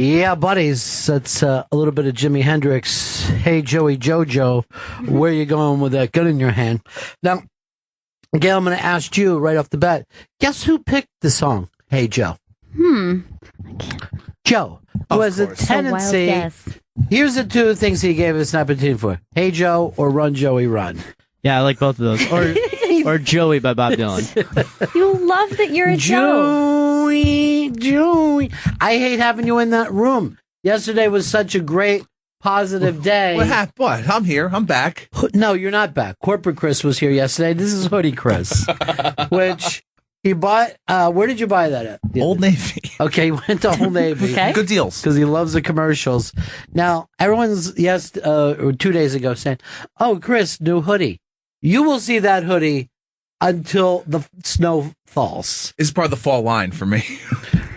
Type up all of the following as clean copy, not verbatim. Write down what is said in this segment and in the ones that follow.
Yeah, buddies. That's a little bit of Jimi Hendrix. Hey, Joey Jojo, where you going with that gun in your hand? Now, Gail, I'm going to ask you right off the bat. Guess who picked the song, Hey, Joe? Joe, who has a tendency. Here's the two things he gave us an opportunity for. Hey, Joe, or Run, Joey, Run. Yeah, I like both of those. Or Joey by Bob Dylan. You love that you're a Joe. Joey. I hate having you in that room. Yesterday was such a great, positive day. What happened? What? I'm here. I'm back. No, you're not back. Corporate Chris was here yesterday. This is Hoodie Chris, which he bought. Where did you buy that at? Old Navy. Okay, he went to Old Navy. Okay. Good deals. Because he loves the commercials. Now, everyone's, 2 days ago saying, oh, Chris, new hoodie. You will see that hoodie until the snow falls. It's part of the fall line for me.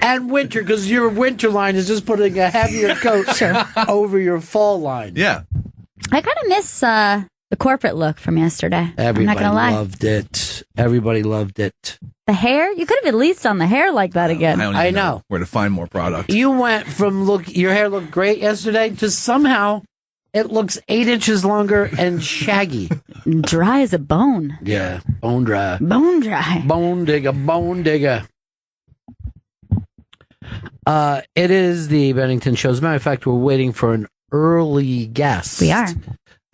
And winter, because your winter line is just putting a heavier coat over your fall line. Yeah. I kind of miss the corporate look from yesterday. Everybody I'm not gonna lie. loved it. Everybody loved it. The hair? You could have at least done the hair like that again. I know where to find more product. You went from your hair looked great yesterday to somehow it looks 8 inches longer and shaggy. Dry as a bone. Yeah, bone dry. Bone dry. Bone digger, bone digger. It is the Bennington Show. As a matter of fact, we're waiting for an early guest. We are.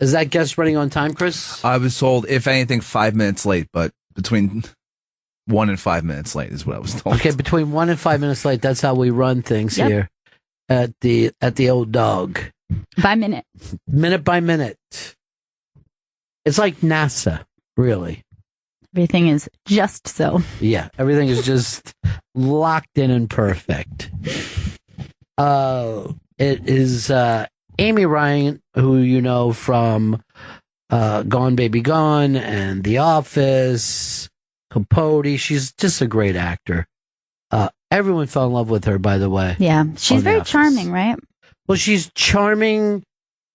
Is that guest running on time, Chris? I was told, if anything, 5 minutes late, but between 1 and 5 minutes late is what I was told. Okay, between 1 and 5 minutes late. That's how we run things here at the old dog. By minute. Minute by minute. It's like NASA, really. Everything is just so. Yeah, everything is just locked in and perfect. It is Amy Ryan, who you know from Gone Baby Gone and The Office, Capote. She's just a great actor. Everyone fell in love with her, by the way. Yeah, she's very charming, right? Well, she's charming,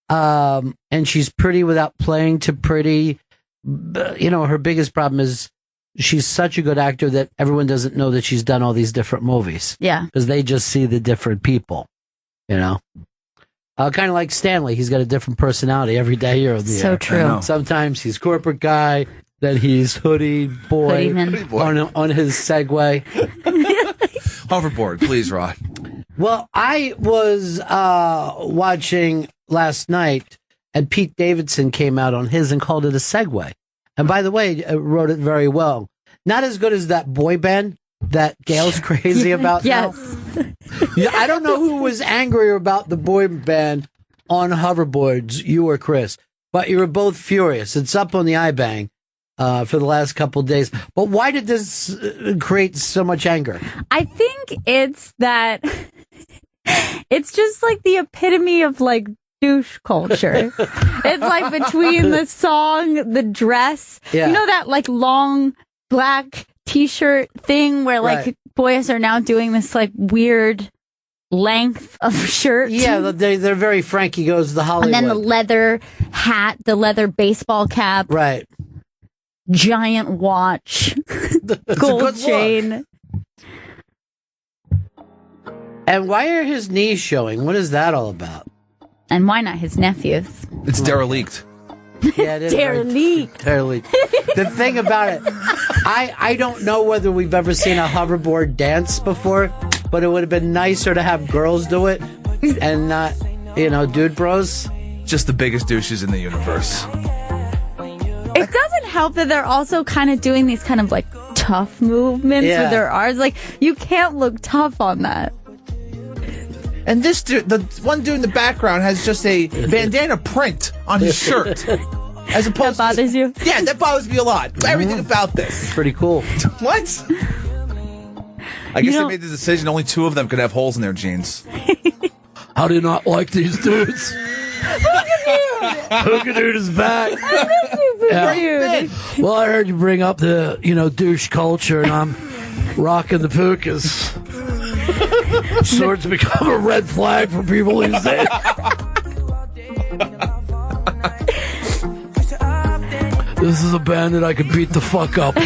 and she's pretty without playing to pretty. You know, her biggest problem is she's such a good actor that everyone doesn't know that she's done all these different movies. Yeah. Because they just see the different people, you know? Kind of like Stanley. He's got a different personality every day here on the So air. true. Sometimes he's corporate guy, then he's hoodie boy, on his Segway. Hoverboard, please, Rod. Well, I was watching last night, and Pete Davidson came out on his and called it a Segway. And by the way, wrote it very well. Not as good as that boy band that Gail's crazy about now. Yeah, I don't know who was angrier about the boy band on hoverboards, you or Chris, but you were both furious. It's up on the iBang for the last couple of days. But why did this create so much anger? I think it's that it's just like the epitome of like douche culture. It's like between the song, the dress, you know, that like long black t-shirt thing where like boys are now doing this like weird length of shirt. Yeah, they're very Frankie Goes to Hollywood. And then the leather hat, the leather baseball cap. Right. Giant watch. Gold chain. And why are his knees showing? What is that all about? And why not his nephews? It's derelict. Yeah, it is. Derelict. Derelict. The thing about it, I don't know whether we've ever seen a hoverboard dance before, but it would have been nicer to have girls do it and not, dude bros. Just the biggest douches in the universe. It doesn't help that they're also kind of doing these kind of like tough movements with their arms. Like, you can't look tough on that. And this dude, the one dude in the background, has just a bandana print on his shirt. As opposed that bothers you? Yeah, that bothers me a lot. Everything about this. Pretty cool. What? I guess they made the decision only 2 of them could have holes in their jeans. How do you not like these dudes? Hookah dude is back. Well, I heard you bring up the, douche culture, and I'm rocking the pukas. Swords become a red flag for people these days. This is a band that I could beat the fuck up. I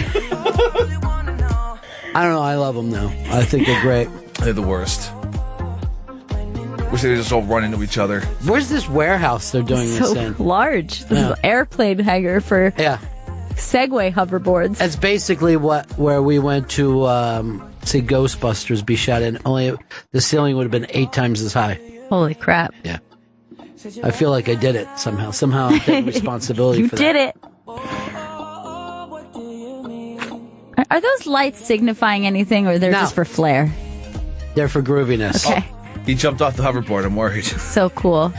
don't know. I love them, though. I think they're great. They're the worst. Wish they just all run into each other. Where's this warehouse they're doing So this in? large. This is an airplane hangar for Yeah. Segway hoverboards. That's basically where we went to see Ghostbusters be shot in. Only the ceiling would have been 8 times as high. Holy crap. Yeah. I feel like I did it somehow. Somehow I'm taking responsibility You for that. did it. Are those lights signifying anything, or they're No. just for flair? They're for grooviness. Okay. He jumped off the hoverboard. I'm worried. So cool.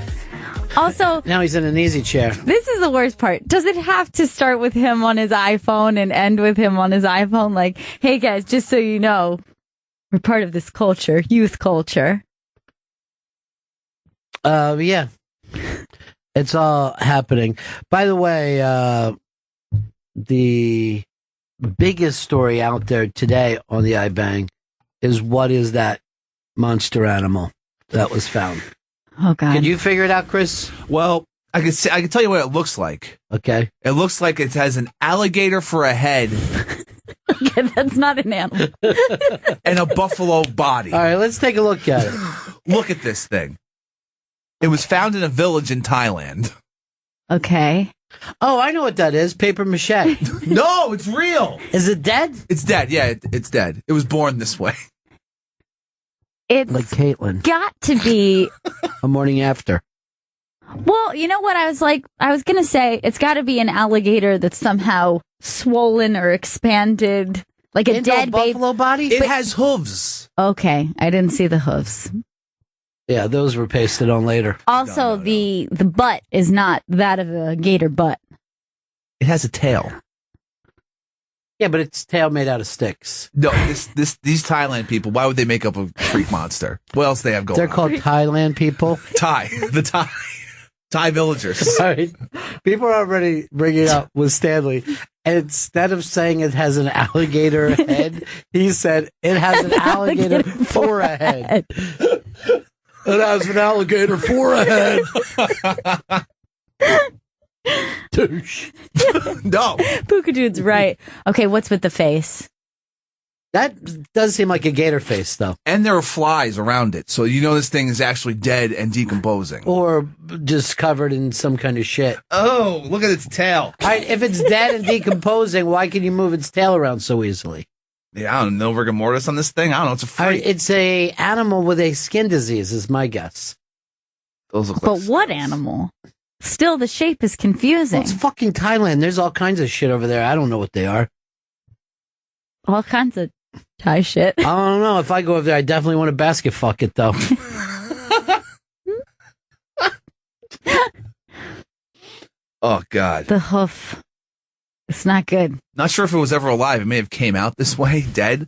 Also, Now he's in an easy chair. this is the worst part. Does it have to start with him on his iPhone and end with him on his iPhone? Like, hey guys, just so you know, we're part of this culture, youth culture. Yeah. It's all happening. By the way, the biggest story out there today on the iBang is what is that monster animal that was found? Oh God. Can you figure it out, Chris? Well, I can tell you what it looks like. Okay. It looks like it has an alligator for a head Okay, that's not an animal. and a buffalo body. All right, let's take a look at it. Look at this thing. It was found in a village in Thailand. Okay. Oh, I know what that is. Paper mache. No, it's real. Is it dead? It's dead. Yeah, it's dead. It was born this way. It's Like Caitlin. got to be. A morning after. Well, you know what I was going to say, it's got to be an alligator that's somehow swollen or expanded, like a Into dead baby. buffalo body? It has hooves. Okay, I didn't see the hooves. Yeah, those were pasted on later. Also, No. the butt is not that of a gator butt. It has a tail. Yeah, but it's tail made out of sticks. No, these Thailand people, why would they make up a freak monster? What else they have going They're on? called Thailand people. Thai villagers. Sorry. People are already bringing it up with Stanley. And instead of saying it has an alligator head, he said it has an alligator for a head. It has an alligator for a head. Douche. No. Puka Dude's right. Okay, what's with the face? That does seem like a gator face, though. And there are flies around it. So you know this thing is actually dead and decomposing. Or just covered in some kind of shit. Oh, look at its tail. All right, if it's dead and decomposing, why can you move its tail around so easily? Yeah, I don't know, rigor mortis on this thing. I don't know. It's a All right, freak. it's a animal with a skin disease, is my guess. Those look But like what snails. animal? Still, the shape is confusing. Well, it's fucking Thailand. There's all kinds of shit over there. I don't know what they are. All kinds of Thai shit. I don't know. If I go over there, I definitely want to basket fuck it, though. Oh, God. The hoof. It's not good. Not sure if it was ever alive. It may have came out this way, dead.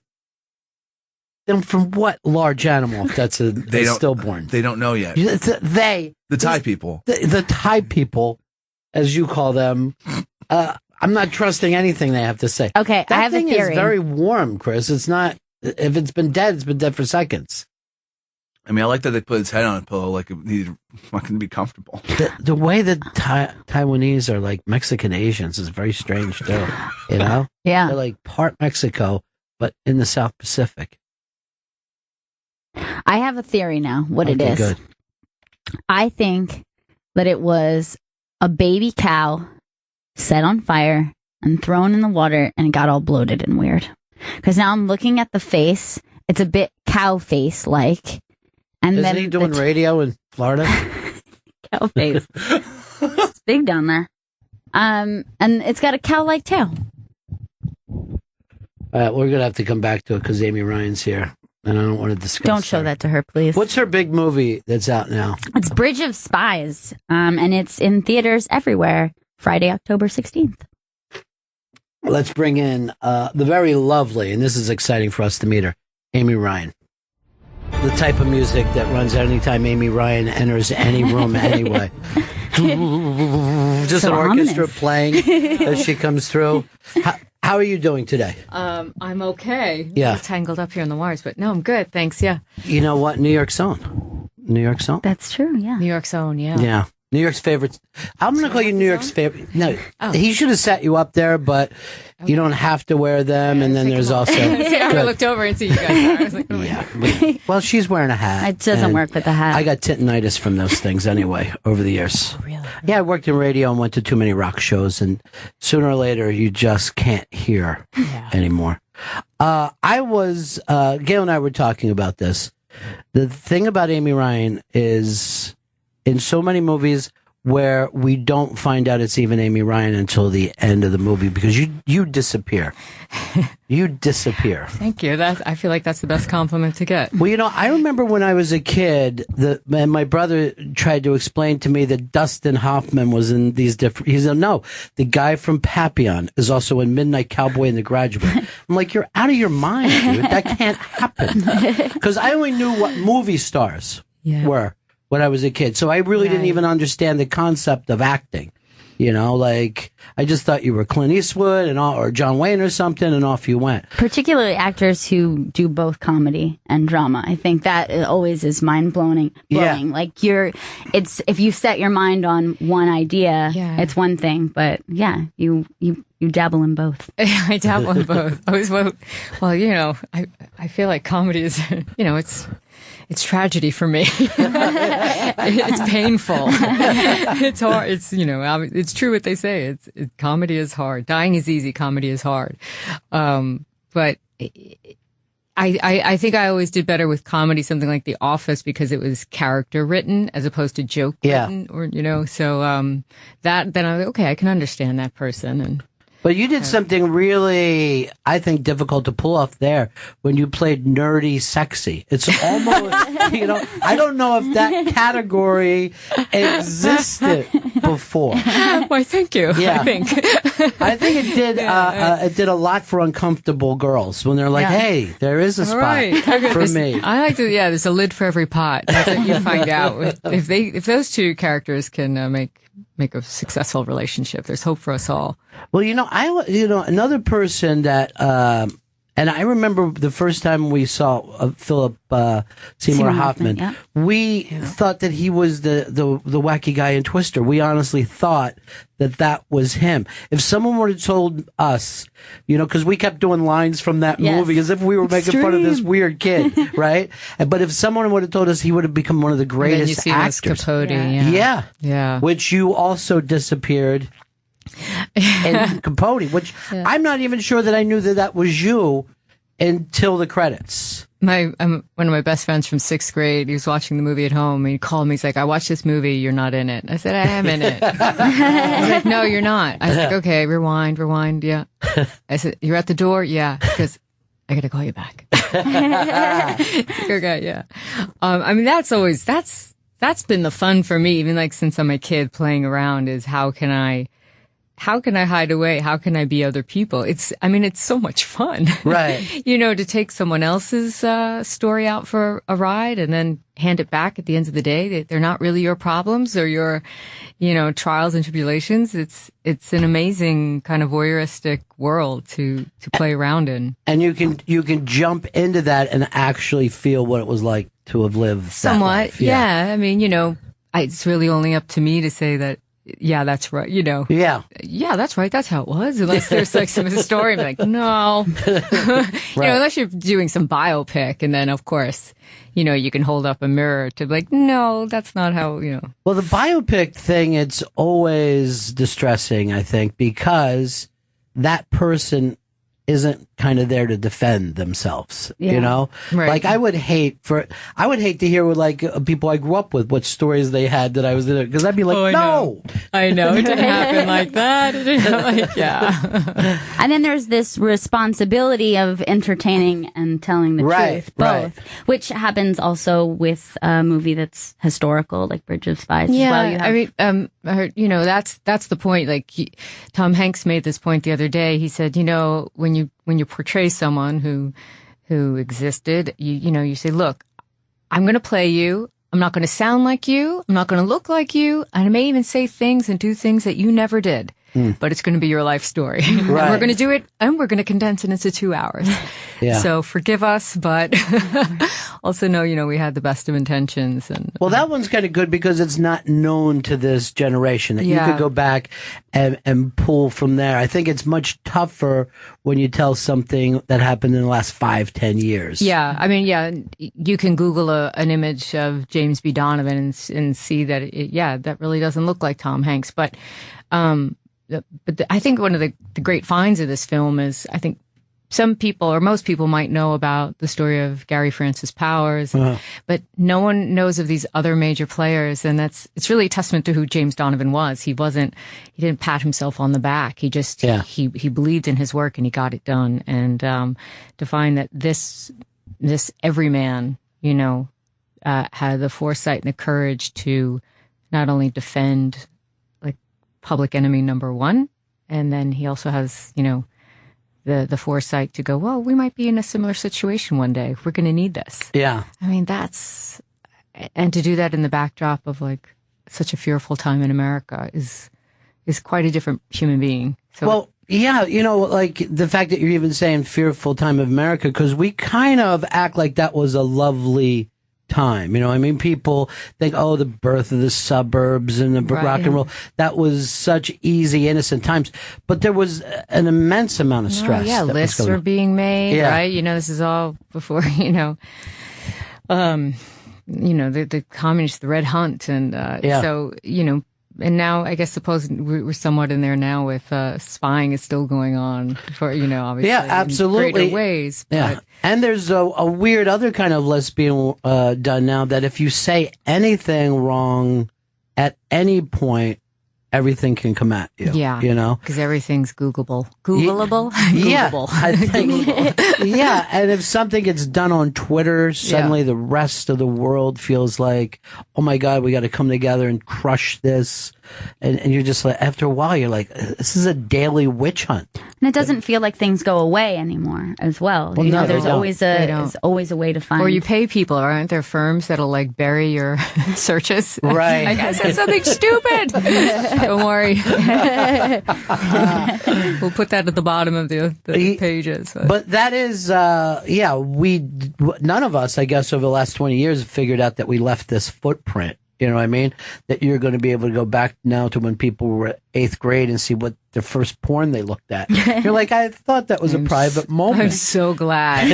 Then from what large animal if that's a don't- stillborn? They don't know yet. They, The Thai people. the Thai people, as you call them, I'm not trusting anything they have to say. Okay, That I have a thing theory. is very warm, Chris. It's not. If it's been dead for seconds. I mean, I like that they put his head on a pillow like it needed fucking to be comfortable. The way that Taiwanese are like Mexican Asians is very strange too. You know, Yeah. they're like part Mexico, but in the South Pacific. I have a theory now, what it Okay, is. good. I think that it was a baby cow set on fire and thrown in the water and it got all bloated and weird. Because now I'm looking at the face. It's a bit cow face like. And Isn't then he doing radio in Florida? cow face. It's big down there. And it's got a cow-like tail. We're gonna have to come back to it because Amy Ryan's here, and I don't want to discuss. Don't show her. that to her, please. What's her big movie that's out now? It's Bridge of Spies, and it's in theaters everywhere. Friday, October 16th. Let's bring in the very lovely, and this is exciting for us to meet her, Amy Ryan. The type of music that runs anytime Amy Ryan enters any room anyway. Just So an orchestra ominous. playing as she comes through. How are you doing today? I'm okay. Yeah. Tangled up here in the wires, but no, I'm good. Thanks. Yeah. You know what? New York's own. New York's own? That's true, yeah. New York's own. Yeah. Yeah. New York's favorite. I'm going to call you New York's favorite. No, he should have set you up there, but you don't have to wear them. And then there's also. I looked over and see you guys. I was like, oh yeah. Well, she's wearing a hat. It doesn't work with the hat. I got tendinitis from those things anyway over the years. Oh, really? Yeah, I worked in radio and went to too many rock shows, and sooner or later you just can't hear anymore. Gail and I were talking about this. The thing about Amy Ryan is, in so many movies where we don't find out it's even Amy Ryan until the end of the movie, because you disappear. You disappear. thank you. I feel like that's the best compliment to get. Well, I remember when I was a kid, and my brother tried to explain to me that Dustin Hoffman was in these different. He said, no, the guy from Papillon is also in Midnight Cowboy and The Graduate. I'm like, you're out of your mind, dude. That can't happen. Because I only knew what movie stars were when I was a kid. So I really didn't even understand the concept of acting. Like, I just thought you were Clint Eastwood or John Wayne or something, and off you went. Particularly actors who do both comedy and drama. I think that always is mind-blowing. Yeah. Like, if you set your mind on one idea, it's one thing, but you dabble in both. I dabble in both. I feel like comedy is, it's tragedy for me. It's painful. It's hard. It's true what they say. Comedy is hard. Dying is easy. Comedy is hard. But I think I always did better with comedy, something like The Office, because it was character written as opposed to joke written, so, then I was like, okay, I can understand that person. But you did something really, I think, difficult to pull off there when you played nerdy sexy. It's almost, I don't know if that category existed before. Why, thank you. Yeah. I think it did. It did a lot for uncomfortable girls when they're like, "Hey, there is a spot for me." I like to. Yeah, there's a lid for every pot. That's what you find out. If those two characters can make a successful relationship, there's hope for us all. Well, another person that, and I remember the first time we saw Philip Seymour Hoffman, we thought that he was the wacky guy in Twister. We honestly thought that was him. If someone were to told us, because we kept doing lines from that movie as if we were making fun of this weird kid, right? But if someone would have told us he would have become one of the greatest actors. Capote, yeah. Which you also disappeared in Capote, which I'm not even sure that I knew that was you until the credits. One of my best friends from 6th grade, he was watching the movie at home, and he called me. He's like, I watched this movie. You're not in it. I said, I am in it. He's like, no, you're not. I was like, okay, rewind. Yeah. I said, you're at the door? Yeah. Because I got to call you back. Okay, yeah. That's been the fun for me, even like since I'm a kid playing around, is how can I hide away? How can I be other people? It's so much fun. Right. To take someone else's story out for a ride and then hand it back at the end of the day. They're not really your problems or your, trials and tribulations. It's an amazing kind of voyeuristic world to play around in. And you can jump into that and actually feel what it was like to have lived somewhat. That life. Yeah. It's really only up to me to say that. Yeah, that's right. Yeah, that's right. That's how it was. Unless there's like some story, I'm like, no. Unless you're doing some biopic, and then of course, you can hold up a mirror to be like, no, that's not how. Well, the biopic thing, it's always distressing, I think, because that person isn't kind of there to defend themselves, Right. Like I would hate to hear with like people I grew up with, what stories they had that I was in it, because I'd be like, no. I know. It didn't happen like that. It didn't And then there's this responsibility of entertaining and telling the truth, both, which happens also with a movie that's historical, like Bridge of Spies. Yeah, as well. That's the point. Like Tom Hanks made this point the other day. He said, when you portray someone who existed, you say, look, I'm going to play you. I'm not going to sound like you. I'm not going to look like you. And I may even say things and do things that you never did. but it's going to be your life story. Right. And we're going to do it, and we're going to condense it into 2 hours. Yeah. So forgive us, but also know, we had the best of intentions. And Well, that one's kind of good because it's not known to this generation that you Yeah. could go back and pull from there. I think it's much tougher when you tell something that happened in the last 5-10 years. Yeah, I mean, you can Google an image of James B. Donovan and see that, that really doesn't look like Tom Hanks. But I think one of the great finds of this film is, I think some people or most people might know about the story of Gary Francis Powers, but no one knows of these other major players. And it's really a testament to who James Donovan was. He didn't pat himself on the back. He just, he believed in his work and he got it done. And, to find that this everyman, had the foresight and the courage to not only defend like public enemy number one, and then he also has, the foresight to go, well, we might be in a similar situation one day. We're going to need this. Yeah. I mean, and to do that in the backdrop of like such a fearful time in America is quite a different human being. So, Well, yeah, like the fact that you're even saying fearful time of America, because we kind of act like that was a lovely time. I mean, people think, oh, the birth of the suburbs and the rock and roll, that was such easy, innocent times. But there was an immense amount of stress. Lists were being made, right? This is all before, the communists, the Red Hunt. And so, and now I guess we're somewhat in there now with spying is still going on for, obviously. Yeah, absolutely. In greater ways. But, yeah. And there's a weird other kind of list being done now that if you say anything wrong at any point, everything can come at you. Yeah. Because everything's Googleable. Googleable? Yeah. Googleable. I think, yeah. And if something gets done on Twitter, suddenly the rest of the world feels like, oh my God, we got to come together and crush this. And you're just like, after a while, you're like, this is a daily witch hunt. And it doesn't feel like things go away anymore as well. Well, no, there's they don't. there's always a way to find. Or you pay people, aren't there firms that'll like bury your searches? Right. Like, I said something stupid. Don't worry. We'll put that at the bottom of the pages. But that is, none of us, I guess, over the last 20 years have figured out that we left this footprint. You know what I mean? That you're going to be able to go back now to when people were at 8th grade and see what their first porn they looked at. You're like, I thought that was a private moment. I'm so glad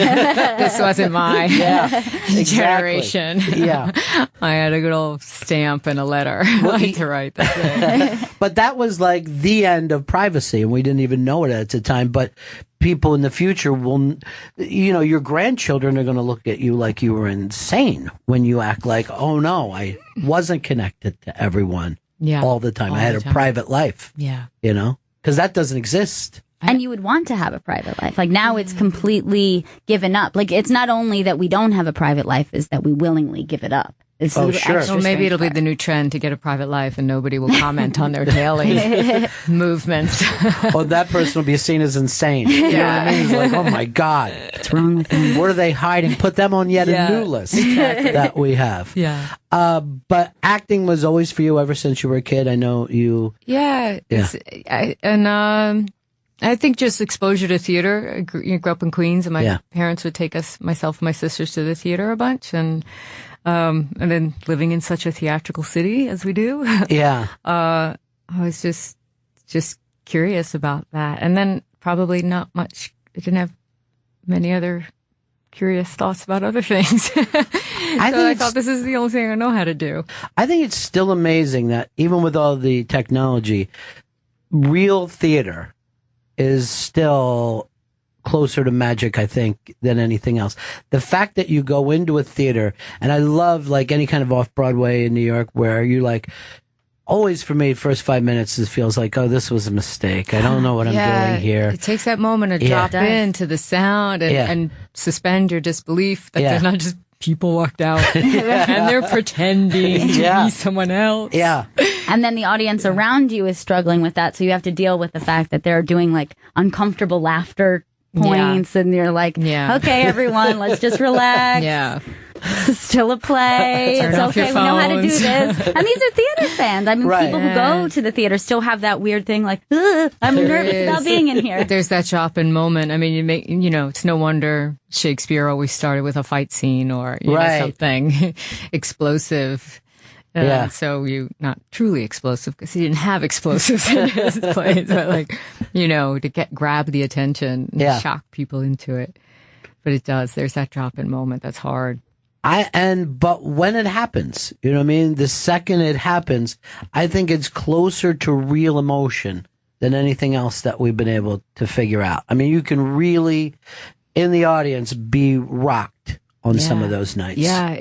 this wasn't my generation. Yeah. I had a good old stamp and a letter to write. That's it. But that was like the end of privacy, and we didn't even know it at the time. But people in the future will, your grandchildren are going to look at you like you were insane when you act like, oh no, I wasn't connected to everyone all the time. I had a private life. Yeah. Because that doesn't exist. And you would want to have a private life. Like now it's completely given up. Like it's not only that we don't have a private life, is that we willingly give it up. It's Oh, sure. So maybe it'll be the new trend to get a private life and nobody will comment on their daily movements. Oh, that person will be seen as insane. You know what I mean? It's like, oh my God. What's wrong with them? What are they hiding? Put them on yet a new list that we have. Yeah. But acting was always for you ever since you were a kid. I know you. Yeah. I think just exposure to theater. I grew up in Queens, and my parents would take myself and my sisters, to the theater a bunch, and then living in such a theatrical city as we do. Yeah. I was just curious about that, and then probably not much. I didn't have many other curious thoughts about other things. I thought this is the only thing I know how to do. I think it's still amazing that even with all the technology, real theater is still closer to magic, I think, than anything else. The fact that you go into a theater, and I love like any kind of off-Broadway in New York where you like, always for me, first 5 minutes, it feels like, oh, this was a mistake. I don't know what I'm doing here. It takes that moment to drop into the sound and suspend your disbelief that they're not just people walked out and they're pretending to be someone else. Yeah. And then the audience around you is struggling with that. So you have to deal with the fact that they're doing like uncomfortable laughter points and you're like, okay, everyone, let's just relax. Yeah. This is still a play. Turn It's off your okay. We know how to do phones. this. And these are theater fans. I mean, Right. people who go to the theater still have that weird thing like, "Ugh, I'm nervous is. about being in here. There's that Chopin moment. I mean, it's no wonder Shakespeare always started with a fight scene or Right. something explosive. Yeah. So not truly explosive because he didn't have explosives in his plays, but like, to grab the attention and Yeah. shock people into it. But it does. There's that drop in moment. That's hard. But when it happens, you know what I mean? The second it happens, I think it's closer to real emotion than anything else that we've been able to figure out. I mean, you can really, in the audience, be rocked on some of those nights. Yeah.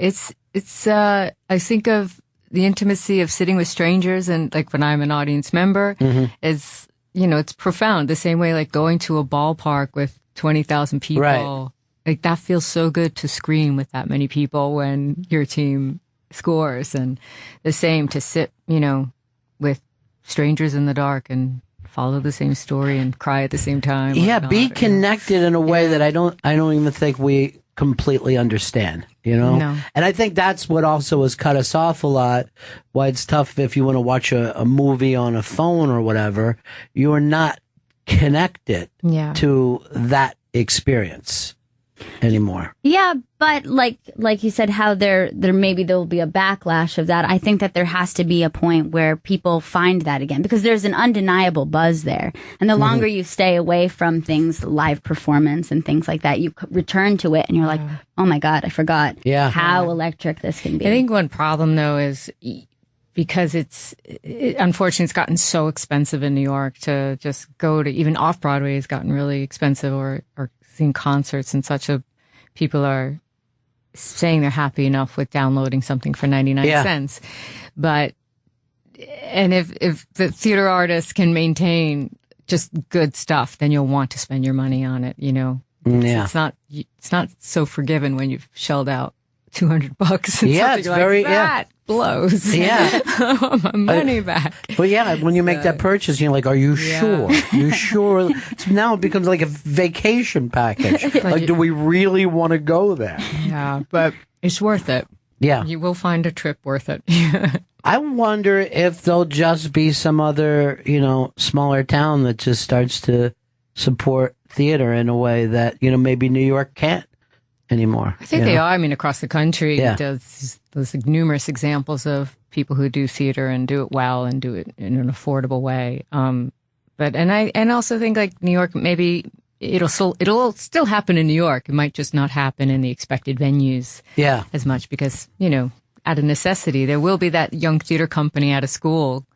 I think of the intimacy of sitting with strangers and like when I'm an audience member is, it's profound. The same way like going to a ballpark with 20,000 people. Right. Like that feels so good to scream with that many people when your team scores, and the same to sit, with strangers in the dark and follow the same story and cry at the same time. Yeah, be connected in a way that I don't even think we completely understand, No. And I think that's what also has cut us off a lot. Why it's tough if you want to watch a movie on a phone or whatever, you're not connected to that experience anymore. Yeah, but like you said, how there maybe there will be a backlash of that. I think that there has to be a point where people find that again because there's an undeniable buzz there. And the longer you stay away from things, live performance and things like that, you return to it and you're like, oh my God, I forgot how electric this can be. I think one problem though is because unfortunately it's gotten so expensive in New York to just go to, even off Broadway has gotten really expensive or seeing concerts and such. People are saying they're happy enough with downloading something for 99 cents. But, and if the theater artists can maintain just good stuff, then you'll want to spend your money on it, It's not so forgiving when you've shelled out $200 and it's very, that blows. Yeah. I want my money back. But yeah, when you make that purchase, you're like, are you sure? You sure? So now it becomes like a vacation package. Like, do we really want to go there? Yeah, but it's worth it. Yeah. You will find a trip worth it. I wonder if there'll just be some other, smaller town that just starts to support theater in a way that, maybe New York can't anymore. I think they are. I mean, across the country, Yeah. there's numerous examples of people who do theater and do it well and do it in an affordable way. But I also think like New York, maybe it'll still happen in New York. It might just not happen in the expected venues as much because, out of necessity, there will be that young theater company out of school,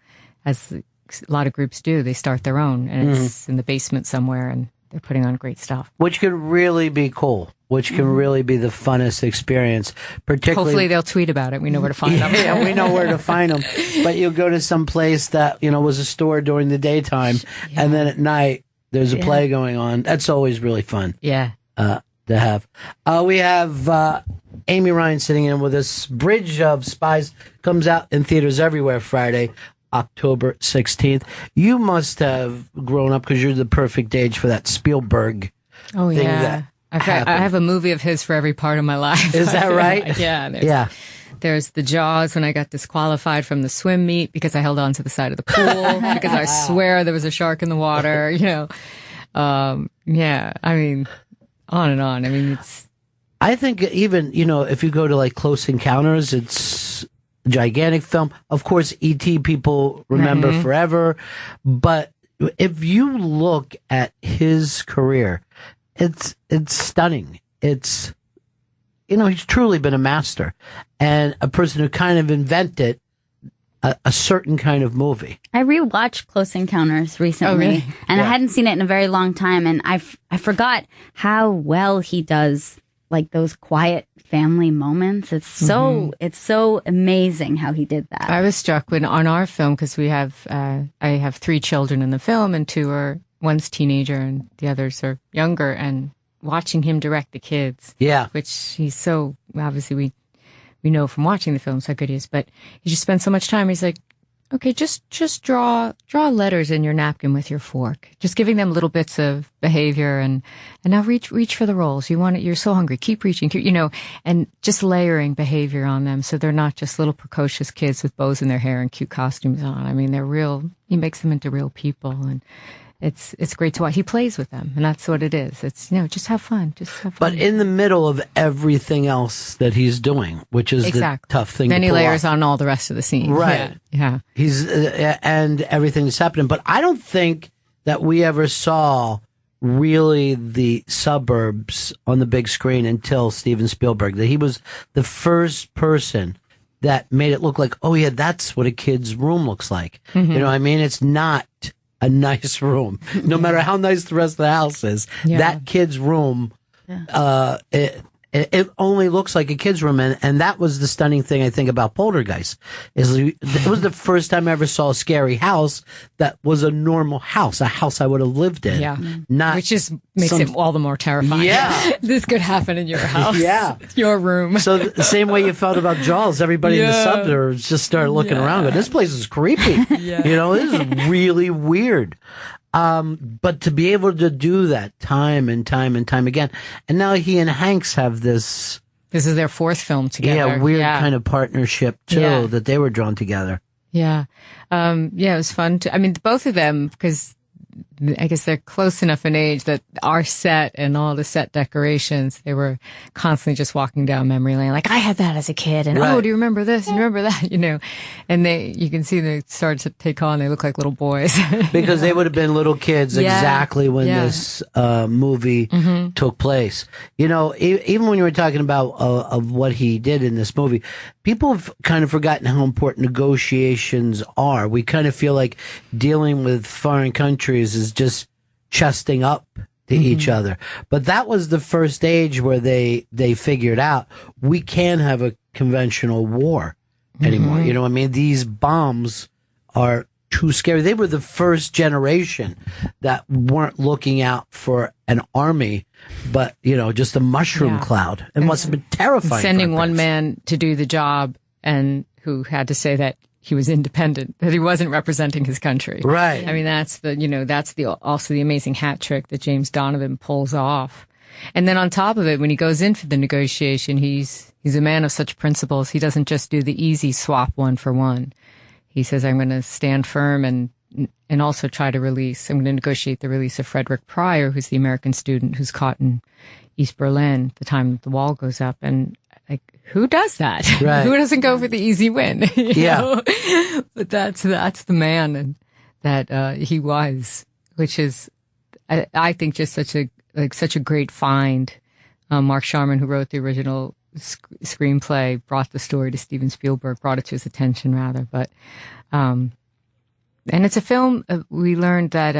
as a lot of groups do. They start their own and it's in the basement somewhere and they're putting on great stuff. Which could really be cool. Which can really be the funnest experience. Particularly, hopefully they'll tweet about it. We know where to find them. Yeah, we know where to find them. But you'll go to some place that was a store during the daytime, and then at night there's a play going on. That's always really fun. Yeah. To have. We have Amy Ryan sitting in with us. Bridge of Spies comes out in theaters everywhere Friday, October 16th. You must have grown up because you're the perfect age for that Spielberg. Oh thing yeah. that I have a movie of his for every part of my life. Is that right? Yeah. There's the Jaws when I got disqualified from the swim meet because I held on to the side of the pool because I swear there was a shark in the water, Yeah, I mean, on and on. I mean, I think even, if you go to like Close Encounters, it's a gigantic film. Of course, E.T. people remember forever. But if you look at his career, it's stunning. It's, he's truly been a master and a person who kind of invented a certain kind of movie. I rewatched Close Encounters recently, Oh, really? and I hadn't seen it in a very long time, and I forgot how well he does like those quiet family moments. It's so amazing how he did that. I was struck when on our film because I have 3 children in the film and one's teenager and the others are younger, and watching him direct the kids. Yeah. Which he's so, obviously we know from watching the films how good he is, but he just spends so much time. He's like, okay, just draw letters in your napkin with your fork. Just giving them little bits of behavior and now reach for the rolls. You're so hungry. Keep reaching, and just layering behavior on them so they're not just little precocious kids with bows in their hair and cute costumes on. I mean, they're real. He makes them into real people, and it's great to watch. He plays with them, and that's what it is. It's, just have fun. Just have fun. But in the middle of everything else that he's doing, which is the tough thing then to he pull layers off. on all the rest of the scene. Right. Yeah. He's and everything that's happening. But I don't think that we ever saw really the suburbs on the big screen until Steven Spielberg. That he was the first person that made it look like, oh yeah, that's what a kid's room looks like. Mm-hmm. You know what I mean? It's not a nice room, no matter how nice the rest of the house is. Yeah. That kid's room, it only looks like a kid's room, and that was the stunning thing I think about Poltergeist. It was the first time I ever saw a scary house that was a normal house, a house I would have lived in. Yeah. Not Which just makes it all the more terrifying. Yeah. This could happen in your house. Yeah. Your room. So the same way you felt about Jaws, everybody in the suburbs just started looking around. But this place is creepy. Yeah. This is really weird. But to be able to do that time and time and time again, and now he and Hanks have this. This is their fourth film together. Weird kind of partnership too, that they were drawn together. Yeah. It was fun I mean, both of them, because I guess they're close enough in age that our set and all the set decorations, they were constantly just walking down memory lane. Like, I had that as a kid. And, Right. oh, do you remember this? And remember that? And you can see they started to take on, they look like little boys. Because they would have been little kids Yeah. exactly when this movie took place. Even when you were talking about of what he did in this movie, people have kind of forgotten how important negotiations are. We kind of feel like dealing with foreign countries is just chesting up to each other. But that was the first stage where they figured out we can't have a conventional war anymore. You know what I mean? These bombs are too scary. They were the first generation that weren't looking out for an army, but, just a mushroom cloud. It must have been terrifying. Sending for our one parents. man to do the job and who had to say that he was independent, that he wasn't representing his country. Right. I mean, that's also the amazing hat trick that James Donovan pulls off. And then on top of it, when he goes in for the negotiation, he's a man of such principles. He doesn't just do the easy swap one for one. He says, I'm going to stand firm and also try to I'm going to negotiate the release of Frederick Pryor, who's the American student who's caught in East Berlin the time the wall goes up. And who does that? Right. Who doesn't go for the easy win? You know? But that's the man that he was, which is, I think, just such a great find. Mark Sharman, who wrote the original screenplay, brought the story to Steven Spielberg, brought it to his attention rather. But and it's a film we learned that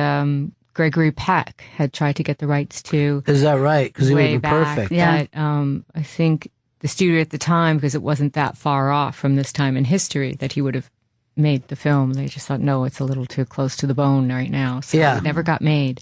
Gregory Peck had tried to get the rights to. Is that right? Because he would way be back. perfect. Yeah. That, I think the studio at the time, because it wasn't that far off from this time in history that he would have made the film, they just thought, no, it's a little too close to the bone right now. So it never got made.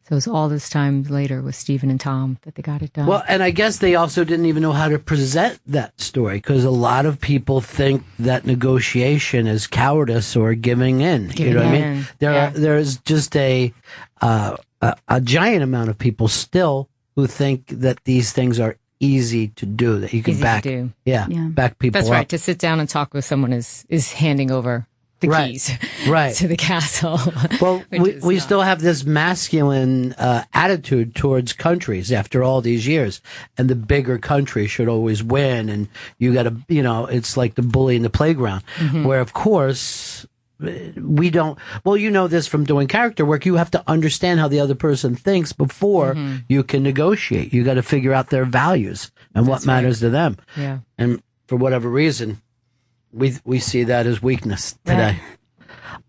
So it was all this time later with Stephen and Tom that they got it done. Well, and I guess they also didn't even know how to present that story, because a lot of people think that negotiation is cowardice or giving in. You know what I mean? There's just a giant amount of people still who think that these things are easy to do, that you can back people That's up. right. To sit down and talk with someone is handing over the keys to the castle. Well, we still have this masculine attitude towards countries after all these years, and the bigger country should always win, and you got to, it's like the bully in the playground, where of course we don't. Well, this from doing character work. You have to understand how the other person thinks before you can negotiate. You got to figure out their values and what matters to them. Yeah. And for whatever reason, we see that as weakness today.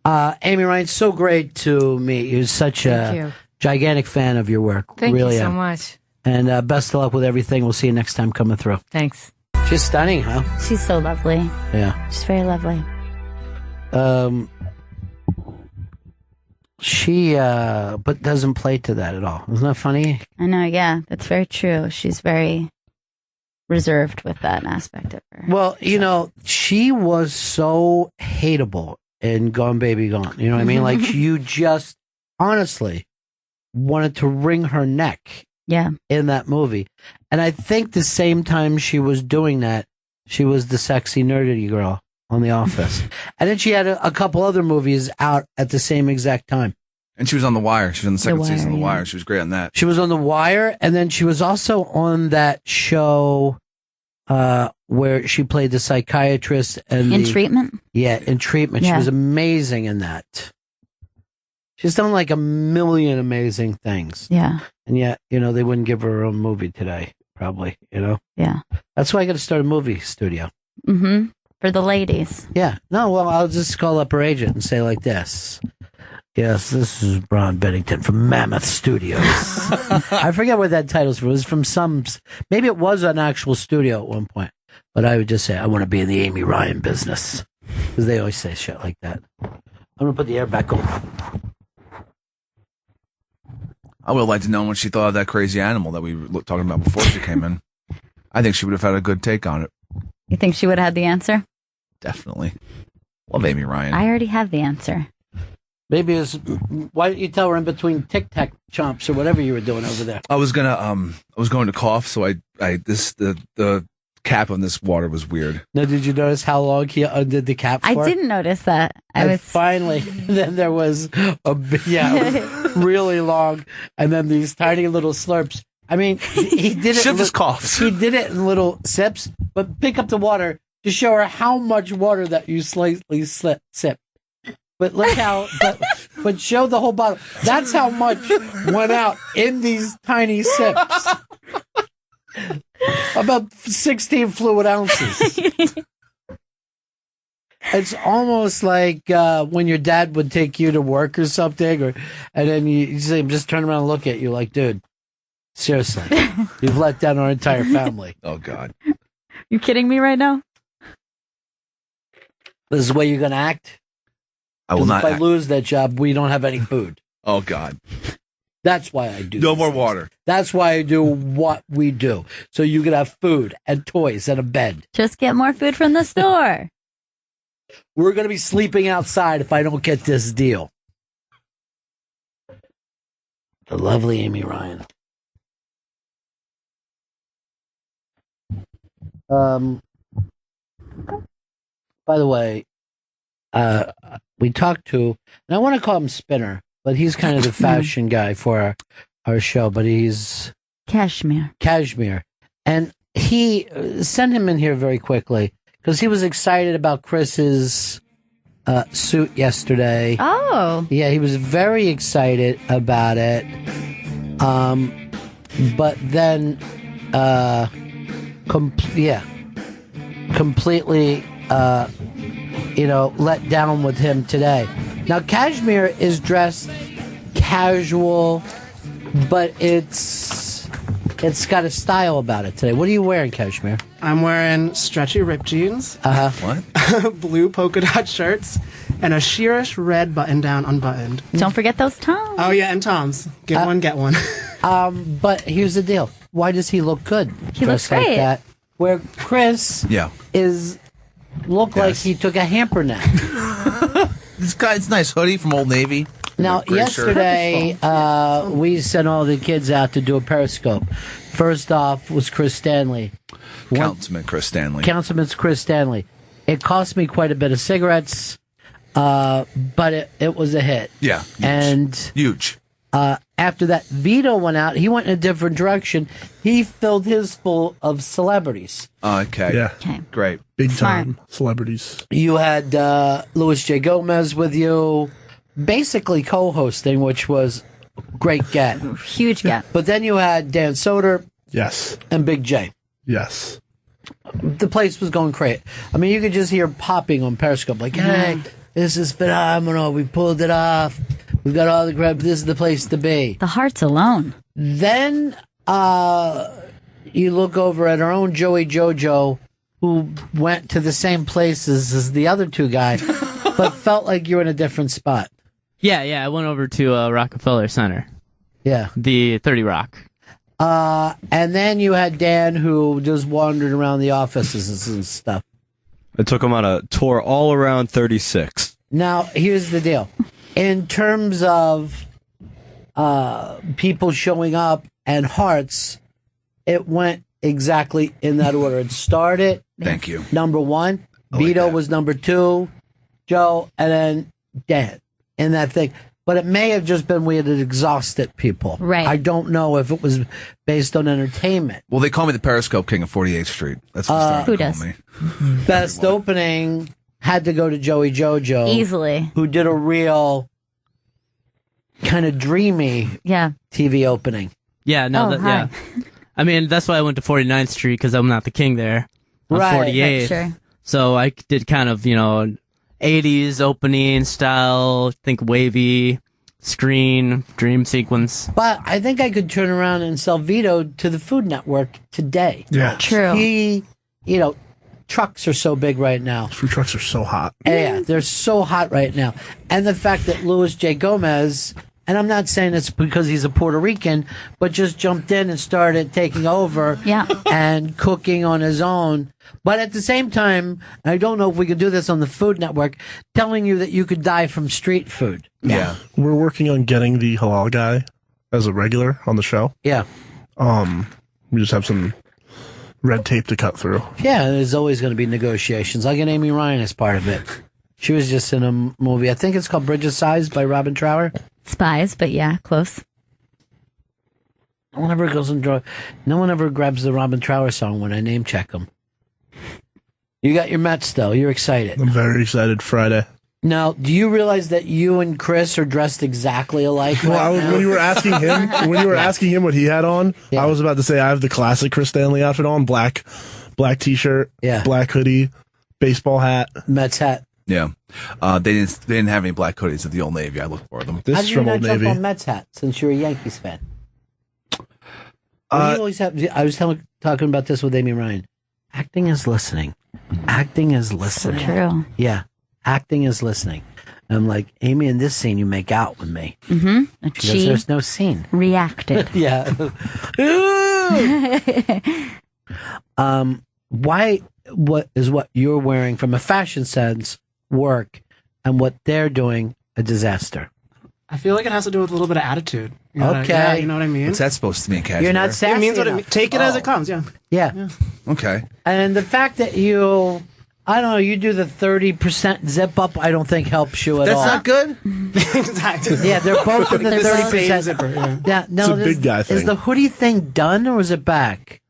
Right. Amy Ryan, so great to meet you. Such a gigantic fan of your work. Thank really you so am. much. And best of luck with everything. We'll see you next time coming through. Thanks. She's stunning, huh? She's so lovely. Yeah. She's very lovely. She but doesn't play to that at all. Isn't that funny? I know, yeah. That's very true. She's very reserved with that aspect of her. Well, she was so hateable in Gone Baby Gone. You know what I mean? Like you just honestly wanted to wring her neck. Yeah. In that movie. And I think the same time she was doing that, she was the sexy nerdy girl on The Office. And then she had a couple other movies out at the same exact time. And she was on The Wire. She was on the second The Wire, season of The yeah. Wire. She was great on that. She was on The Wire, and then she was also on that show where she played the psychiatrist and In Treatment? Yeah, In Treatment. She Yeah. was amazing in that. She's done like a million amazing things. Yeah. And yet, you know, they wouldn't give her own movie today, probably, you know? Yeah. That's why I got to start a movie studio. Mm-hmm. For the ladies. Yeah. No, well, I'll just call up her agent and say like this. Yes, this is Ron Bennington from Mammoth Studios. I forget what that title's from. It was from maybe it was an actual studio at one point. But I would just say, I want to be in the Amy Ryan business. Because they always say shit like that. I'm going to put the air back on. I would like to know what she thought of that crazy animal that we were talking about before she came in. I think she would have had a good take on it. You think she would have had the answer? Definitely. Love Amy Ryan. I already have the answer. Maybe it's, why didn't you tell her in between Tic Tac chomps or whatever you were doing over there? I was going to cough, so the cap on this water was weird. Now, did you notice how long he undid the cap for? I didn't notice that. And finally, then there was it was really long, and then these tiny little slurps. I mean, he did it. Shiv just coughs. He did it in little sips, but pick up the water to show her how much water that you slightly sip. But look how, but show the whole bottle. That's how much went out in these tiny sips. About 16 fluid ounces. It's almost like when your dad would take you to work or something, and then you say, just turn around and look at you like, dude, seriously, you've let down our entire family. Oh, God. You kidding me right now? This is the way you're going to act? I will not. If I lose that job, we don't have any food. Oh, God. That's why I do. No more water. That's why I do what we do. So you can have food and toys and a bed. Just get more food from the store. We're going to be sleeping outside if I don't get this deal. The lovely Amy Ryan. By the way, we talked to, and I want to call him Spinner, but he's kind of the fashion guy for our show, but he's Cashmere. And he sent him in here very quickly because he was excited about Chris's suit yesterday. Oh. Yeah, he was very excited about it. But then, completely, let down with him today. Now, Cashmere is dressed casual, but it's got a style about it today. What are you wearing, Cashmere? I'm wearing stretchy ripped jeans, What? blue polka dot shirts, and a sheerish red button down unbuttoned. Don't forget those Toms. Oh yeah, and Toms. Get one, get one. But here's the deal. Why does he look good? He looks dressed like great. that? Where Chris look like he took a hamper nap. This guy's nice hoodie from Old Navy. Now, yesterday, we sent all the kids out to do a Periscope. First off was Chris Stanley. Councilman Chris Stanley. Councilman Chris Stanley. It cost me quite a bit of cigarettes, but it was a hit. Yeah. Huge. And huge. After that, Vito went out. He went in a different direction. He filled his full of celebrities. Okay. Yeah. Okay. Great. Big Smart. time celebrities. You had Louis J. Gomez with you, basically co-hosting, which was great get. Huge gap. But then you had Dan Soder Yes. and Big J. Yes. The place was going crazy. I mean, you could just hear popping on Periscope, like, hey, this is phenomenal. We pulled it off. We got all the crap. This is the place to be. The hearts alone. Then you look over at our own Joey Jojo, who went to the same places as the other two guys, but felt like you were in a different spot. Yeah, I went over to Rockefeller Center, Yeah. the 30 Rock. And then you had Dan, who just wandered around the offices and stuff. I took him on a tour all around 36. Now, here's the deal. In terms of people showing up and hearts, it went exactly in that order. It started. Thank you. Number 1. I like Vito that. was number 2. Joe, and then Dan in that thing. But it may have just been we had exhausted people. Right. I don't know if it was based on entertainment. Well, they call me the Periscope King of 48th Street. That's what Who they call does? me. Best opening had to go to Joey Jojo. Easily. Who did a real kind of dreamy Yeah. TV opening. Yeah, no, Oh, yeah. I mean, that's why I went to 49th Street because I'm not the king there. On Right. 48th. Sure. So I did kind of, 80s opening style, think wavy, screen, dream sequence. But I think I could turn around and sell Vito to the Food Network today. Yeah. True. He, trucks are so big right now. Food trucks are so hot. Yeah, they're so hot right now. And the fact that Luis J. Gomez, and I'm not saying it's because he's a Puerto Rican, but just jumped in and started taking over Yeah. and cooking on his own. But at the same time, I don't know if we could do this on the Food Network, telling you that you could die from street food. Yeah. We're working on getting the halal guy as a regular on the show. Yeah. We just have some red tape to cut through. Yeah, there's always going to be negotiations. I'll get Amy Ryan as part of it. She was just in a movie. I think it's called Bridge of Sighs by Robin Trower. Spies, but yeah, close. No one ever goes and no one ever grabs the Robin Trower song when I name check them. You got your Mets though. You're excited. I'm very excited. Friday. Now, do you realize that you and Chris are dressed exactly alike? Well, Right now? when you were asking him what he had on, Yeah. I was about to say I have the classic Chris Stanley outfit on: black t-shirt, Yeah. black hoodie, baseball hat. Mets hat. Yeah. They didn't have any black hoodies at the Old Navy. I looked for them. This How is did you from not Old jump Navy. on Mets hat since you're a Yankees fan? What do you always have? I was talking about this with Amy Ryan. Acting is listening. Acting is listening. True. Yeah, acting is listening. I'm like, Amy, in this scene, you make out with me Mm-hmm. because She there's no scene. reacted. Yeah. Why? What is what you're wearing from a fashion sense work, and what they're doing a disaster? I feel like it has to do with a little bit of attitude. You know Okay. yeah, you know what I mean? What's that supposed to mean, Cash? You're not sassy It means what it enough. means. Take it as it comes, yeah. Yeah. Okay. And the fact that you, I don't know, you do the 30% zip up, I don't think helps you at That's all. not good? Exactly. Yeah, they're both in the It's the same 30%. zipper, yeah. Yeah, no, It's a big guy Is thing. the hoodie thing done or is it back?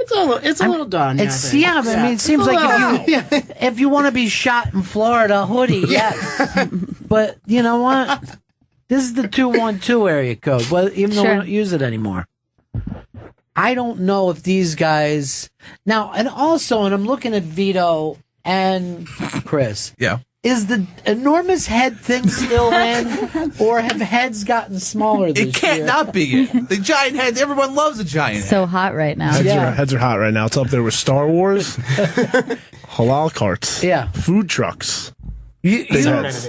It's a little done. Yeah, It's I think. I mean, it seems like if you want to be shot in Florida, hoodie, yes. But you know what? This is the 212 area code. Well, even though we Sure. don't use it anymore. I don't know if these guys now, and also, and I'm looking at Vito and Chris. Yeah. Is the enormous head thing still in, or have heads gotten smaller this It can't year? not be it. The giant head. Everyone loves a giant head. So hot right now. Heads are hot right now. It's up there with Star Wars, halal carts, Yeah. food trucks. You, Big you- heads.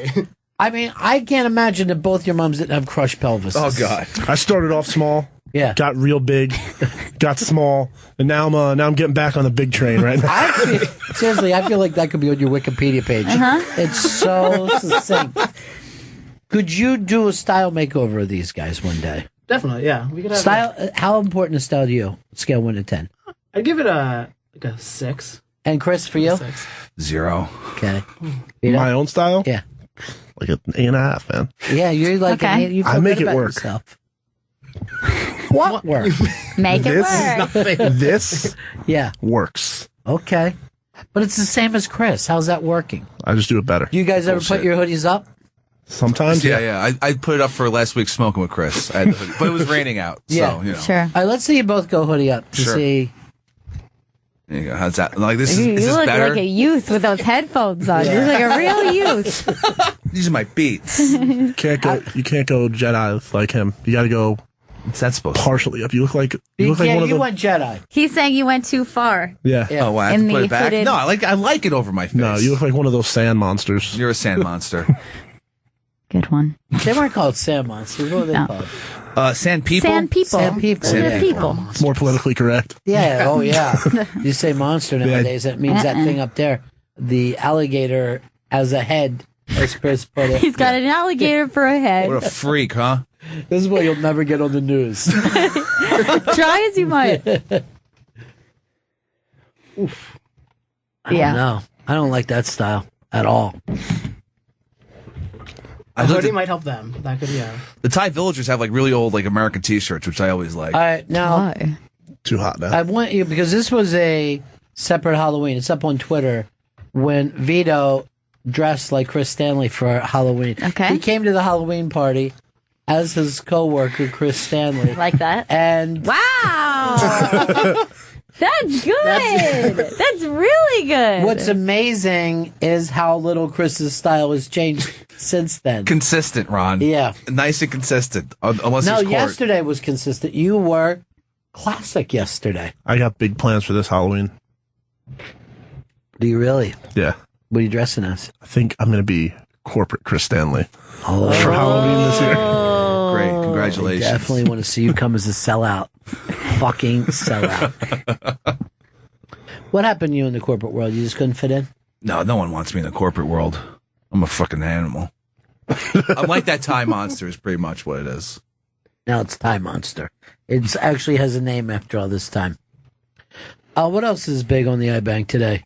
I mean, I can't imagine that both your moms didn't have crushed pelvis. Oh, God. I started off small, Yeah. got real big, got small, and now I'm getting back on the big train right now. Seriously, I feel like that could be on your Wikipedia page. It's so succinct. Could you do a style makeover of these guys one day? Definitely, yeah. We could have Style. How important is style to you? Scale 1 to 10. I'd give it a 6. And Chris, for you? 6. 0. Okay. Vito? My own style? Yeah. Like an 8.5, man. Yeah, you're like Okay. you feel I make good it about work. yourself. What work? Make it work. This Yeah. works. Okay. But it's the same as Chris. How's that working? I just do it better. Do you guys ever put Bullshit. your hoodies up? Sometimes, Yeah. I put it up for last week smoking with Chris. I had the hoodie, but it was raining out. Yeah. So, you know. Sure. All right, let's see you both go hoodie up to Sure. see. There you go. How's that? Like, this is, You is this look better? like a youth with those headphones on. You look like a real youth. These are my beats. You can't go Jedi like him. You got to go What's that supposed to partially up. You look like Yeah, one of you the went Jedi. He's saying you went too far. yeah. Oh, wow. I have In to put the it back? hooded- No, I like it over my face. No, you look like one of those sand monsters. You're a sand monster. Good one. They weren't called sand monsters. What were they No. called? Sand people? Sand people. Sand people. They're Yeah. people. It's more politically correct. Yeah. Oh, yeah. You say monster nowadays. That means that Uh-uh. thing up there. The alligator as a head, as Chris put it. He's got an alligator for a head. What a freak, huh? This is what you'll never get on the news. Try as you might. Oof. I don't know. I don't like that style at all. A hoodie might help them. That could, yeah. The Thai villagers have like really old like American T-shirts, which I always like. All right, now Why? Too hot now. I want you because this was a separate Halloween. It's up on Twitter when Vito dressed like Chris Stanley for Halloween. Okay. He came to the Halloween party as his coworker Chris Stanley. Like that? And Wow. That's good. That's really good. what's amazing is how little Chris's style has changed since then. Consistent, Ron. Yeah. Nice and consistent. Unless No, there's court. yesterday was consistent. You were classic yesterday. I got big plans for this Halloween. Do you really? Yeah. What are you dressing as? I think I'm going to be corporate Chris Stanley Oh, for Halloween this year. Great. I Congratulations. definitely want to see you come as a sellout. Fucking sellout. What happened to you in the corporate world? You just couldn't fit in? No, no one wants me in the corporate world. I'm a fucking animal. I'm like that Thai monster is pretty much what it is. Now it's Time Monster. It actually has a name after all this time. What else is big on the iBank today?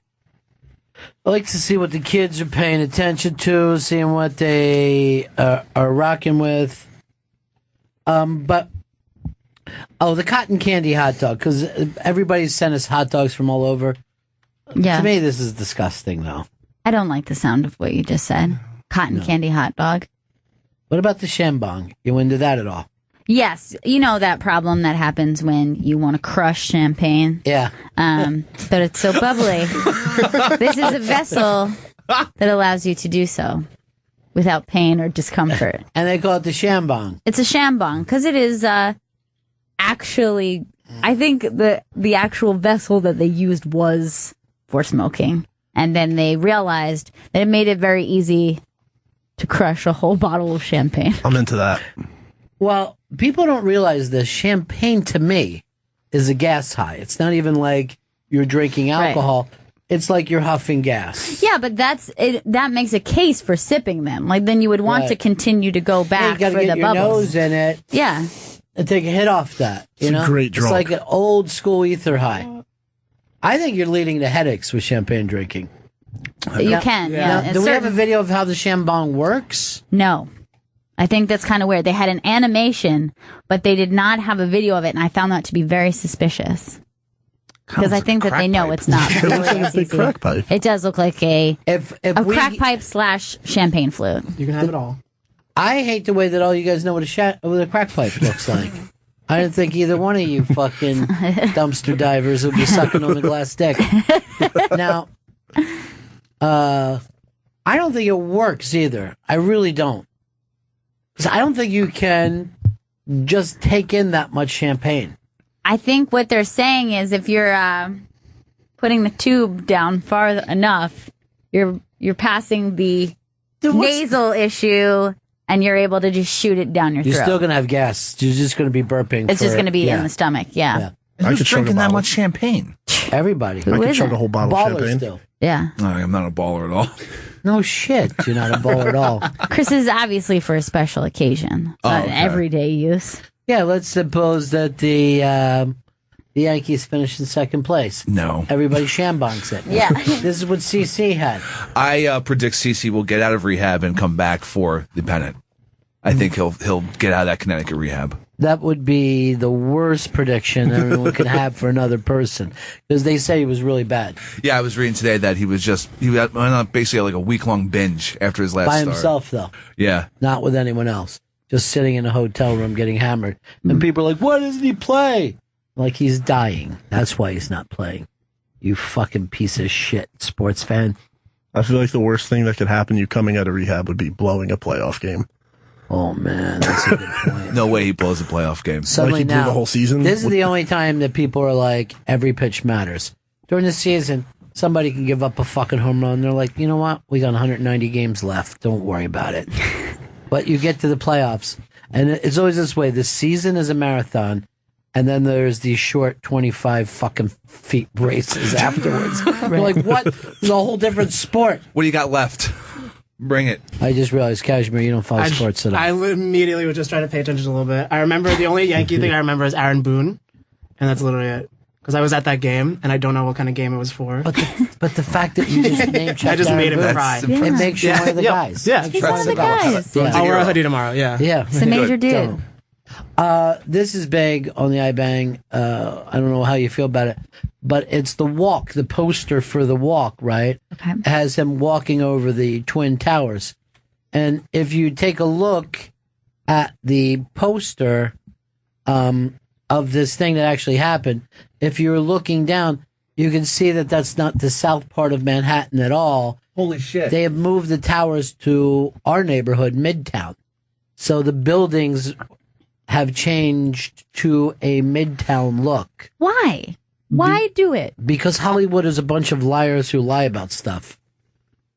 I like to see what the kids are paying attention to, seeing what they are rocking with. The cotton candy hot dog, because everybody sent us hot dogs from all over. Yeah. To me, this is disgusting, though. I don't like the sound of what you just said. Cotton candy hot dog. What about the shambong? You into that at all? Yes, you know that problem that happens when you want to crush champagne. Yeah. But it's so bubbly. This is a vessel that allows you to do so without pain or discomfort. And they call it the shambong. It's a shambong because it is actually, I think the actual vessel that they used was for smoking. And then they realized that it made it very easy to crush a whole bottle of champagne. I'm into that. Well, people don't realize this. Champagne, to me, is a gas high. It's not even like you're drinking alcohol. Right. It's like you're huffing gas. Yeah, but that makes a case for sipping them. Like, then you would want to continue to go back you for get the your bubbles. nose in it. Yeah. And take a hit off that. It's a great drunk. It's like an old school ether high. I think you're leading to headaches with champagne drinking. You can, yeah. Now, do we have a video of how the shambong works? No. I think that's kind of weird. They had an animation, but they did not have a video of it, and I found that to be very suspicious. Because I think that they know it's not. It looks like a big crack pipe. It does look like a crack pipe / champagne flute. You can have it all. I hate the way that all you guys know what a crack pipe looks like. I didn't think either one of you fucking dumpster divers would be sucking on the glass stick. Now, I don't think it works either. I really don't. Because I don't think you can just take in that much champagne. I think what they're saying is if you're putting the tube down far enough, you're passing the nasal issue, and you're able to just shoot it down your throat. You're still going to have gas. You're just going to be burping. It's just going to be in the stomach, yeah. Who's drinking that much champagne? Everybody. I could chug a whole bottle of champagne. Still. Yeah. No, I'm not a baller at all. No shit. You're not a baller at all. Chris is obviously for a special occasion. Not everyday use. Yeah, let's suppose that the Yankees finish in second place. No. Everybody shambongs it. Yeah. This is what CC had. I predict CC will get out of rehab and come back for the pennant. I think he'll get out of that Connecticut rehab. That would be the worst prediction everyone could have for another person, because they say he was really bad. Yeah, I was reading today that he went on basically like a week-long binge after his last by start. himself, though. Yeah. Not with anyone else. Just sitting in a hotel room getting hammered. And people are like, why doesn't he play? Like he's dying. That's why he's not playing. You fucking piece of shit, sports fan. I feel like the worst thing that could happen you coming out of rehab would be blowing a playoff game. Oh, man, that's a good point. No way he blows a playoff game. Suddenly like he blew now, the whole season? This is the only time that people are like, every pitch matters. During the season, somebody can give up a fucking home run. They're like, you know what? We got 190 games left. Don't worry about it. But you get to the playoffs, and it's always this way. The season is a marathon, and then there's these short 25 fucking feet races afterwards. You're like, what? It's a whole different sport. What do you got left? Bring it. I just realized, Kashmir, you don't follow sports at all. I immediately was just trying to pay attention a little bit. I remember the only Yankee thing I remember is Aaron Boone, and that's literally it. Because I was at that game, and I don't know what kind of game it was for. But the fact that you just name checked I just made him cry. It makes you one of the guys. Yeah, He's one of the guys. I'll wear a hoodie tomorrow. Yeah. It's a major dude. This is big on the iBang. I don't know how you feel about it, but it's the walk, the poster for the walk, right? Okay. Has him walking over the Twin Towers. And if you take a look at the poster of this thing that actually happened, if you're looking down, you can see that that's not the south part of Manhattan at all. Holy shit. They have moved the towers to our neighborhood, Midtown. So the buildings have changed to a Midtown look. Why? Why do it? Because Hollywood is a bunch of liars who lie about stuff.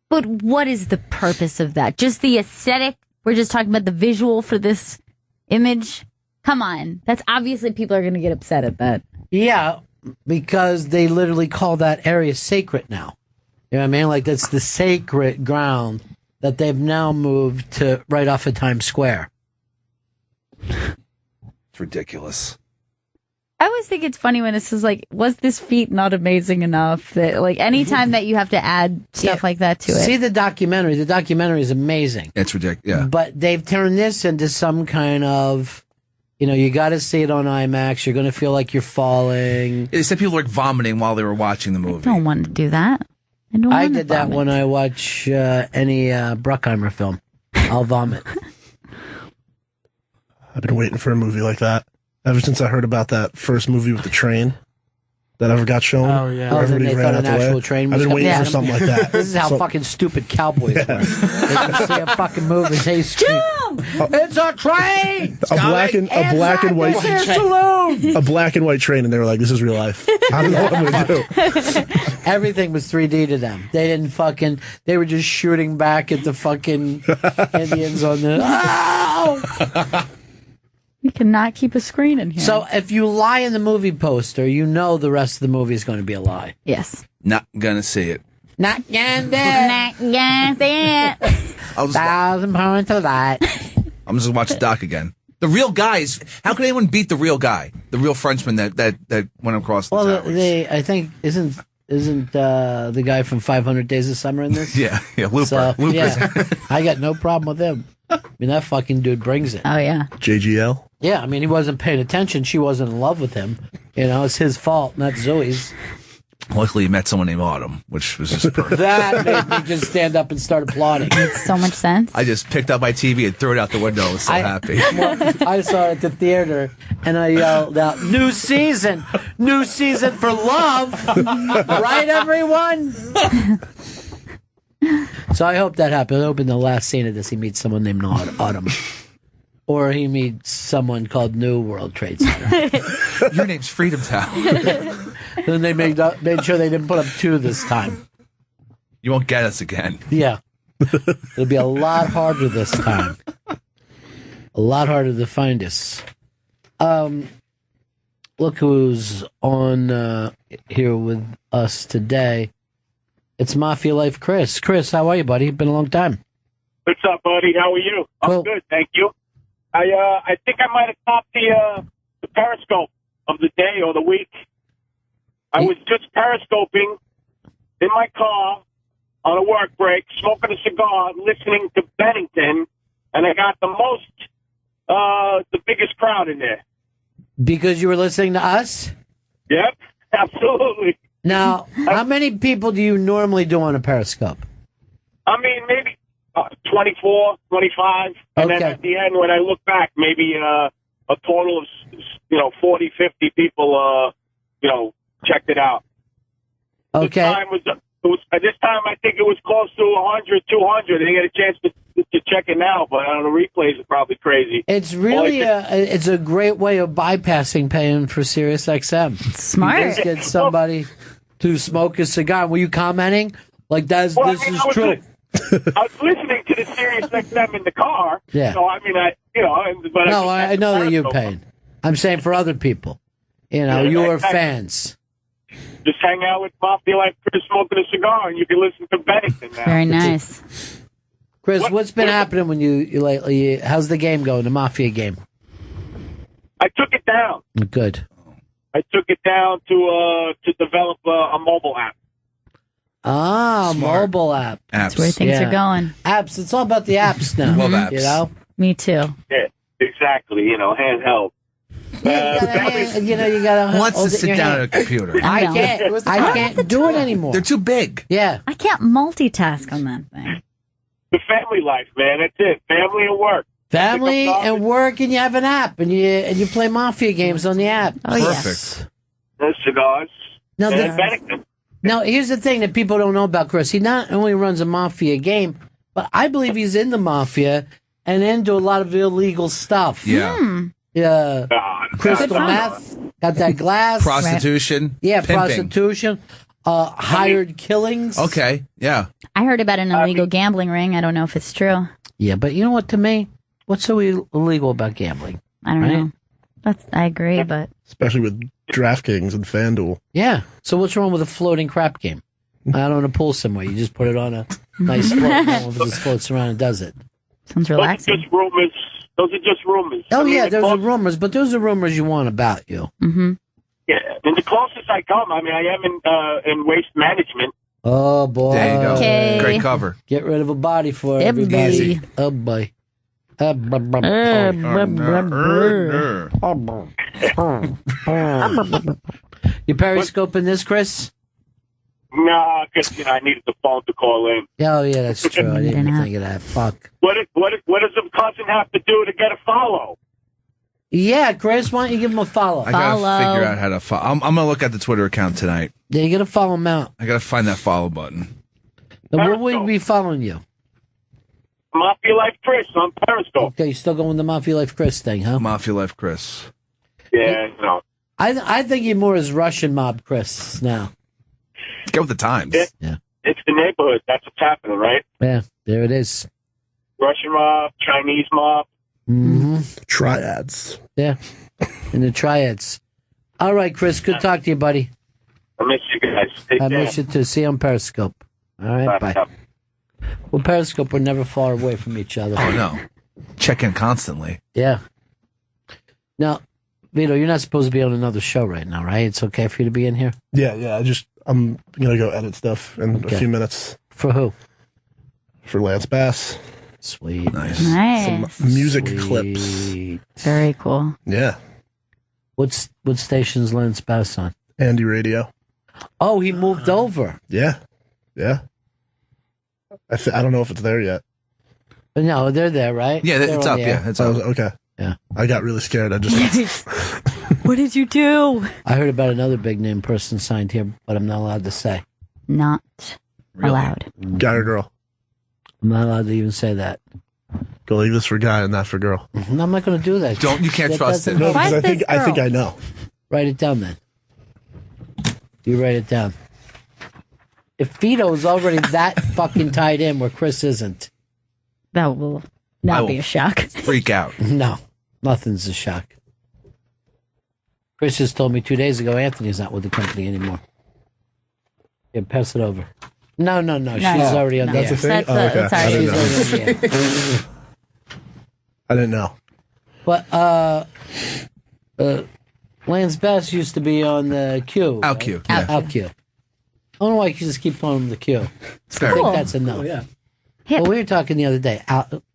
But what is the purpose of that? Just the aesthetic? We're just talking about the visual for this image? Come on. That's obviously people are going to get upset at that. Yeah, because they literally call that area sacred now. You know what I mean? Like, that's the sacred ground that they've now moved to right off of Times Square. It's ridiculous. I always think it's funny when it says, like, was this feat not amazing enough? That, like, anytime that you have to add stuff like that to it. See the documentary. The documentary is amazing. It's ridiculous, yeah. But they've turned this into some kind of, you got to see it on IMAX. You're going to feel like you're falling. They said people were like vomiting while they were watching the movie. I don't want to do that. I did that when I watch any Bruckheimer film. I'll vomit. I've been waiting for a movie like that ever since I heard about that first movie with the train that ever got shown. Oh, yeah. where Then they everybody thought ran an out the way. actual train was I've been coming waiting at for them. something like that. This is how fucking stupid cowboys were. They can see a fucking movie. They scream, "It's a train!" a black and white saloon. a black and white train, and they were like, "This is real life." I don't know what I'm gonna do. Everything was 3D to them. They didn't fucking. They were just shooting back at the fucking Indians on the. Oh! We cannot keep a screen in here. So if you lie in the movie poster, you know the rest of the movie is going to be a lie. Yes. Not gonna see it. Not gonna do it. £1,000 to lie. I'm just gonna watch the doc again. The real guys. How could anyone beat the real guy? The real Frenchman that went across the towers. I think isn't the guy from 500 Days of Summer in this? Yeah, Looper. So, Looper's yeah, I got no problem with him. I mean, that fucking dude brings it. Oh, yeah. JGL. Yeah, I mean, he wasn't paying attention. She wasn't in love with him. It's his fault, not Zoe's. Luckily, he met someone named Autumn, which was just perfect. That made me just stand up and start applauding. Makes so much sense. I just picked up my TV and threw it out the window. I was so happy. I saw it at the theater, and I yelled out, "New season! New season for love!" Right, everyone? So I hope that happens. I hope in the last scene of this, he meets someone named Autumn. Or he meets someone called New World Trade Center. Your name's Freedom Town. Then they made sure they didn't put up 2 this time. You won't get us again. Yeah. It'll be a lot harder this time. A lot harder to find us. Look who's on here with us today. It's Mafia Life Chris. Chris, how are you, buddy? Been a long time. What's up, buddy? How are you? I'm good, thank you. I think I might have topped the Periscope of the day or the week. I was just Periscoping in my car on a work break, smoking a cigar, listening to Bennington, and I got the biggest crowd in there. Because you were listening to us? Yep, absolutely. Now, how many people do you normally do on a Periscope? I mean, maybe 24, 25. And then at the end, when I look back, maybe a total of, 40, 50 people, checked it out. Okay. This time I think it was close to 100, 200. I didn't get a chance to check it now, but on the replays, it's probably crazy. It's really it's a great way of bypassing paying for SiriusXM. Smart. You just get somebody to smoke a cigar. Were you commenting? Like, this is true. I was listening to the SiriusXM in the car. Yeah. So, I mean, I know that you're paying. I'm saying for other people. You are fans. Just hang out with Mafia like Chris smoking a cigar, and you can listen to Bennington now. Very nice. Chris, what's been happening when you lately? How's the game going? The Mafia game? I took it down. Good. I took it down to develop a mobile app. Ah, Smart. mobile app. Apps. That's where things are going. Apps. It's all about the apps now. Love apps. You know. Me too. Yeah, exactly. Handheld. You gotta. Who wants hold to it in your sit down hand. at a computer? I know. I can't do it anymore. They're too big. Yeah. I can't multitask on that thing. The family life, man. That's it. Family and work. Family and work, and you have an app, and you play Mafia games on the app. Oh, Perfect. yes. There's cigars. Now, And Bennington. now, here's the thing that people don't know about Chris. He not only runs a Mafia game, but I believe he's in the Mafia and into a lot of illegal stuff. Yeah. Yeah. Crystal Good meth, got that glass. Prostitution. Yeah, Pimping. prostitution. Hired killings. Okay. Yeah. I heard about an illegal gambling ring. I don't know if it's true. Yeah, but you know what? To me, what's so illegal about gambling? I don't Right? know. I agree, but Especially with DraftKings and FanDuel. Yeah. So what's wrong with a floating crap game? Out on a pool somewhere, you just put it on a nice float. No one just floats around and does it. sounds Those are relaxing. just rumors. Those are just rumors. Oh I mean, yeah, the those are closest- rumors, but those are rumors you want about you. Mm-hmm. Yeah, and the closest I come, I mean, I am in waste management. Oh boy. There you go. Okay. Great cover. Get rid of a body for everybody. Easy. Oh boy. You periscoping this, Chris? Nah, because I needed the phone to call in. Oh yeah, that's true. I didn't think of that. Fuck. What does a cousin have to do to get a follow? Yeah, Chris, why don't you give him a follow? I gotta figure out how to follow. I'm gonna look at the Twitter account tonight. Yeah, you gotta follow him out. I gotta find that follow button. Now, what would be following you? Mafia Life Chris on Periscope. Okay, you still going with the Mafia Life Chris thing, huh? Mafia Life Chris. Yeah, no. I think you're more as Russian mob Chris now. Go with the times. Yeah. It's the neighborhood. That's what's happening, right? Yeah, there it is. Russian mob, Chinese mob. Mm-hmm. Triads. Yeah. In the triads. All right, Chris, good talk to you, buddy. I miss you guys. Take I care. miss you too. See you on Periscope. All right, bye. Well, Periscope, we're never far away from each other. Oh no. Check in constantly. Yeah. Now, Vito, you're not supposed to be on another show right now, right? It's okay for you to be in here? Yeah. I'm gonna go edit stuff in a few minutes. For who? For Lance Bass. Sweet. Nice. Some music Sweet. clips. Very cool. Yeah. What station's Lance Bass on? Andy Radio. Oh, he moved over. Yeah. I don't know if it's there yet. But no, they're there, right? Yeah, They're it's on up. the air. Yeah, it's Oh, up. okay. Yeah. I got really scared. I just What did you do? I heard about another big name person signed here, but I'm not allowed to say. Not Really? allowed. guy or girl. I'm not allowed to even say that. Go leave this for guy and not for girl. No, I'm not going to do that. You can't That trust doesn't it. No, because Why's this I think girl? I know. Write it down then. You write it down. If Vito's already that fucking tied in where Chris isn't, That will I not will be a shock. Freak out. no, nothing's a shock. Chris just told me 2 days ago Anthony's not with the company anymore. Yeah, pass it over. No. She's already on the That's air. a thing? That's, Oh, okay. that's I already didn't know. She's already on the air. I didn't know. But Lance Bass used to be on the Q. Out right? Q. Out Q. I don't know why you just keep calling him the Q. Fair. I think that's enough. Oh, yeah. Hip. Well, we were talking the other day.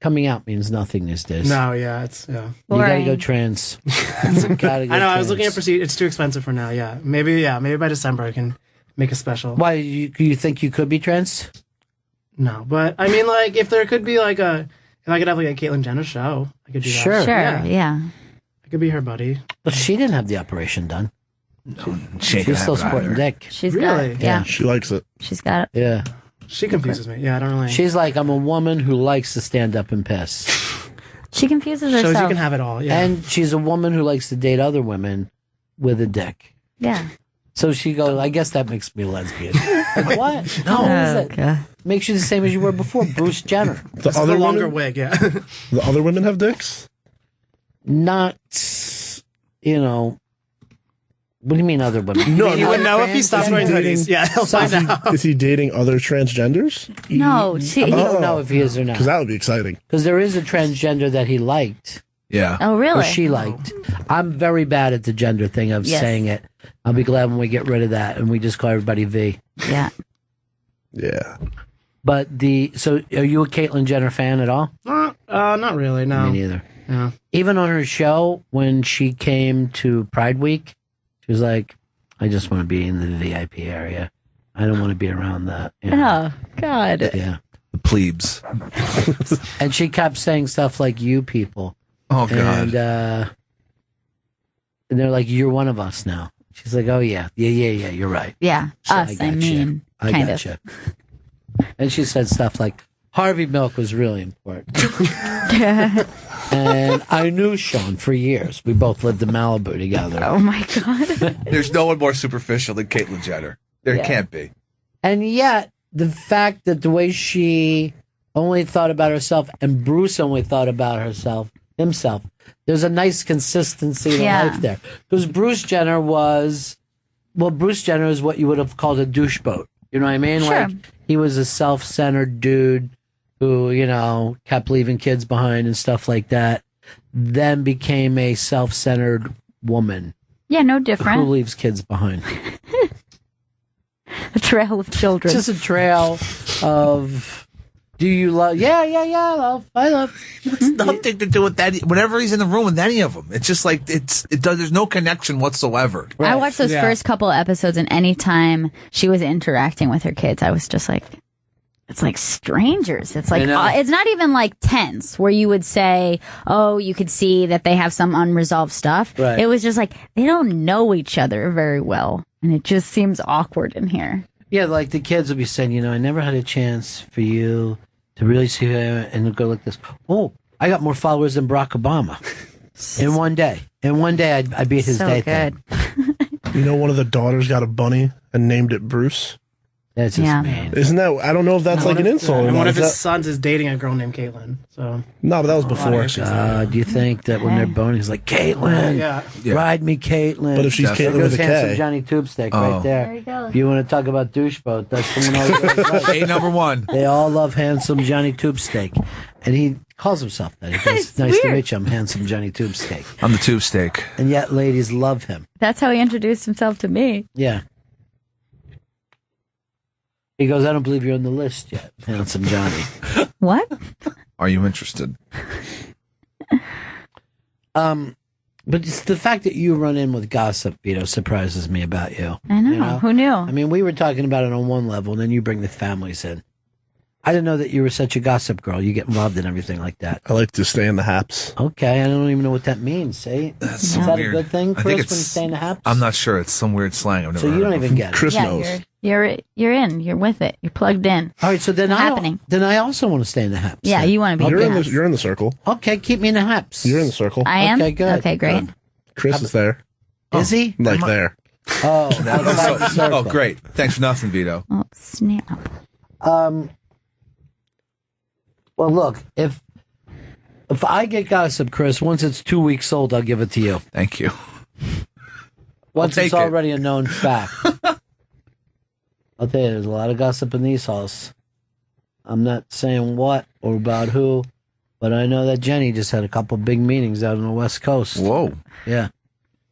Coming out means nothing these days. No, yeah, it's yeah. You gotta go Boring. trans. You gotta go I know. I was looking at trans. procedure. It's too expensive for now. Yeah, maybe by December I can make a special. Why you think you could be trans? No, but I mean, like, if there could be like if I could have like a Caitlyn Jenner show, I could do that. Sure. Sure, Yeah. yeah. I could be her buddy. But she didn't have the operation done. She ain't She's still gonna have it sporting either. dick. She's Really? got it. Yeah. She likes it. She's got it. Yeah. She confuses me. Yeah, I don't really. She's like, I'm a woman who likes to stand up and piss. She confuses shows herself. you can have it all. Yeah. And she's a woman who likes to date other women with a dick. Yeah. So she goes, I guess that makes me a lesbian. Like, what? No, what is it? Okay. Makes you the same as you were before, Bruce Jenner. The This is other the longer women, wig. Yeah. the other women have dicks. Not, What do you mean other women? No, You would know if he stops wearing hoodies. Yeah, he'll find out. Is he dating other transgenders? No, I don't know if he is or not. Because that would be exciting. Because there is a transgender that he liked. Yeah. Oh, really? Or she liked. I'm very bad at the gender thing of Yes. saying it. I'll be glad when we get rid of that and we just call everybody V. Yeah. Yeah. But so are you a Caitlyn Jenner fan at all? Not really. No. Me neither. Yeah. Even on her show, when she came to Pride Week, she was like, I just want to be in the VIP area. I don't want to be around that. You know? Oh, God. Yeah. The plebes. And she kept saying stuff like, you people. Oh, God. And they're like, you're one of us now. She's like, oh, yeah. Yeah, you're right. Yeah. So Us, I mean, I kind gotcha. And she said stuff like, Harvey Milk was really important. And I knew Sean for years. We both lived in Malibu together. Oh, my God. There's no one more superficial than Caitlyn Jenner. There can't be. And yet, the fact that the way she only thought about herself and Bruce only thought about himself, there's a nice consistency to life there. Because Bruce Jenner is what you would have called a doucheboat. You know what I mean? Sure. Like, he was a self-centered dude who, you know, kept leaving kids behind and stuff like that, then became a self-centered woman. Yeah, no Who different. leaves kids behind? A trail of children. Just a trail of, do you love? Yeah, I love. It's nothing to do with that. Whenever he's in the room with any of them, it's just like there's no connection whatsoever. I watched those first couple of episodes, and anytime she was interacting with her kids, I was just like, it's like strangers. It's like, it's not even like tense where you would say, oh, you could see that they have some unresolved stuff. Right. It was just like, they don't know each other very well. And it just seems awkward in here. Yeah, like the kids would be saying, you know, I never had a chance for you to really see her and go like this. Oh, I got more followers than Barack Obama in one day. In one day, I beat his So day good. thing. You know, one of the daughters got a bunny and named it Bruce. That's just mean. Isn't that? I don't know if that's like an insult. And or one not. of Is his that- sons is dating a girl named Caitlyn. So No, but that was before. Do you think that when they're boning, he's like, Caitlyn, Yeah. ride me, Caitlyn. But if she's There Caitlyn goes with a handsome K. Johnny Tubestick right there. There you go. If you want to talk about doucheboat, that's the one always right. Hey, number one. They all love handsome Johnny Tubesteak. And he calls himself that. He goes, It's nice to weird. meet you, I'm handsome Johnny Tubesteak. I'm the tube steak. And yet ladies love him. That's how he introduced himself to me. Yeah. He goes, I don't believe you're on the list yet, handsome Johnny. What? Are you interested? But it's the fact that you run in with gossip, Vito, surprises me about you. I know. You know? Who knew? I mean, we were talking about it on one level, and then you bring the families in. I didn't know that you were such a gossip girl. You get involved in everything like that. I like to stay in the haps. Okay, I don't even know what that means. See, That's is so that weird. a good thing, I Chris? think When you it's. stay in the house, I'm not sure. It's some weird slang. I've never so you heard don't of. even get it. Chris yeah, knows. you're in. You're with it. You're plugged in. All right, so then Happening. then I also want to stay in the house. Yeah, then. you want to be You're in in the you're in the circle. Okay, keep me in the house. You're in the circle. I am? Okay, good. Okay, great. Chris is there. Is he? Like there. Oh, outside the circle. Oh, great. Thanks for nothing, Vito. Oh, snap. Well, look, if I get gossip, Chris, once it's 2 weeks old, I'll give it to you. Thank you. Once take it's it. already a known fact. I'll tell you, there's a lot of gossip in these halls. I'm not saying what or about who, but I know that Jenny just had a couple big meetings out on the West Coast. Whoa. Yeah.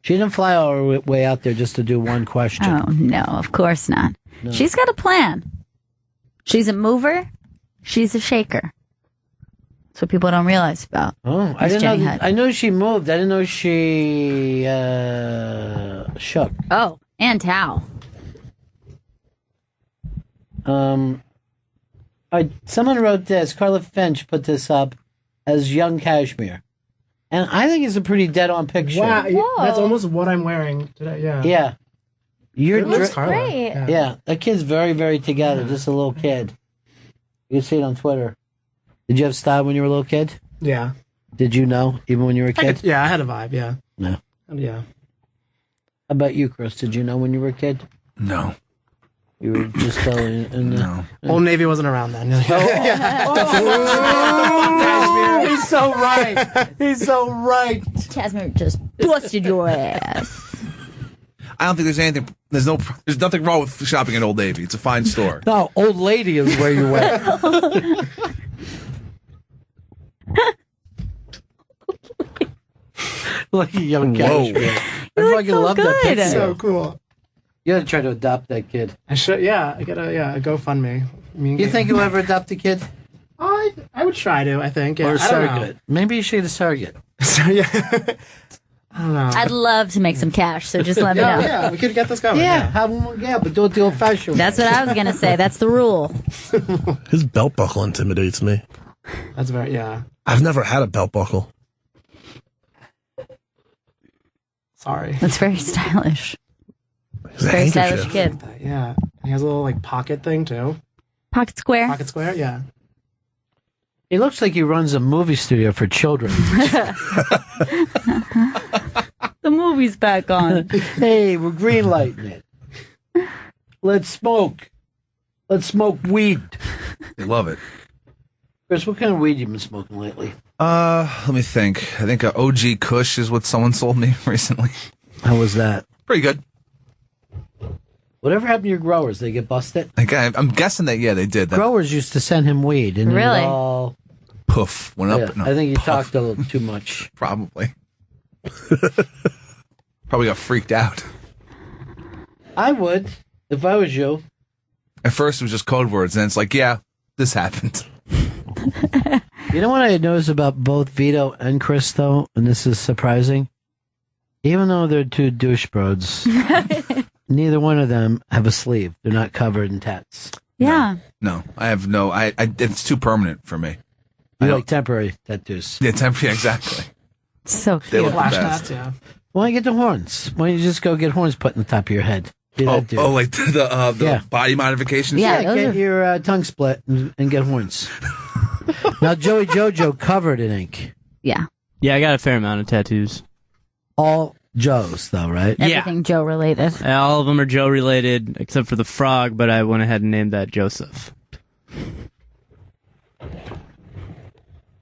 She didn't fly all her way out there just to do one question. Oh, no, of course not. No. She's got a plan. She's a mover. She's a shaker. That's what people don't realize about. Oh, I Miss didn't Jenny know. Hutt. I knew she moved. I didn't know she shook. Oh, and Tao. Someone wrote this. Carla Finch put this up as young Kashmir, and I think it's a pretty dead-on picture. Wow, Whoa. that's almost what I'm wearing today. Yeah. Yeah, you're Good looks, dri- Carla. great. Yeah. yeah. That kid's very, very together. Just a little kid. You can see it on Twitter. Did you have style when you were a little kid? Yeah. Did you know even when you were a kid? Yeah, I had a vibe. Yeah. No. Yeah. How about you, Chris? Did you know when you were a kid? No. You were just telling. No. Old Navy wasn't around then. He's so right. He's so right. Jasmine just busted your ass. I don't think there's anything. There's nothing wrong with shopping at Old Navy. It's a fine store. No, Old Lady is where you went. Like a young cat. I fucking love that picture. So cool. You gotta try to adopt that kid. I should. Yeah, I gotta. Yeah, a GoFundMe. You think you'll ever adopt a kid? I would try to. I think. Yeah, Or a I don't know. surrogate? Maybe you should get a surrogate. So yeah. I don't know. I'd love to make some cash, so just let me know. Yeah, we could get this going. Yeah, have one. Yeah, but do it the old-fashioned way. That's what I was gonna say. That's the rule. His belt buckle intimidates me. That's very. Yeah. I've never had a belt buckle. Sorry. That's very stylish. He's a Very stylish handkerchief. kid. Yeah. He has a little like pocket thing too. Pocket square. Pocket square. Yeah. He looks like he runs a movie studio for children. The movie's back on. Hey, we're green lighting it. Let's smoke. Let's smoke weed. They love it. Chris, what kind of weed you been smoking lately? Let me think. I think OG Kush is what someone sold me recently. How was that? Pretty good. Whatever happened to your growers? They get busted? I'm guessing that, yeah, they did. That Growers used to send him weed. And Really? it all, poof went yeah, up. No, I think he puff. talked a little too much. Probably. Probably got freaked out. I would, if I was you. At first, it was just code words, and it's like, yeah, this happened. You know what I noticed about both Vito and Chris, though, and this is surprising? Even though they're two douche bros, neither one of them have a sleeve. They're not covered in tats. Yeah. No, I have no. It's too permanent for me. You like temporary tattoos. Yeah, temporary, exactly. So They cute. look the Flash best. tats. Yeah. Why don't you get the horns? Why don't you just go get horns put in the top of your head? Do that, dude. Like the Yeah. body modification. Yeah. Yeah, those get are- your tongue split and get horns. Now, Joey Jojo covered in ink. Yeah. Yeah, I got a fair amount of tattoos. All Joe's, though, right? Everything Joe related. All of them are Joe related, except for the frog, but I went ahead and named that Joseph.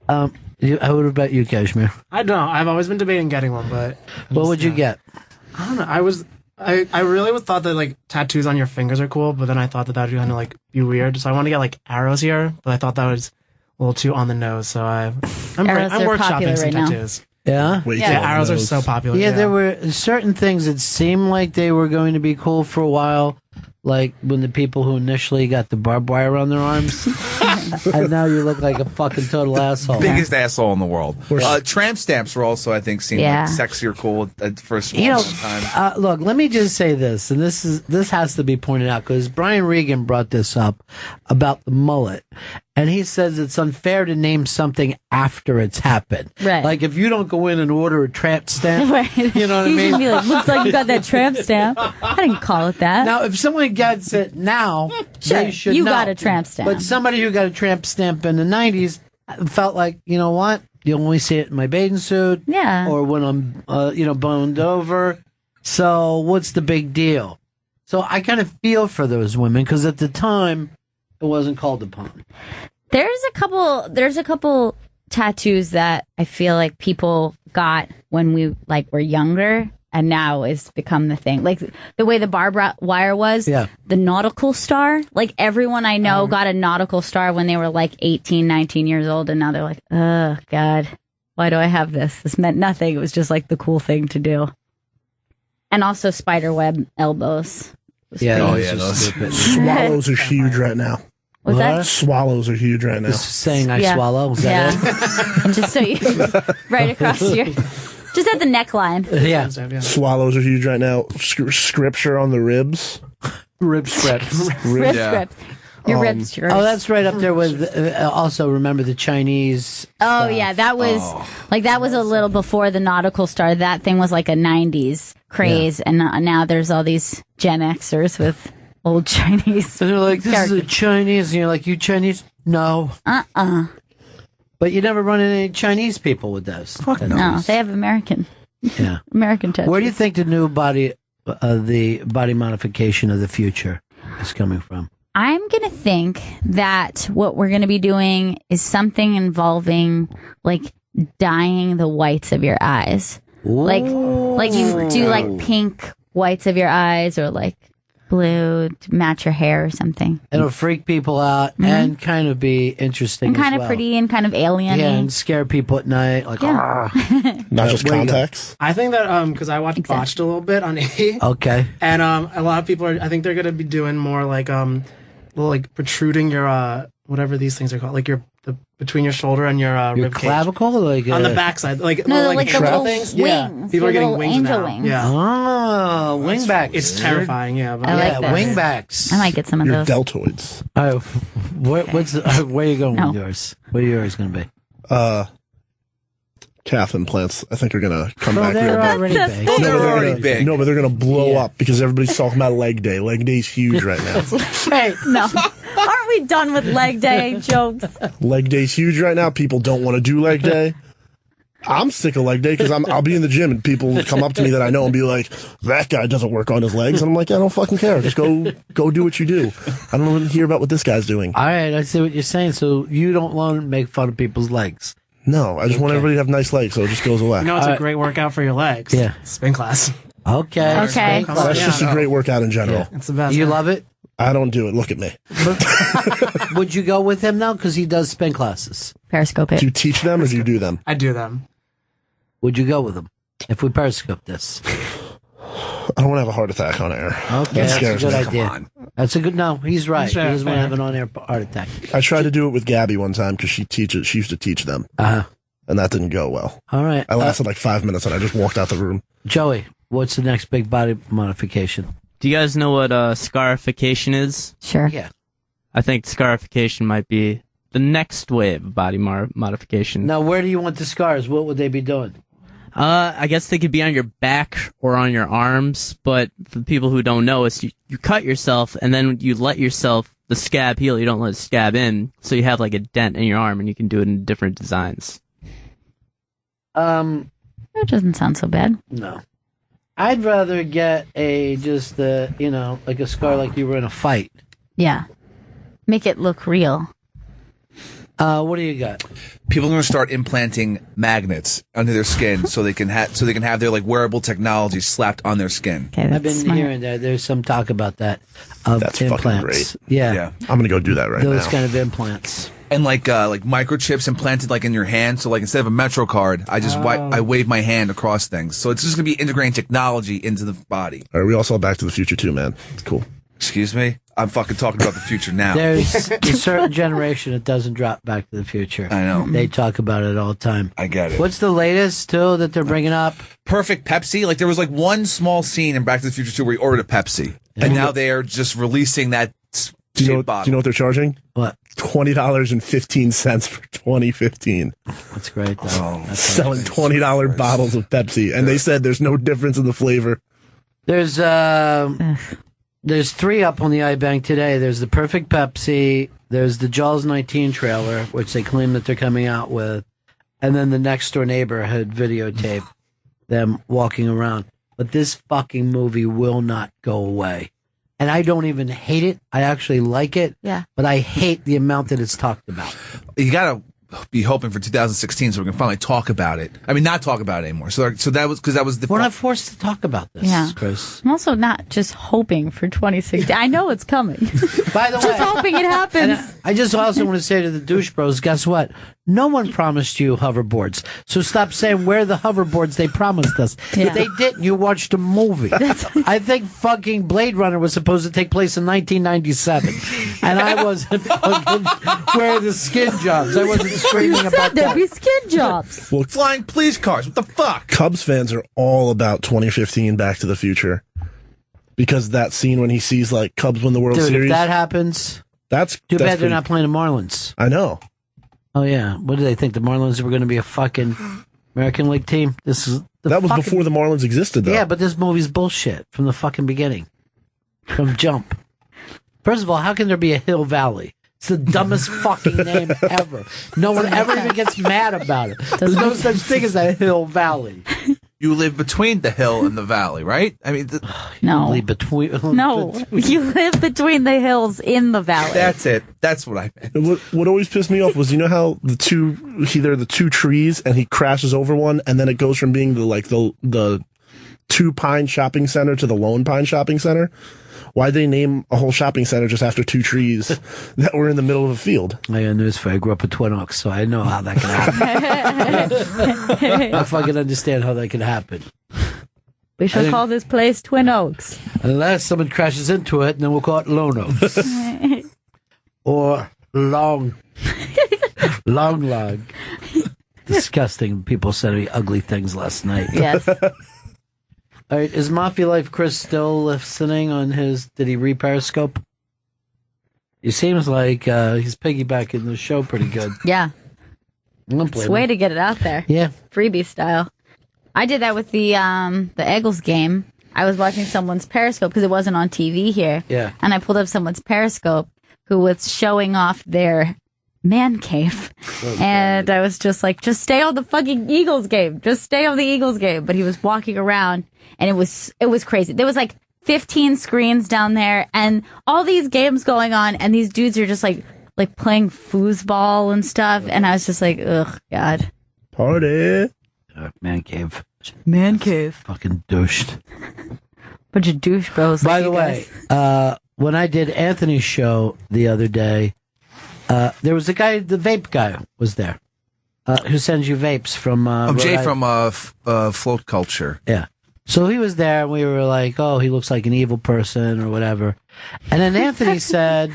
What about you, Kashmir? I don't know. I've always been debating getting one, but What would you get? I don't know. I really thought that like tattoos on your fingers are cool, but then I thought that would kind of like be weird. So I want to get like arrows here, but I thought that was a little too on the nose. So I'm Arrows are workshopping popular some right now. tattoos. Yeah? Way Yeah, too arrows are long so nose. popular. Yeah, there were certain things that seemed like they were going to be cool for a while, like when the people who initially got the barbed wire on their arms, and now you look like a fucking total asshole. Biggest asshole in the world. Tramp stamps were also, I think, seemed Yeah. like sexy or cool for a small You know, time. look, let me just say this, and this has to be pointed out because Brian Regan brought this up about the mullet, and he says it's unfair to name something after it's happened. Right. Like if you don't go in and order a tramp stamp, Right. you know what I You mean? should be like, looks like you got that tramp stamp. I didn't call it that. Now, if someone gets it now, Sure, they should you know. got a tramp stamp. But somebody who got a tramp stamp in the 90s felt like, you know what? You only see it in my bathing suit. Yeah. Or when I'm, boned over. So what's the big deal? So I kind of feel for those women because at the time, it wasn't called upon. There's a couple tattoos that I feel like people got when we like were younger and now it's become the thing. Like the way the barbed wire was, Yeah. the nautical star. Like everyone I know got a nautical star when they were like 18, 19 years old and now they're like, oh God, why do I have this? This meant nothing. It was just like the cool thing to do. And also spider web elbows. Yeah, Oh, those yeah, are those- stupid. Swallows are huge right now. Was that? Swallows are huge right now. Just saying I Yeah. swallow. Is that it? And just so you, right across your, just at the neckline. Yeah. Swallows are huge right now. Scripture on the ribs. Rib strips. Rib Yeah. strips. Your rib strips. Oh, that's right up there with, also remember the Chinese. Oh yeah, that was that was a little before the nautical star. That thing was like a 90s craze, and now there's all these Gen Xers with old Chinese. So they're like, this is a characters. Chinese, and you're like, you Chinese? No. But you never run into any Chinese people with those. Fuck No, they have American Yeah. tattoos. Where do you think the new body modification of the future is coming from? I'm going to think that what we're going to be doing is something involving like dyeing the whites of your eyes. Like you do like pink whites of your eyes or like blue to match your hair or something. It'll freak people out and kind of be interesting And kind as of well. pretty and kind of alien. Yeah, and scare people at night. Like, Not just where you go? contacts. I think that because I watched Botched a little bit on E, Okay. and a lot of people are. I think they're gonna be doing more like little like protruding your whatever these things are called, like the between your shoulder and your Your rib cage. clavicle? Like, On the backside, like No, little, like the trap little things. wings, Yeah, people are the getting little wings angel now. wings. Yeah, Oh, wingbacks. it's terrifying. Yeah, but I like Yeah, those. wingbacks. I might get some of Your those. deltoids. Where are you going No. with yours? What are yours going to be? Calf implants, I think, are gonna come Well, back. they're real big. already big. Oh, they're but already gonna, big. No, but they're gonna blow Yeah. up because everybody's talking about leg day. Leg day's huge right now. Hey, No. Aren't we done with leg day jokes? Leg day's huge right now. People don't want to do leg day. I'm sick of leg day because I'll be in the gym and people will come up to me that I know and be like, "That guy doesn't work on his legs," and I'm like, "I don't fucking care. Just go do what you do. I don't want to hear about what this guy's doing." all right, I see what you're saying. So you don't want to make fun of people's legs. No, I just want everybody to have nice legs, so it just goes away. you know, it's a great workout for your legs. Yeah. spin class. Okay. Okay. That's just a great workout in general. It's the best. You love it? I don't do it. Look at me. Would you go with him now? Because he does spin classes. Periscope Do it. you teach them or do you do them? I do them. Would you go with him if we periscope this? I don't want to have a heart attack on air. Okay, That that's a scares good me. idea. That's a good. No, he's right. Sure, he doesn't want to fair. have an on-air heart attack. I tried to do it with Gabby one time because she used to teach them, and that didn't go well. All right. I lasted like 5 minutes and I just walked out the room. Joey, what's the next big body modification? Do you guys know what scarification is? Sure. Yeah. I think scarification might be the next wave of body modification. Now, where do you want the scars? What would they be doing? I guess they could be on your back or on your arms, but for people who don't know, it's you cut yourself and then you let yourself, the scab heal, you don't let it scab in, so you have like a dent in your arm and you can do it in different designs. That doesn't sound so bad. No. I'd rather get like a scar like you were in a fight. Yeah. Make it look real. What do you got? People are going to start implanting magnets under their skin so they can have their like wearable technology slapped on their skin. Okay, I've that's been smart. hearing that there's some talk about that of That's fucking implants. great. Yeah. Yeah. I'm going to go do that right Those now. kind of implants. And like microchips implanted like in your hand. So like instead of a Metro card, I just I wave my hand across things. So it's just going to be integrating technology into the body. All right, we all saw Back to the Future too, man. It's cool. Excuse me? I'm fucking talking about the future now. There's a certain generation that doesn't drop Back to the Future. I know. They talk about it all the time. I get it. What's the latest, too, that they're bringing up? Perfect Pepsi? Like there was like one small scene in Back to the Future 2 where he ordered a Pepsi. And now they are just releasing that Do you know bottle. what they're charging? What? $20.15 for 2015. That's great, though. That's Selling $20 bottles of Pepsi, and they said there's no difference in the flavor. There's three up on the iBank today. There's the Perfect Pepsi. There's the Jaws 19 trailer, which they claim that they're coming out with. And then the next door neighbor had videotaped them walking around. But this fucking movie will not go away. And I don't even hate it. I actually like it. Yeah. But I hate the amount that it's talked about. You gotta be hoping for 2016 so we can finally talk about it. I mean, not talk about it anymore. So that was because that was the. We're not forced to talk about this, Yeah. Chris. I'm also not just hoping for 2016. I know it's coming. By the way, Just hoping it happens. And I just also want to say to the douche bros, guess what? No one promised you hoverboards. So stop saying where are the hoverboards they promised us. Yeah. If they didn't, you watched a movie. I think fucking Blade Runner was supposed to take place in 1997. And I wasn't fucking where are the skin jobs. I wasn't screaming about There'd that. be skin jobs. Flying police cars. What the fuck? Cubs fans are all about 2015 Back to the Future because that scene when he sees like Cubs win the World Dude, Series. if that happens, that's too bad they're pretty- not playing the Marlins. I know. Oh, yeah. What did they think? The Marlins were going to be a fucking American League team? This is That was before the Marlins existed, though. Yeah, but this movie's bullshit from the fucking beginning. From jump. First of all, how can there be a Hill Valley? It's the dumbest fucking name ever. No one ever even gets mad about it. There's no such thing as a Hill Valley. You live between the hill and the valley, right? I mean, No. Only between. No. You live between the hills in the valley. that's it. That's what I meant. What always pissed me off was, you know how the two trees and he crashes over one and then it goes from being the Two Pine Shopping Center to the Lone Pine Shopping Center. Why'd they name a whole shopping center just after two trees that were in the middle of a field? I got news for you. I grew up in Twin Oaks, so I know how that can happen. I fucking understand how that can happen. We shall call this place Twin Oaks. Unless someone crashes into it, and then we'll call it Lone Oaks. Or Long Log. Disgusting. People said me ugly things last night. Yes. All right, is Mafia Life Chris still listening on his? Did he re-periscope? He seems like he's piggybacking the show pretty good. Yeah. It's a way to get it out there. Yeah. Freebie style. I did that with the Eagles game. I was watching someone's Periscope because it wasn't on TV here. Yeah. And I pulled up someone's Periscope who was showing off their man cave. And I was just like, just stay on the fucking Eagles game. Just stay on the Eagles game. But he was walking around and it was crazy. There was like 15 screens down there and all these games going on and these dudes are just like playing foosball and stuff. And I was just like, ugh, God. Party. Man cave. Man cave. Fucking douched. Bunch of douche bros. By the way, when I did Anthony's show the other day, there was a guy, the vape guy was there, who sends you vapes from... Jay from Float Culture. Yeah. So he was there, and we were like, oh, he looks like an evil person, or whatever. And then Anthony said,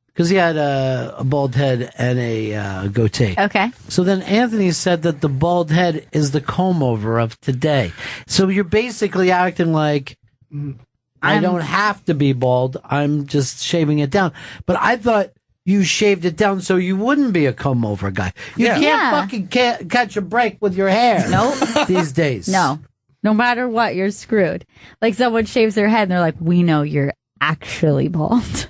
because he had a bald head and a goatee. Okay. So then Anthony said that the bald head is the comb-over of today. So you're basically acting like... I don't have to be bald. I'm just shaving it down. But I thought you shaved it down so you wouldn't be a comb-over guy. You can't fucking catch a break with your hair. Nope. These days. No. No matter what, you're screwed. Like someone shaves their head and they're like, we know you're actually bald.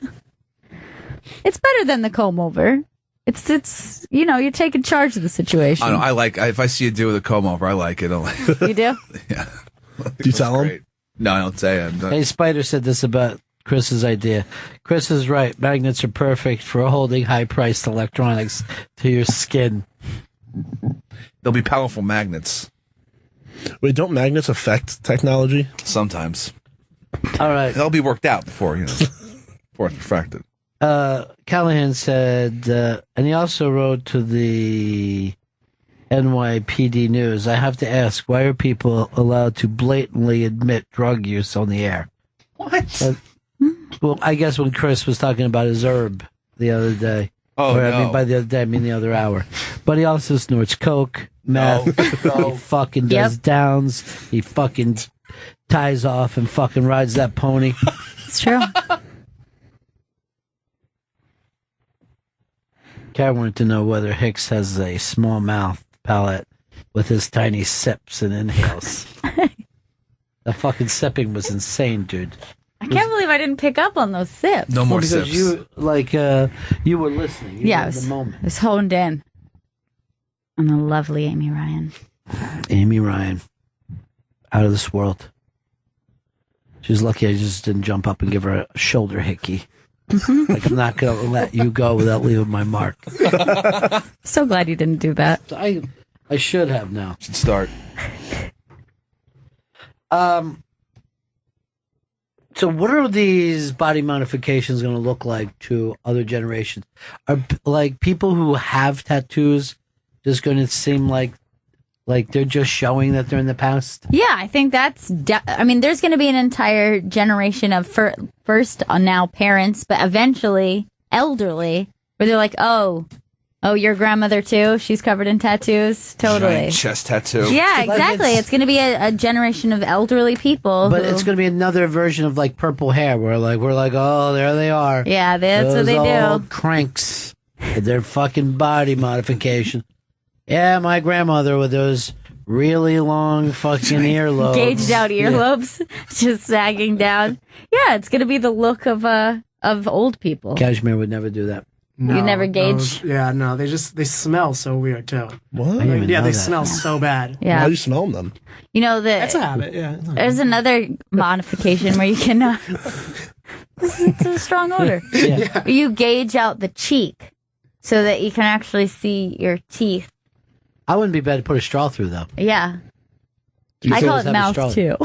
It's better than the comb-over. It's you're taking charge of the situation. I don't know. If I see you do with a comb-over, I like it. You do? Yeah. Do you tell him? No, I don't say it. Hey, Spider said this about Chris's idea. Chris is right. Magnets are perfect for holding high-priced electronics to your skin. They'll be powerful magnets. Wait, don't magnets affect technology? Sometimes. All right. They'll be worked out before before it's perfected. Callahan said, and he also wrote to the NYPD News, I have to ask, why are people allowed to blatantly admit drug use on the air? What? Well, I guess when Chris was talking about his herb the other day. Oh, or, no. I mean, by the other day, I mean the other hour. But he also snorts coke, meth, he fucking does downs, he fucking ties off and fucking rides that pony. It's true. Kat wanted to know whether Hicks has a small mouth palate with his tiny sips and inhales. The fucking sipping was insane, dude. I can't believe I didn't pick up on those sips. No more because sips. You were listening. You Yeah, were I in the moment. was honed in on the lovely Amy Ryan. Amy Ryan. Out of this world. She's lucky I just didn't jump up and give her a shoulder hickey. Like, I'm not going to let you go without leaving my mark. So glad you didn't do that. I should have now. Should start. So what are these body modifications going to look like to other generations? Are like people who have tattoos just going to seem like they're just showing that they're in the past? Yeah, I think that's... there's going to be an entire generation of first now parents, but eventually elderly, where they're like, oh, your grandmother too? She's covered in tattoos? Totally. Giant chest tattoo. Yeah, exactly. It's going to be a generation of elderly people. But it's going to be another version of like purple hair, where we're like, oh, there they are. Yeah, that's what they old do. Cranks with their fucking body modification. Yeah, my grandmother with those really long fucking earlobes. Gauged out earlobes, just sagging down. Yeah, it's going to be the look of old people. Cashmere would never do that. No, You never gauge? They smell so weird too. What? They smell so bad. Yeah. How do you smell them? You know, That's a habit, yeah. there's another modification where you can... it's a strong odor. Yeah. You gauge out the cheek so that you can actually see your teeth. I wouldn't be bad to put a straw through, though. Yeah. You I still call just it have a mouth, straw. too.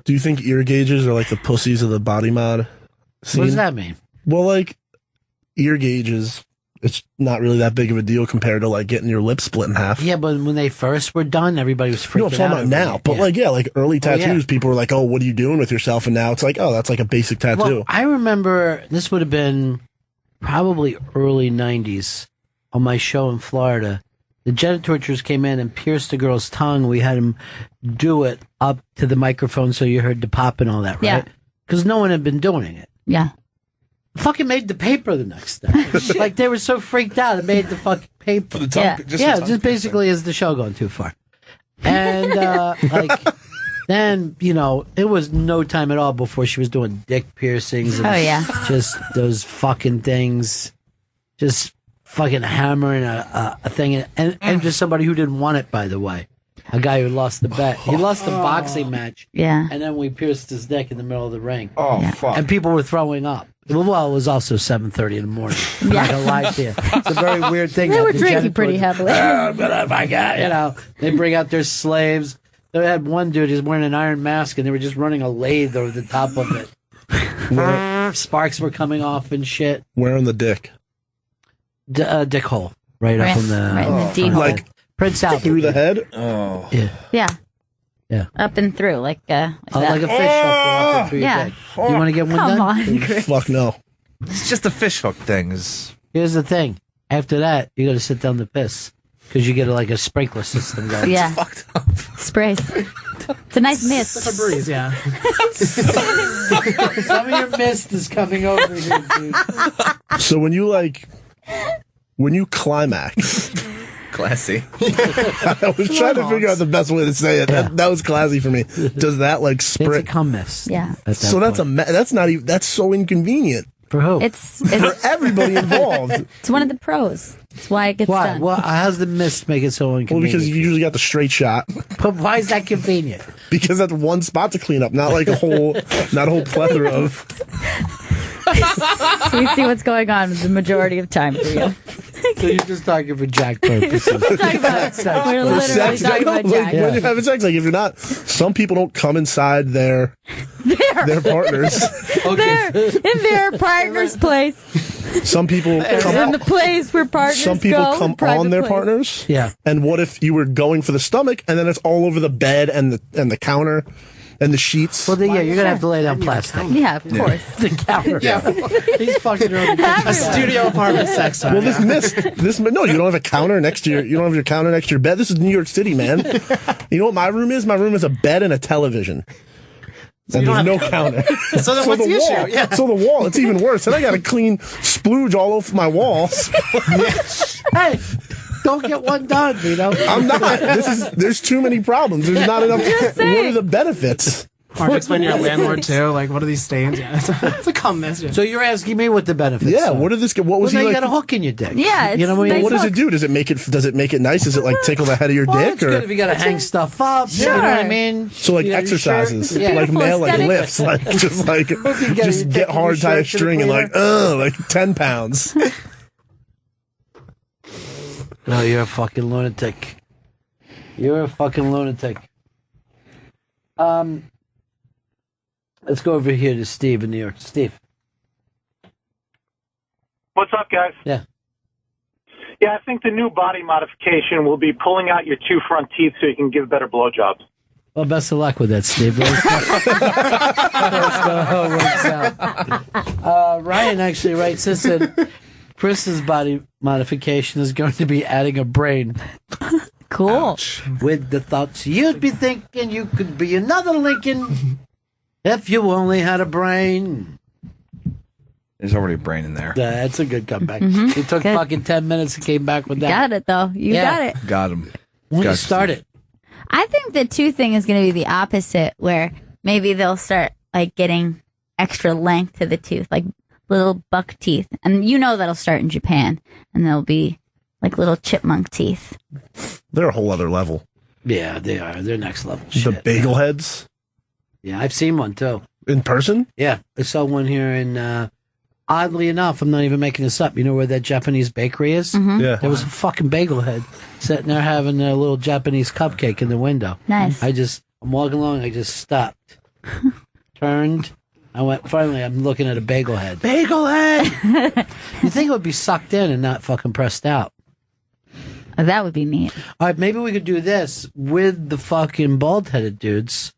Do you think ear gauges are like the pussies of the body mod scene? What does that mean? Well, like, ear gauges, it's not really that big of a deal compared to, like, getting your lip split in half. Yeah, but when they first were done, everybody was freaking No, I'm talking out. about now. But, like, like, early tattoos, yeah. people were like, oh, what are you doing with yourself? And now it's like, oh, that's like a basic tattoo. Well, I remember this would have been probably early 90s on my show in Florida. The genitorturers came in and pierced the girl's tongue. We had them do it up to the microphone so you heard the pop and all that, right? Yeah. Because no one had been doing it. Yeah. Fucking made the paper the next day. Like, they were so freaked out, it made the fucking paper. For the tongue, Yeah. Just basically is the show going too far. And, like, then, you know, it was no time at all before she was doing dick piercings. And Oh, yeah. just those fucking things. Just fucking hammering a thing. And just somebody who didn't want it, by the way. A guy who lost the bet. He lost the boxing match. Yeah. And then we pierced his dick in the middle of the ring. Oh, fuck. And people were throwing up. Well, it was also 7:30 in the morning. I'm not gonna lie to you. It's a very weird thing. They that were the drinking janitors- pretty heavily. But my God, you know, they bring out their slaves. They had one dude, he's wearing an iron mask, and they were just running a lathe over the top of it. Sparks were coming off and shit. Where on the dick? Dick hole. Right up in the... right in the D hole. Like, Prince Albert. through the head? Oh. Yeah. Yeah. Yeah. Up and through, like Oh, that. like a fish hook went up through Yeah. your dick. You want to get one Come done? on, Chris. Fuck no. It's just a fish hook thing. Is Here's the thing. After that, you got to sit down to piss. Because you get like a sprinkler system going. Yeah. fucked up. Sprays. It's a nice mist. It's a breeze, yeah. Some of your mist is coming over here, dude. So when you climax, Classy. I was trying to figure out the best way to say it. Yeah. That was classy for me. Does that like It's a spray? cum mist. Yeah. So that's that's not even, that's so inconvenient For who? It's for everybody involved. it's one of the pros. It's why it gets Why? done. Well, how's the mist make it so Well, inconvenient? because you usually got the straight shot. But why is that convenient? Because that's one spot to clean up, not like not a whole plethora of. We see what's going on the majority of time for you. So you're just talking for Jack purposes. We're literally Sex, talking about like, Jack. when you're having sex, like if you're not, some people don't come inside their partners. They're in their partner's place. Some people In come. the place where partners Some people go, come private on their place. partners. Yeah. And what if you were going for the stomach, and then it's all over the bed and the counter and the sheets? Well, then, yeah, you're going to have to lay down plastic. Yeah, of course. The counter. He's fucking around. A studio apartment sex time. Well, no, you don't have a counter next to you don't have your counter next to your bed. This is New York City, man. You know what my room is? My room is a bed and a television. And there's no counter. So then what's the wall, issue? Yeah. So the wall, it's even worse. Then I got a clean splooge all over my walls. Hey, don't get one done, you know? I'm not. There's too many problems. There's not enough. What are the benefits? Hard to explain to your landlord too. Like, what are these stains? Yeah, it's a cum mist. Yeah. So you're asking me what the benefits Yeah. are. What was Well, he now you like? got a hook in your dick. Yeah, You know what I mean? it's What does it do? Does it make it nice? Does it like tickle the head of your Well, dick it's or good if you got to hang stuff up. You know what I mean? so like You got your shirt. exercises, Yeah. like Beautiful male like aesthetic. lifts, like just you get taking hard, your tie a shirt to the string and like cleaner? like 10 pounds. No, you're a fucking lunatic. You're a fucking lunatic. Let's go over here to Steve in New York. Steve. What's up, guys? Yeah. Yeah, I think the new body modification will be pulling out your two front teeth so you can give better blowjobs. Well, best of luck with that, Steve. Let's go how it works out. Ryan actually writes this in. Chris's body modification is going to be adding a brain. Cool. With the thoughts you'd be thinking you could be another Lincoln if you only had a brain. There's already a brain in there. That's a good comeback. It took Good. fucking 10 minutes and came back with that. Got it though. You Yeah. got it. Got him. When you Gotcha. start it. I think the tooth thing is going to be the opposite, where maybe they'll start like getting extra length to the tooth, like little buck teeth, and you know that'll start in Japan, and they'll be like little chipmunk teeth. They're a whole other level. Yeah, they are. They're next level The shit. bagel heads Yeah, I've seen one too. in person. Yeah, I saw one here in, oddly enough, I'm not even making this up. You know where that Japanese bakery is? Yeah. There was a fucking bagel head sitting there having a little Japanese cupcake in the window. Nice. I'm walking along, I just stopped. Turned. I went, finally, I'm looking at a bagel head. Bagel head! You think it would be sucked in and not fucking pressed out? That would be neat. All right, maybe we could do this with the fucking bald-headed dudes.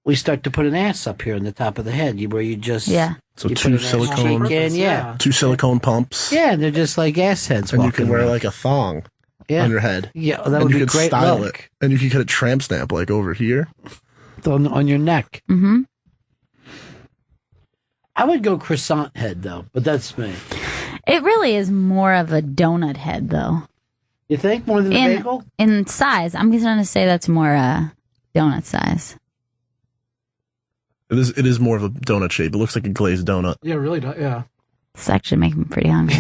We start to put an ass up here on the top of the head, where you just So you two put an ass silicone, cheek in, yeah, two silicone pumps. yeah, and they're just like ass heads. And you can walking wear around. like a thong on your head. Yeah, that and would you be could great. style Look. it, and you could get a tramp stamp like over here on your neck. Mm-hmm. I would go croissant head though, but that's me. It really is more of a donut head, though. You think more than a bagel? In size, I'm going to say that's more donut size. It is more of a donut shape. It looks like a glazed donut. Yeah, really. Yeah. It's actually making me pretty hungry.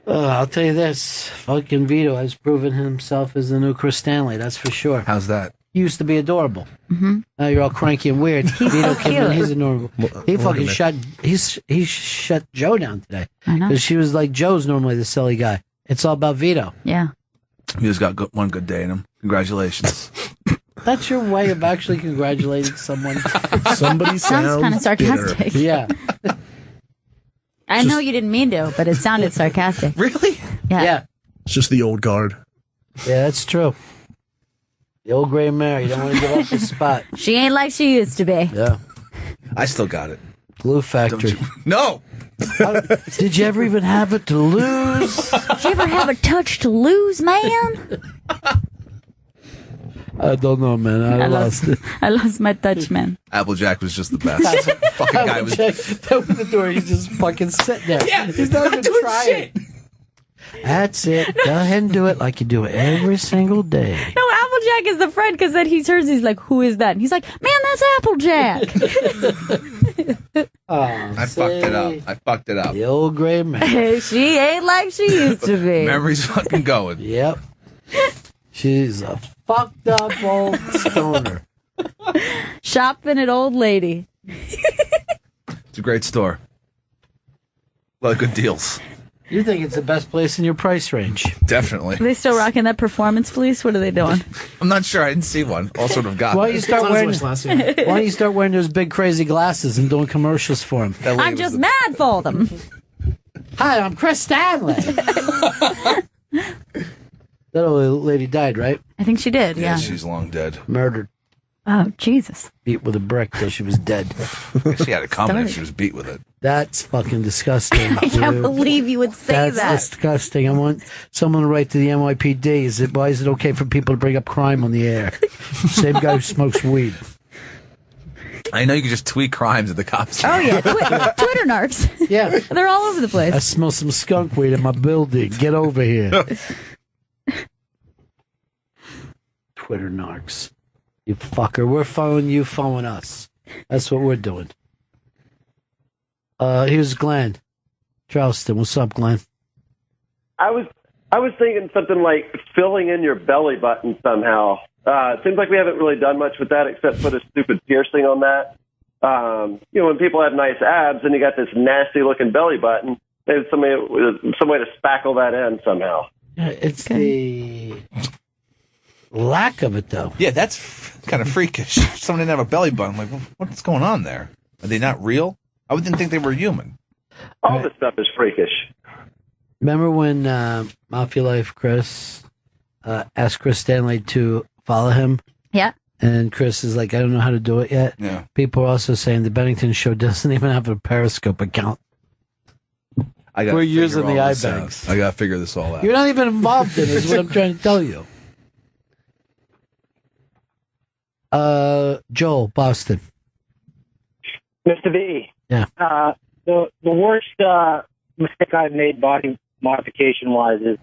I'll tell you this: fucking Vito has proven himself as the new Chris Stanley. That's for sure. How's that? He used to be adorable. Mm-hmm. Now you're all cranky and weird. He's Vito so came in, cute. he's adorable. He fucking minute. he shut Joe down today I know. because she was like, Joe's normally the silly guy. It's all about Vito. Yeah. He just got one good day in him. Congratulations. That's your way of actually congratulating someone. Somebody Sounds kind of bitter. sarcastic. Yeah. I know you didn't mean to, but it sounded sarcastic. Really? Yeah. Yeah. It's just the old guard. Yeah, that's true. The old gray mare. You don't want to give up the spot. She ain't like she used to be. Yeah. I still got it. Glue factory. No. Did you ever even have it to lose? Did you ever have a touch to lose, man? I don't know, man. I lost it. I lost my touch, man. Applejack was just the best. Fucking guy was. Open the door. He's just fucking sitting there. Yeah, he's not even doing trying. shit. That's it. Go ahead and do it like you do it every single day. No, Applejack is the friend because then he turns. He's like, "Who is that?" And he's like, "Man, that's Applejack." I fucked it up. The old gray man. She ain't like she used to be. Memory's fucking going. Yep. She's a fucked up old stoner. Shopping at Old Lady. It's a great store. A lot of good deals. You think it's the best place in your price range? Definitely. Are they still rocking that performance fleece? What are they doing? I'm not sure. I didn't see one. All sort of got. Why don't you start wearing? Last year. Why don't you start wearing those big crazy glasses and doing commercials for him? I'm just mad for them. Hi, I'm Chris Stanley. That old lady died, right? I think she did, Yeah, yeah. she's long dead. Murdered. Oh, Jesus. Beat with a brick till she was dead. She had it coming if she was beat with it. That's fucking disgusting. I can't dude. believe you would say That's that. disgusting. I want someone to write to the NYPD. Why is it okay for people to bring up crime on the air? Same guy who smokes weed. I know you can just tweet crimes at the cops. Oh, yeah. Twitter narcs. Yeah. They're all over the place. I smell some skunk weed in my building. Get over here. Twitter narcs. You fucker. We're following you, following us. That's what we're doing. Here's Glenn. Charleston. What's up, Glenn? I was thinking something like filling in your belly button somehow. It seems like we haven't really done much with that except put a stupid piercing on that. When people have nice abs and you got this nasty looking belly button, maybe some way to spackle that in somehow. It's the lack of it, though. Yeah, that's kind of freakish. Someone didn't have a belly button. Like, what's going on there? Are they not real? I wouldn't think they were human. All this stuff is freakish. Remember when Mafia Life Chris asked Chris Stanley to follow him? Yeah. And Chris is like, I don't know how to do it yet. Yeah. People are also saying the Bennington show doesn't even have a Periscope account. We're using the iBanks. I gotta figure this all out. You're not even involved in it, is what I'm trying to tell you. Joel, Boston. Mr. V. Yeah. The worst mistake I've made body modification wise is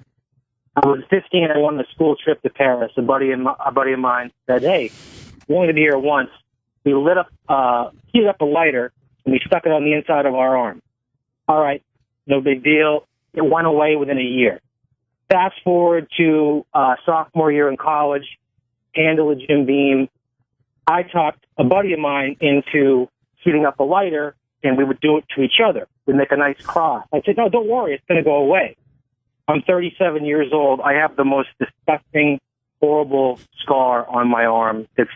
I was 15. I went on a school trip to Paris. A buddy of mine said, "Hey, we only to be here once." We heated up a lighter and we stuck it on the inside of our arm. All right, no big deal. It went away within a year. Fast forward to sophomore year in college, handle a Jim Beam. I talked a buddy of mine into heating up a lighter, and we would do it to each other. We'd make a nice cross. I said, "No, don't worry, it's going to go away." I'm 37 years old. I have the most disgusting horrible scar on my arm. It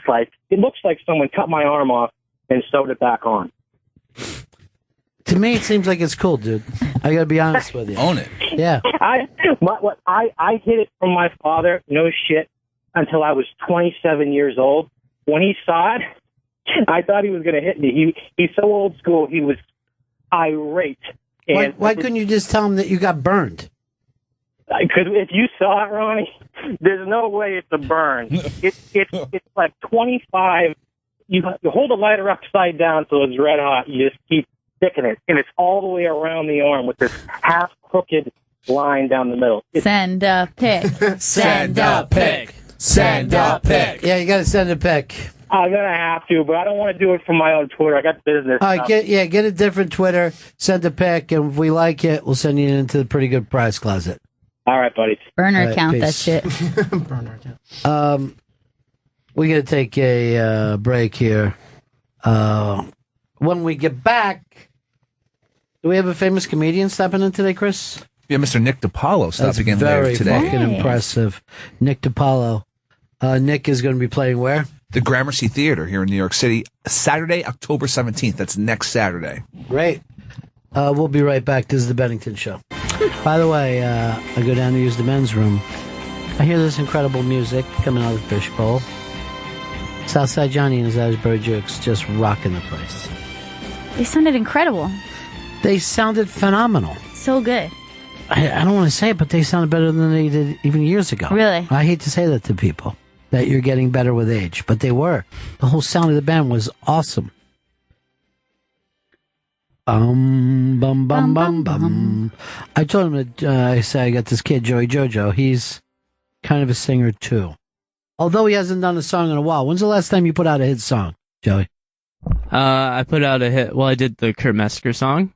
looks like someone cut my arm off and sewed it back on. To me, it seems like it's cool, dude. I gotta be honest with you. Own it. Yeah. I hid it from my father, no shit, until I was 27 years old. When he saw it, I thought he was going to hit me. He's so old school, he was irate. And Why couldn't you just tell him that you got burned? Because if you saw it, Ronnie, there's no way it's a burn. It's like 25. You hold the lighter upside down so it's red hot. You just keep sticking it, and it's all the way around the arm with this half crooked line down the middle. Send a pic. Send a pic. Send a pic. Yeah, you gotta send a pic. I'm gonna have to, but I don't want to do it from my own Twitter. I got business. All right, get a different Twitter. Send a pic, and if we like it, we'll send you into the pretty good prize closet. All right, buddy. Burner All right, account that peace. shit. Burner account. We gotta take a break here. When we get back, do we have a famous comedian stepping in today, Chris? Yeah, Mr. Nick DiPaolo stopping in there Very today. fucking impressive. Nick DiPaolo. Nick is going to be playing where? The Gramercy Theater here in New York City, Saturday, October 17th. That's next Saturday. Great. We'll be right back. This is the Bennington Show. By the way, I go down to use the men's room. I hear this incredible music coming out of the fishbowl. Southside Johnny and his Asbury Jukes just rocking the place. They sounded incredible. They sounded phenomenal. So good. I don't want to say it, but they sounded better than they did even years ago. Really? I hate to say that to people, that you're getting better with age, but they were. The whole sound of the band was awesome. Bum, bum, bum, bum. I told him that I said I got this kid, Joey Jojo. He's kind of a singer, too. Although he hasn't done a song in a while. When's the last time you put out a hit song, Joey? I put out a hit. Well, I did the Kurt Metzger song.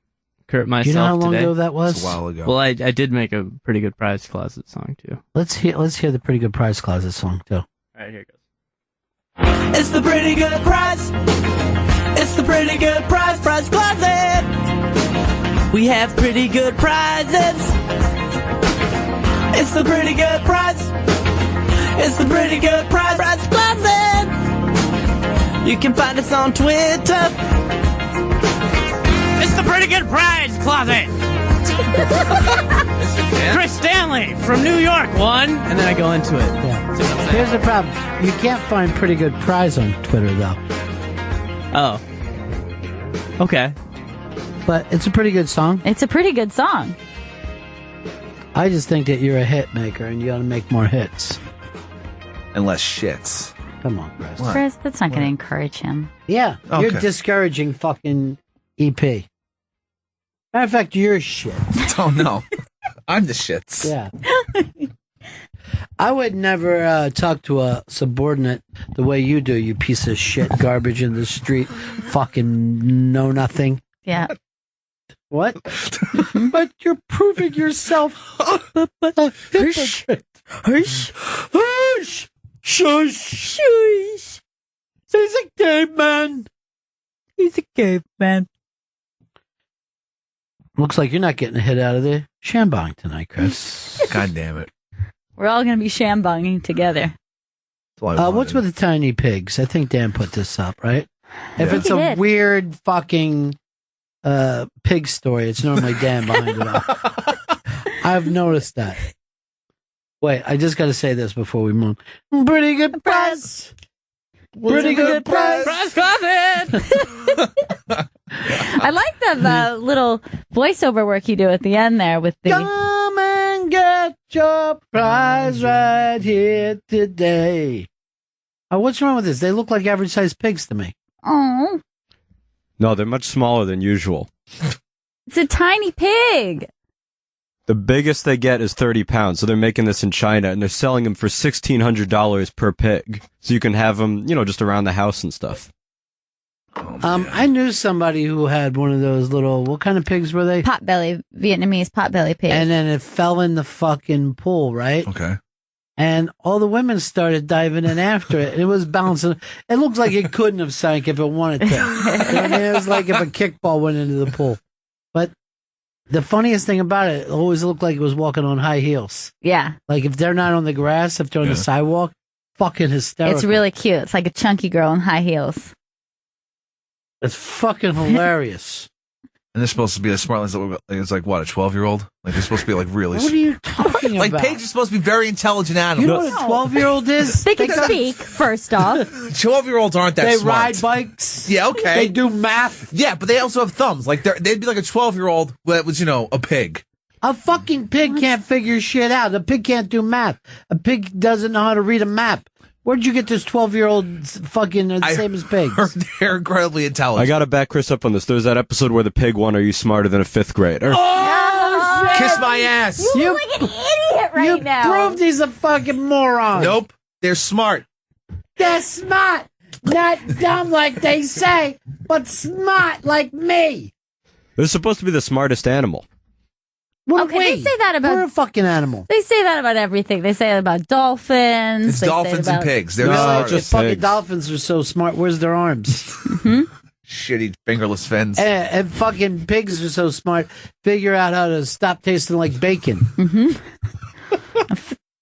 Kurt myself. Do you know how long today. ago that was? It's a while ago. Well, I did make a pretty good prize closet song too. Let's hear the Pretty Good Prize Closet song, too. All right, here it goes. It's the pretty good prize. It's the pretty good prize closet. We have pretty good prizes. It's the pretty good prize. It's the pretty good prize closet. You can find us on Twitter. It's the pretty good prize closet. Chris Stanley from New York won. And then I go into it. Yeah. Here's the problem. You can't find Pretty Good Prize on Twitter, though. Oh. Okay. But it's a pretty good song. It's a pretty good song. I just think that you're a hit maker and you got to make more hits. And less shits. Come on, Chris. What? Chris, that's not going to encourage him. Yeah, Okay. you're discouraging fucking EP. Matter of fact, you're shit. Oh, no. I'm the shits. Yeah. I would never talk to a subordinate the way you do, you piece of shit, garbage in the street, fucking know nothing. Yeah. What? But you're proving yourself. Hush. Hush. Hush. Shush. Shush. He's a caveman. He's a caveman. Looks like you're not getting a hit out of the shambong tonight, Chris. God damn it. We're all going to be shambonging together. What's with the tiny pigs? I think Dan put this up, right? If it's a did. weird fucking pig story, it's normally Dan behind it all. I've noticed that. Wait, I just got to say this before we move. Pretty good prize. Pretty good prize. Prize closet. I like the little voiceover work you do at the end there with the... Come and get your prize right here today. What's wrong with this? They look like average-sized pigs to me. Oh, No, they're much smaller than usual. it's a tiny pig. The biggest they get is 30 pounds, so they're making this in China, and they're selling them for $1,600 per pig. So you can have them, just around the house and stuff. I knew somebody who had one of those little, what kind of pigs were they? Potbelly, Vietnamese potbelly pig. And then it fell in the fucking pool, right? Okay. And all the women started diving in after it. It was bouncing. It looked like it couldn't have sank if it wanted to. You know what I mean? It was like if a kickball went into the pool. But The funniest thing about it always looked like it was walking on high heels. Yeah. Like if they're not on the grass, if they're on the sidewalk, fucking hysterical. It's really cute. It's like a chunky girl in high heels. It's fucking hilarious. And they're supposed to be as smart as it's like what, a 12-year-old? Like they're supposed to be like really. What are you talking like about? pigs are supposed to be very intelligent animals. You know what a 12-year-old is? They can speak, first off. 12-year-olds aren't that They smart. ride bikes. Yeah, okay. They do math. Yeah, but they also have thumbs. Like they'd be like a 12-year-old that was, a pig. A fucking pig can't figure shit out. A pig can't do math. A pig doesn't know how to read a map. Where'd you get this 12-year-old fucking the same as pigs? They're incredibly intelligent. I gotta back Chris up on this. There's that episode where the pig won, "Are you smarter than a 5th grader?" Oh, shit. Kiss my ass. You look like an idiot right now. You proved he's a fucking moron. Nope. They're smart. They're smart. Not dumb like they say, but smart like me. They're supposed to be the smartest animal. What Okay, they say that about. We're a fucking animal. They say that about everything. They say that about dolphins. It's They say dolphins and about- pigs. They're No, smart. just fucking dolphins are so smart. Where's their arms? Shitty fingerless fins. And fucking pigs are so smart. Figure out how to stop tasting like bacon.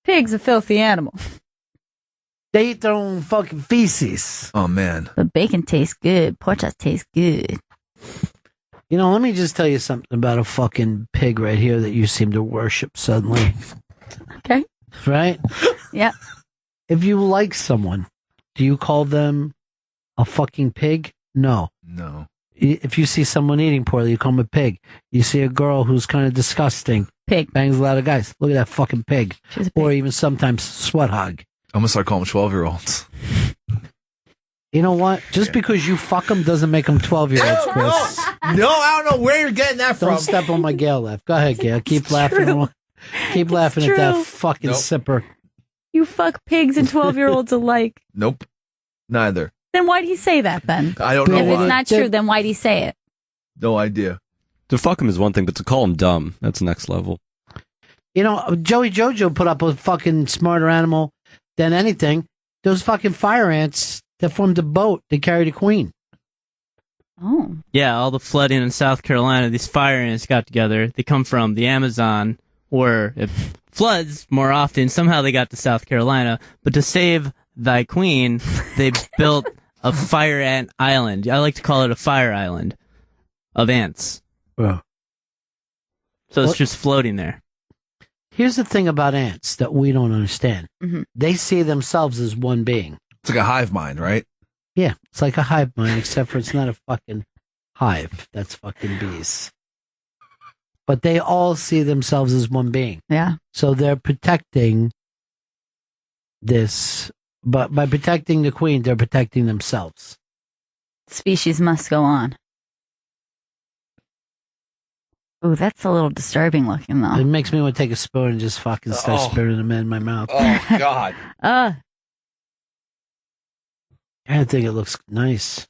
Pig's a filthy animal. They eat their own fucking feces. Oh man. But bacon tastes good. Pork chops tastes good. You know, let me just tell you something about a fucking pig right here that you seem to worship suddenly. Okay. Right? Yep. If you like someone, do you call them a fucking pig? No. No. If you see someone eating poorly, you call them a pig. You see a girl who's kind of disgusting. Pig. Bangs a lot of guys. Look at that fucking pig. She's a pig. Or even sometimes sweat hog. I'm gonna start calling them 12-year-olds. You know what? Just because you fuck them doesn't make them 12-year-olds, Chris. No, I don't know where you're getting that from. Don't step on my Gail laugh. Go ahead, Gail. Keep laughing. Keep laughing at that true. fucking Nope. sipper. You fuck pigs and 12-year-olds alike. Nope. Neither. Then why'd he say that then? I don't know If why. it's not true, then why'd he say it? No idea. To fuck him is one thing, but to call him dumb, that's next level. You know, Joey Jojo put up a fucking smarter animal than anything. Those fucking fire ants that formed a boat that carried a queen. Oh. Yeah, all the flooding in South Carolina, these fire ants got together. They come from the Amazon, or it floods more often. Somehow they got to South Carolina. But to save thy queen, they built a fire ant island. I like to call it a fire island of ants. Well, So it's What? just floating there. here's the thing about ants that we don't understand. Mm-hmm. They see themselves as one being. It's like a hive mind, right? Yeah, it's like a hive mind, except for it's not a fucking hive. That's fucking bees. But they all see themselves as one being. Yeah. So they're protecting this. But by protecting the queen, they're protecting themselves. Species must go on. Ooh, that's a little disturbing looking though. It makes me want to take a spoon and just fucking start Oh. spitting them in my mouth. Oh God. I think it looks nice.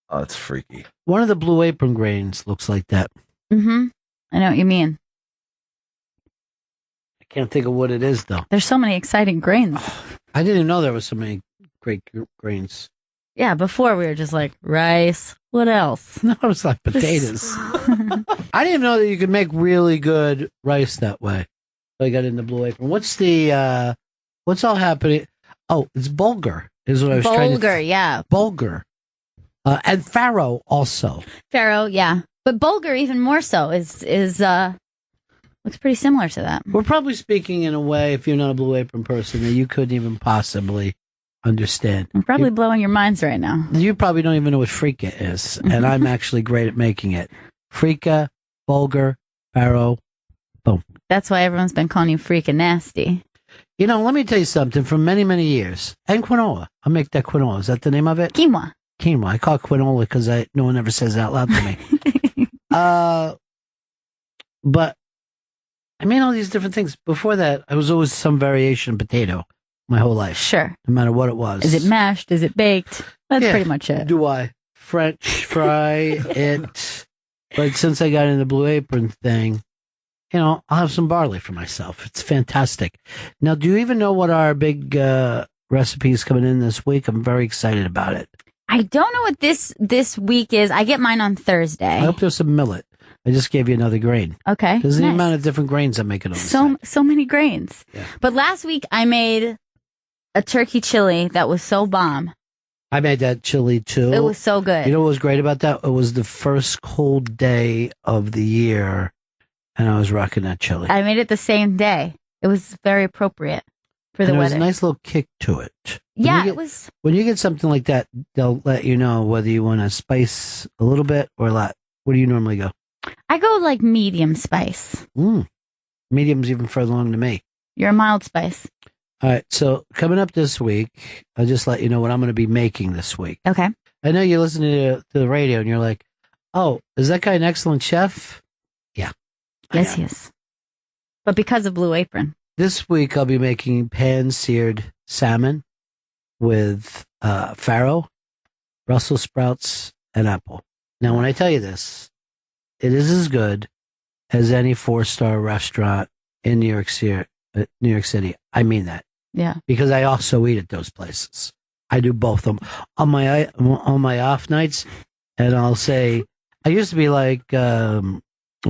Oh, that's freaky. One of the Blue Apron grains looks like that. Mm-hmm. I know what you mean. I can't think of what it is, though. There's so many exciting grains. I didn't even know there was so many great grains. Yeah, before we were just like rice. What else? No, it's like potatoes. I didn't even know that you could make really good rice that way. So I got into Blue Apron. What's all happening? Oh, it's bulgur is what I was trying to... Bulgur, yeah. Bulgur. And farro also. Farro, yeah. But bulgur even more so is looks pretty similar to that. We're probably speaking in a way, if you're not a Blue Apron person, that you couldn't even possibly understand. I'm probably blowing your minds right now. You probably don't even know what frika is, and I'm actually great at making it. Frika, bulgur, farro, boom. That's why everyone's been calling you freaking nasty. You know, let me tell you something. For many, many years, and quinoa. I'll make that quinoa. Is that the name of it? Quinoa. Quinoa. I call it quinoa because no one ever says it out loud to me. But I made all these different things. Before that, I was always some variation of potato my whole life. Sure. No matter what it was. Is it mashed? Is it baked? That's Yeah. pretty much it. Do I French fry it? But since I got in the Blue Apron thing, you know, I'll have some barley for myself. It's fantastic. Now, do you even know what our big recipe is coming in this week? I'm very excited about it. I don't know what this week is. I get mine on Thursday. I hope there's some millet. I just gave you another grain. Okay. Because the nice. amount of different grains I'm making on the So many grains. Yeah. But last week I made a turkey chili that was so bomb. I made that chili too. It was so good. You know what was great about that? It was the first cold day of the year, and I was rocking that chili. I made it the same day. It was very appropriate for the and there was weather. a nice little kick to it. Yeah, it was. When you get something like that, they'll let you know whether you want to spice a little bit or a lot. Where do you normally go? I go like medium spice. Medium's even further along to me. You're a mild spice. All right, so coming up this week, I'll just let you know what I'm going to be making this week. Okay. I know you're listening to the radio and you're like, oh, is that guy an excellent chef? Yeah. Yes, he is. But because of Blue Apron. This week, I'll be making pan-seared salmon with farro, Brussels sprouts, and apple. Now, when I tell you this, it is as good as any 4-star restaurant in New York City. I mean that. Yeah. Because I also eat at those places. I do both of them on my off nights, and I'll say I used to be like, I'll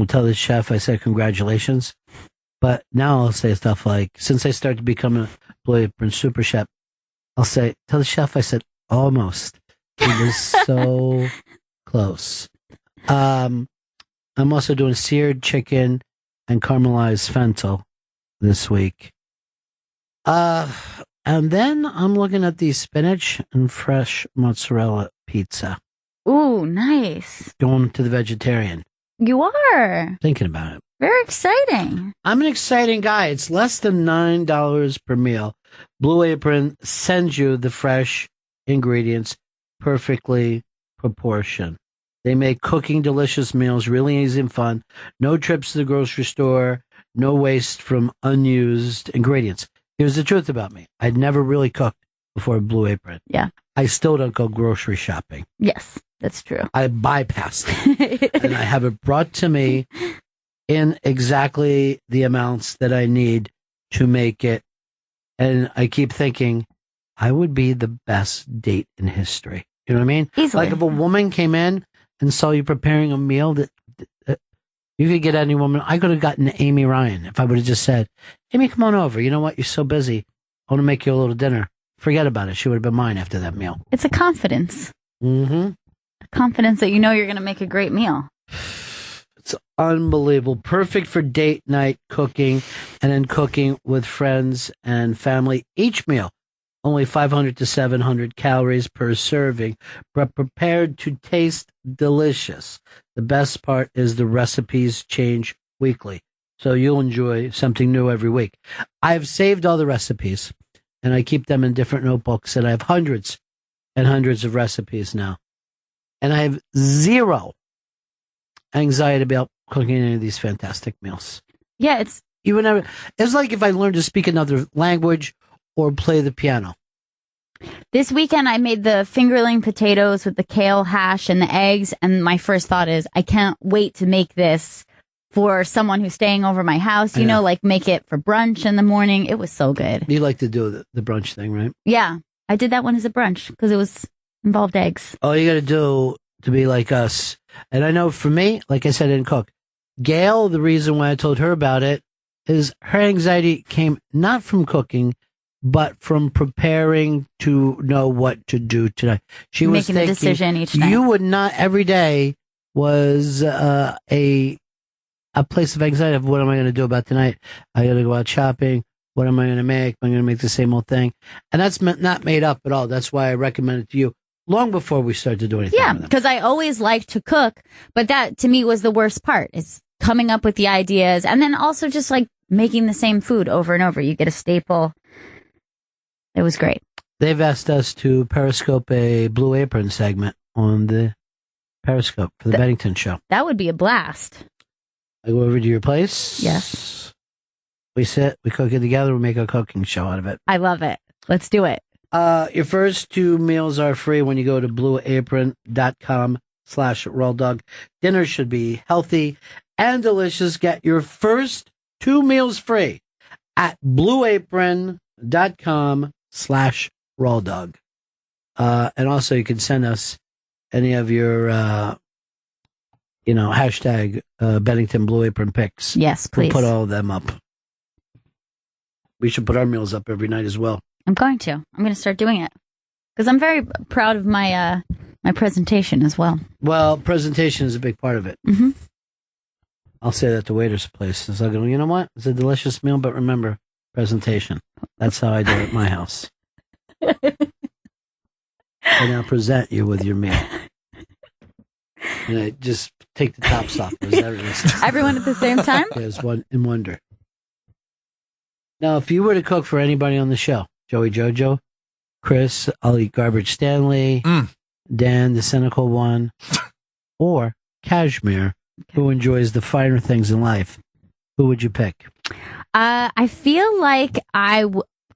tell the chef, I said congratulations, but now I'll say stuff like, since I started to become a Blue Apron super chef, I'll say, tell the chef, I said almost. It was so close. I'm also doing seared chicken and caramelized fennel this week. And then I'm looking at the spinach and fresh mozzarella pizza. Ooh, nice. Going to the vegetarian. You are. Thinking about it. Very exciting. I'm an exciting guy. It's less than $9 per meal. Blue Apron sends you the fresh ingredients, perfectly proportioned. They make cooking delicious meals really easy and fun. No trips to the grocery store. No waste from unused ingredients. Here's the truth about me. I'd never really cooked before Blue Apron. Yeah. I still don't go grocery shopping. Yes, that's true. I bypass it. And I have it brought to me in exactly the amounts that I need to make it. And I keep thinking, I would be the best date in history. You know what I mean? Easily. Like if a woman came in and saw you preparing a meal that you could get any woman. I could have gotten Amy Ryan if I would have just said, Amy, come on over. You know what? You're so busy. I want to make you a little dinner. Forget about it. She would have been mine after that meal. It's a confidence. Mm-hmm. A confidence that you know you're going to make a great meal. It's unbelievable. Perfect for date night cooking and then cooking with friends and family. Each meal, only 500 to 700 calories per serving, but prepared to taste delicious. The best part is the recipes change weekly, so you'll enjoy something new every week. I've saved all the recipes, and I keep them in different notebooks, and I have hundreds and hundreds of recipes now. And I have zero anxiety about cooking any of these fantastic meals. Yeah, it's like if I learned to speak another language or play the piano. This weekend, I made the fingerling potatoes with the kale hash and the eggs. And my first thought is, I can't wait to make this for someone who's staying over my house, like make it for brunch in the morning. It was so good. You like to do the brunch thing, right? Yeah. I did that one as a brunch because it involved eggs. All you got to do to be like us. And I know for me, like I said, I didn't cook. Gail, the reason why I told her about it is her anxiety came not from cooking, but from preparing to know what to do today. She was making a decision each night. You would not every day was a place of anxiety of what am I going to do about tonight? I got to go out shopping. What am I going to make? Am I going to make the same old thing? And that's not made up at all. That's why I recommend it to you long before we start to do anything. Yeah, because I always like to cook, but that to me was the worst part. Is coming up with the ideas and then also just like making the same food over and over. You get a staple. It was great. They've asked us to Periscope a Blue Apron segment on the Periscope for the Bennington show. That would be a blast. I go over to your place. Yes. We sit, we cook it together, we make a cooking show out of it. I love it. Let's do it. Your first 2 meals are free when you go to blueapron.com/rawdog. Dinner should be healthy and delicious. Get your first 2 meals free at blueapron.com/rawdog. And also you can send us any of your, hashtag Bennington Blue Apron pics. Yes, please. We'll put all of them up. We should put our meals up every night as well. I'm going to start doing it because I'm very proud of my my presentation as well. Well, presentation is a big part of it. Mm-hmm. I'll say that to waiters places. I'll go, you know what? It's a delicious meal, but remember, presentation. That's how I do it at my house. I now present you with your meal. And I just take the tops off. Everyone at the same time? There's one in wonder. Now, if you were to cook for anybody on the show, Joey Jojo, Chris, I'll eat Garbage Stanley, Dan, the cynical one, or Kashmir, who enjoys the finer things in life, who would you pick? I feel like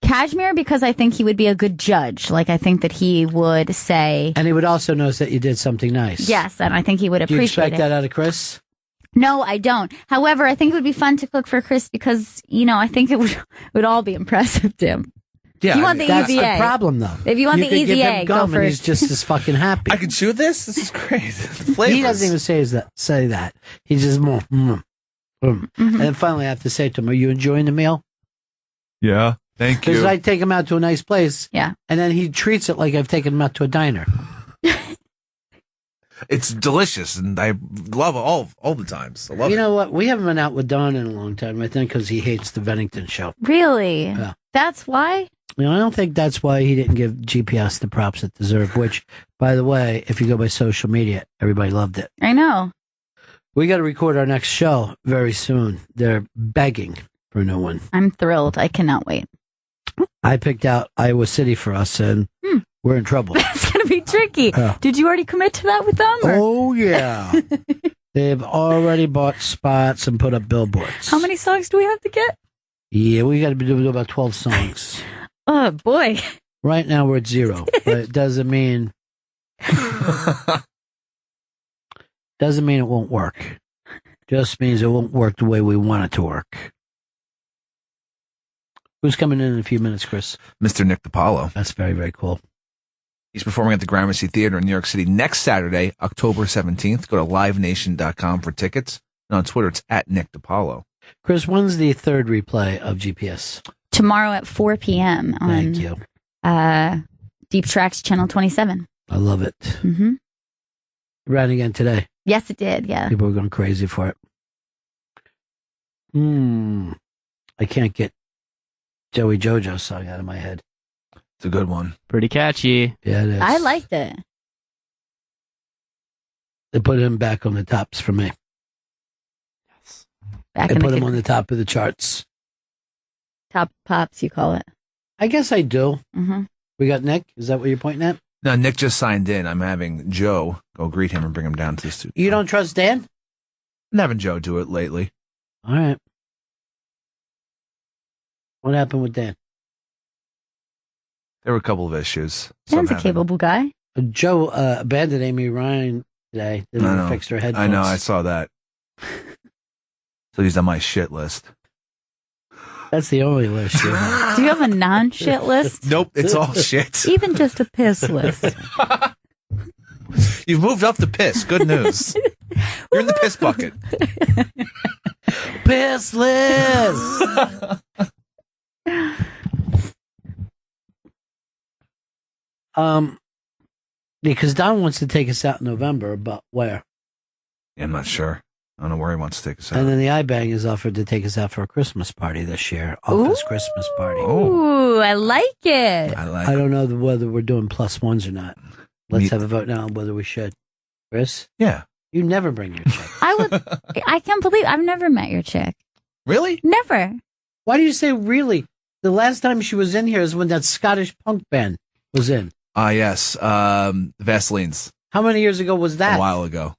Kashmir, because I think he would be a good judge. Like, I think that he would say... And he would also notice that you did something nice. Yes, and I think he would appreciate it. Do you expect that out of Chris? No, I don't. However, I think it would be fun to cook for Chris because, I think it would all be impressive to him. Yeah, you want the that's easy the egg. problem, though. If you want you the could easy give him egg, gum go for and he's just as fucking happy. I can chew this? This is crazy. He doesn't even say that. He just And then finally I have to say to him, are you enjoying the meal? Yeah, thank you. Because I take him out to a nice place. Yeah. And then he treats it like I've taken him out to a diner. It's delicious, and I love it all the times. I love You it. know what? We haven't been out with Don in a long time, I think, because he hates the Bennington show. Really? Yeah. That's why? I don't think that's why he didn't give GPS the props it deserved, which, by the way, if you go by social media, everybody loved it. I know. We got to record our next show very soon. They're begging for a new one. I'm thrilled. I cannot wait. I picked out Iowa City for us, and we're in trouble. It's going to be tricky. Did you already commit to that with them? Or? Oh, yeah. They've already bought spots and put up billboards. How many songs do we have to get? Yeah, we got to be doing about 12 songs. Oh, boy. Right now we're at 0, but it doesn't mean it won't work. Just means it won't work the way we want it to work. Who's coming in a few minutes, Chris? Mr. Nick DiPaolo. That's very, very cool. He's performing at the Gramercy Theater in New York City next Saturday, October 17th. Go to livenation.com for tickets. And on Twitter, it's at Nick DiPaolo. Chris, when's the third replay of GPS? Tomorrow at 4 p.m. on Thank you. Deep Tracks Channel 27. I love it. Mm-hmm. It ran again today. Yes, it did. Yeah. People were going crazy for it. I can't get Joey Jojo's song out of my head. It's a good one. Pretty catchy. Yeah, it is. I liked it. They put him back on the tops for me. Back They in put the him on the top of the charts. top pops, you call it. I guess I do. Mm-hmm. We got Nick. Is that what you're pointing at? No, Nick just signed in. I'm having Joe go greet him and bring him down to the studio. You don't trust Dan? I'm having Joe do it lately. All right. What happened with Dan? There were a couple of issues. Dan's a capable guy. Joe abandoned Amy Ryan today. They never fixed her headphones. I know. I saw that. So he's on my shit list. That's the only list you have. Do you have a non-shit list? Nope, it's all shit. Even just a piss list. You've moved up to piss. Good news. You're in the piss bucket. Piss list. Because Don wants to take us out in November, but where? Yeah, I'm not sure. I don't know where he wants to take us out. And then the iBang has offered to take us out for a Christmas party this year. Office Christmas party. Ooh, I like it. I don't know whether we're doing plus ones or not. Let's have a vote now on whether we should. Chris? Yeah. You never bring your chick. I can't believe I've never met your chick. Really? Never. Why do you say really? The last time she was in here is when that Scottish punk band was in. Yes. Vaseline's. How many years ago was that? A while ago.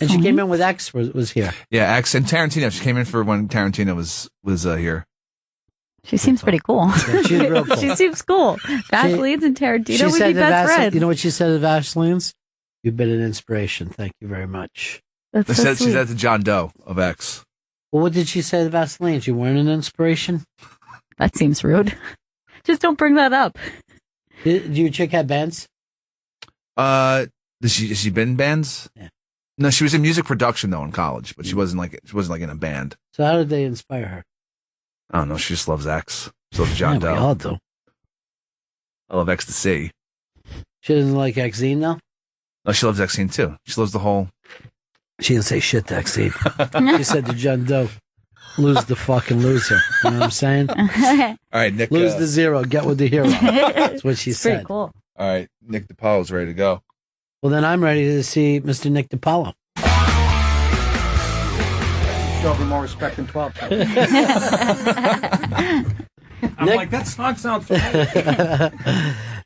And she came in with X was here. Yeah, X and Tarantino. She came in for when Tarantino was here. She seems pretty cool. Yeah, she's real cool. She seems cool. Vaseline's and Tarantino would be best friends. You know what she said to Vaseline's? You've been an inspiration. Thank you very much. That's so She said to John Doe of X. Well, what did she say to Vaseline's? You weren't an inspiration? That seems rude. Just don't bring that up. Do your chick have bands? Has she been in bands? Yeah. No, she was in music production though in college, but she wasn't like in a band. So how did they inspire her? I don't know. She just loves X. So does John Doe. We all do. I love Ecstasy. She doesn't like Exene though? No, she loves Exene too. She loves the whole. She didn't say shit to Exene. She said to John Doe, lose the fucking loser. You know what I'm saying? All right, Nick. Lose the zero, get with the hero. That's what she said. Pretty cool. All right, Nick DiPaolo's ready to go. Well, then I'm ready to see Mr. Nick DiPaolo. Show me more respect than 12. I'm like, that song sounds familiar.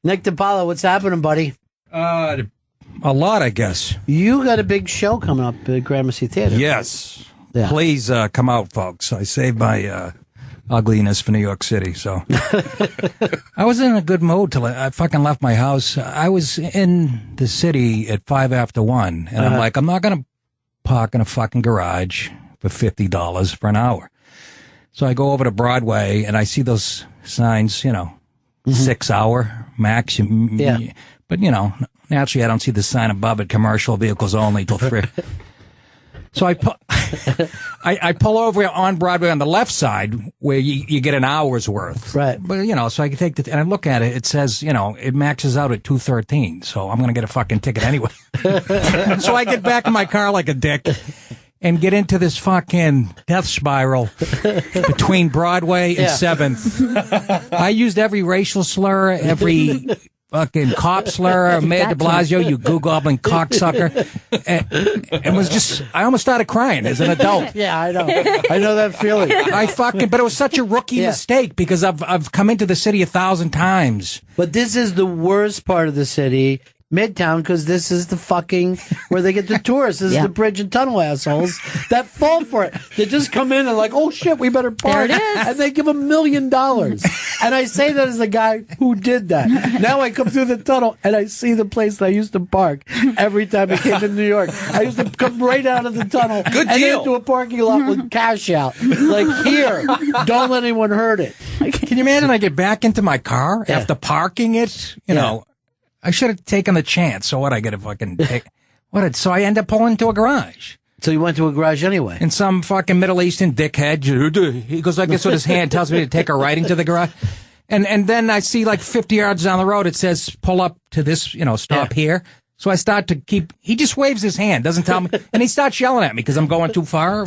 Nick DiPaolo, what's happening, buddy? A lot, I guess. You got a big show coming up at Gramercy Theater. Yes. Yeah. Please come out, folks. I saved my ugliness for New York City, so. I was in a good mood till I fucking left my house. I was in the city at 5 after 1, and I'm like, I'm not going to park in a fucking garage for $50 for an hour. So I go over to Broadway, and I see those signs, 6 hour max. But, naturally, I don't see the sign above it, commercial vehicles only till 3. So I pull over on Broadway on the left side where you get an hour's worth. Right. But, so I can take and I look at it. It says, it maxes out at 213. So I'm going to get a fucking ticket anyway. So I get back in my car like a dick and get into this fucking death spiral between Broadway and 7th. I used every racial slur, every fucking cop slur, Mayor de Blasio, you goo-gobbling cocksucker. And was just, I almost started crying as an adult. Yeah, I know. I know that feeling. But it was such a rookie mistake because I've come into the city 1,000 times. But this is the worst part of the city, Midtown, because this is the fucking where they get the tourists. This is the bridge and tunnel assholes that fall for it. They just come in and like, oh shit, we better park. There it is. And they give $1 million. And I say that as a guy who did that. Now I come through the tunnel and I see the place that I used to park every time I came to New York. I used to come right out of the tunnel Good and deal. into a parking lot with cash out. Like, here, don't let anyone hurt it. Can you imagine I get back into my car after parking it? You know, I should have taken the chance. So what? I got to fucking take. So I end up pulling into a garage. So you went to a garage anyway? And some fucking Middle Eastern dickhead, he goes like this with his hand, tells me to take a right into the garage. And then I see like 50 yards down the road, it says, pull up to this, stop here. So I start to he just waves his hand, doesn't tell me, and he starts yelling at me because I'm going too far.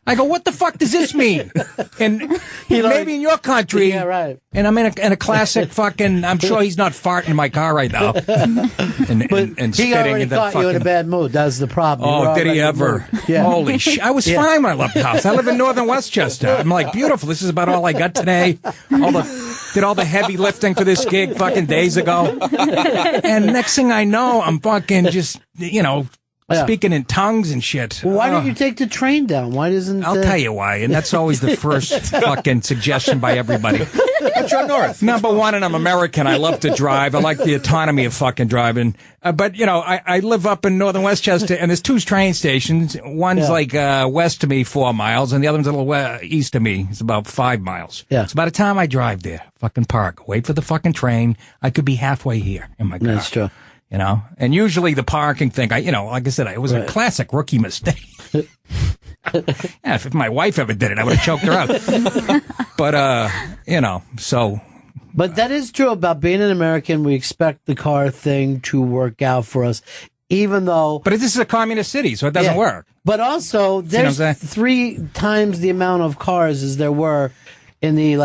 I go, what the fuck does this mean? And maybe in your country, right. And I'm in a classic fucking, I'm sure he's not farting in my car right now. and He spitting already in the caught you in a fucking. bad mood. That's the problem. You Oh, were did he already in a ever? mood. Yeah. Holy shit. I was fine when I left the house. I live in northern Westchester. I'm like, beautiful. This is about all I got today. Did all the heavy lifting for this gig fucking days ago. And next thing I know, I'm fucking just, speaking in tongues and shit. Well, why don't you take the train down? Why doesn't... I'll tell you why, and that's always the first fucking suggestion by everybody. Metro North. Number one, and I'm American. I love to drive. I like the autonomy of fucking driving. But, I live up in northern Westchester, and there's 2 train stations. One's like west of me, 4 miles, and the other one's a little east of me. It's about 5 miles. Yeah. So by the time I drive there, fucking park, wait for the fucking train, I could be halfway here in my car. That's true. And usually the parking thing, like I said, it was a classic rookie mistake. If my wife ever did it, I would have choked her out. But, so. But that is true about being an American. We expect the car thing to work out for us, even though. But this is a communist city, so it doesn't work. But also, there's 3 times the amount of cars as there were in the,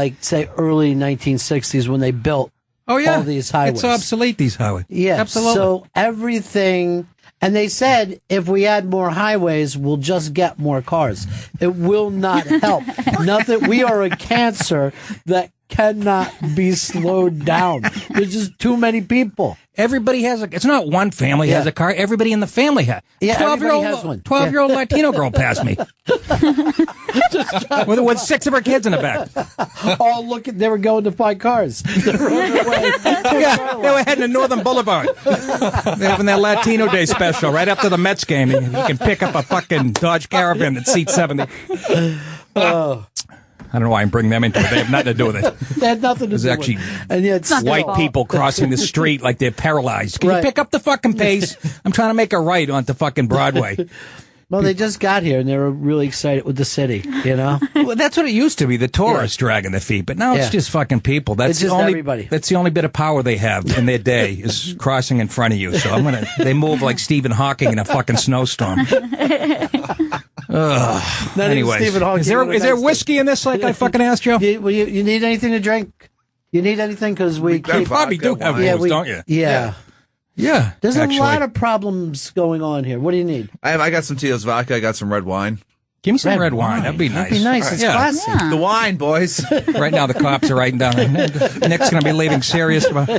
early 1960s when they built all these highways. It's obsolete, these highways. Yeah, absolutely. So everything, and they said if we add more highways, we'll just get more cars. It will not help. Nothing. We are a cancer that cannot be slowed down. There's just too many people. Everybody has it's not one family has a car. Everybody in the family has. Yeah, everybody has one. 12-year-old Latino girl passed me. with 6 of her kids in the back. All looking, they were going to buy cars. They were on their way. They were heading to Northern Boulevard. They're having their Latino Day special right after the Mets game. You can pick up a fucking Dodge Caravan at seat 70. Oh. I don't know why I'm bringing them into it. They have nothing to do with it. They had nothing to There's do actually with it. And yet still- white people crossing the street like they're paralyzed. Can you pick up the fucking pace? I'm trying to make a right onto fucking Broadway. Well, they just got here and they were really excited with the city, you know? Well, that's what it used to be, the tourists dragging their feet. But now it's just fucking people. That's It's just the only, everybody. That's the only bit of power they have in their day is crossing in front of you. So they move like Stephen Hawking in a fucking snowstorm. Anyways, Stephen Hawking is there on a nice whiskey in this like I fucking asked you? You need anything to drink? You need anything? Because we probably do have those, don't you? Yeah. Yeah. There's actually. a lot of problems going on here. What do you need? I got some Tito's vodka. I got some red wine. Give me some red wine. That'd be nice. That'd be nice. It's classy. The wine, boys. Right now, the cops are writing down. Nick's going to be leaving serious. Bring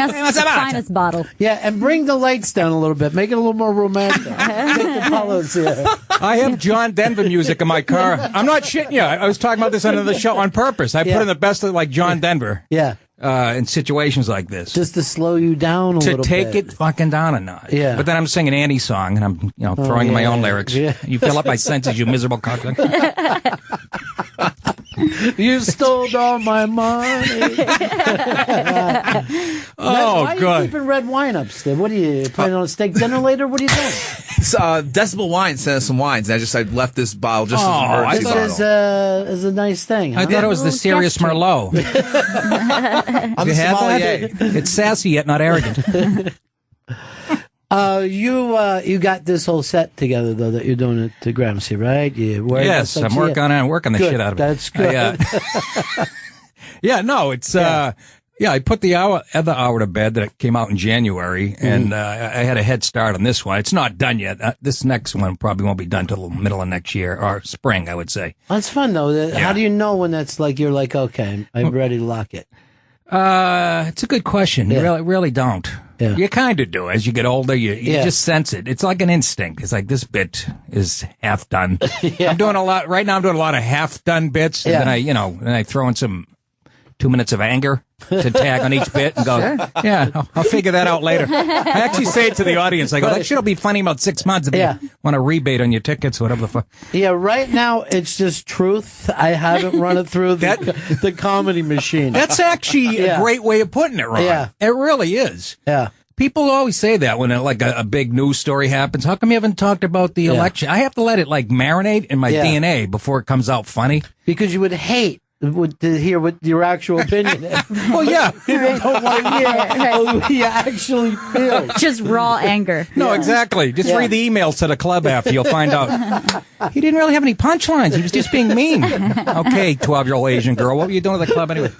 us the finest bottle. Yeah, and bring the lights down a little bit. Make it a little more romantic. Take the colors here. I have John Denver music in my car. I'm not shitting you. I was talking about this on the show on purpose. I put in the best of like John Denver. Yeah. In situations like this. Just to slow you down a little bit. To take it fucking down a notch. Yeah. But then I'm singing Annie's song and I'm, throwing in my own lyrics. Yeah. You fill up my senses, you miserable cocksucker. You stole all my money. Oh, why are you God. keeping red wine up, Steve? What are you planning on a steak dinner later? What are you doing? Decibel Wine sent us some wines. I left this bottle just as an emergency This bottle. is a nice thing. I thought it was the serious Merlot. I'm the sommelier. It's sassy yet not arrogant. You got this whole set together though that you're doing at Gramercy, right? Yes, I'm working on it. I'm working the Good. shit out of it. That's good. It's I put the other hour to bed that came out in January, and I had a head start on this one. It's not done yet. This next one probably won't be done till the middle of next year, or spring, I would say. That's fun though. How do you know when that's like you're like, okay, I'm ready to lock it? It's a good question. You really don't. Yeah. You kind of do. As you get older, you just sense it. It's like an instinct. It's like this bit is half done. I'm doing a lot right now. I'm doing a lot of half done bits, and then I throw in some 2 minutes of anger to tag on each bit and go, I'll figure that out later. I actually say it to the audience. I go, that shit'll be funny about 6 months if you want a rebate on your tickets, whatever the fuck. Yeah, right now it's just truth. I haven't run it through the comedy machine. That's actually a great way of putting it, Ron. Yeah. It really is. Yeah. People always say that when a big news story happens. How come you haven't talked about the election? I have to let it marinate in my DNA before it comes out funny. Because you would hate to hear what your actual opinion is. Well, yeah. People don't want to hear how you actually feel. Just raw anger. No, exactly. Just read the emails to the club after. You'll find out. He didn't really have any punchlines. He was just being mean. Okay, 12-year-old Asian girl. What were you doing at the club anyway?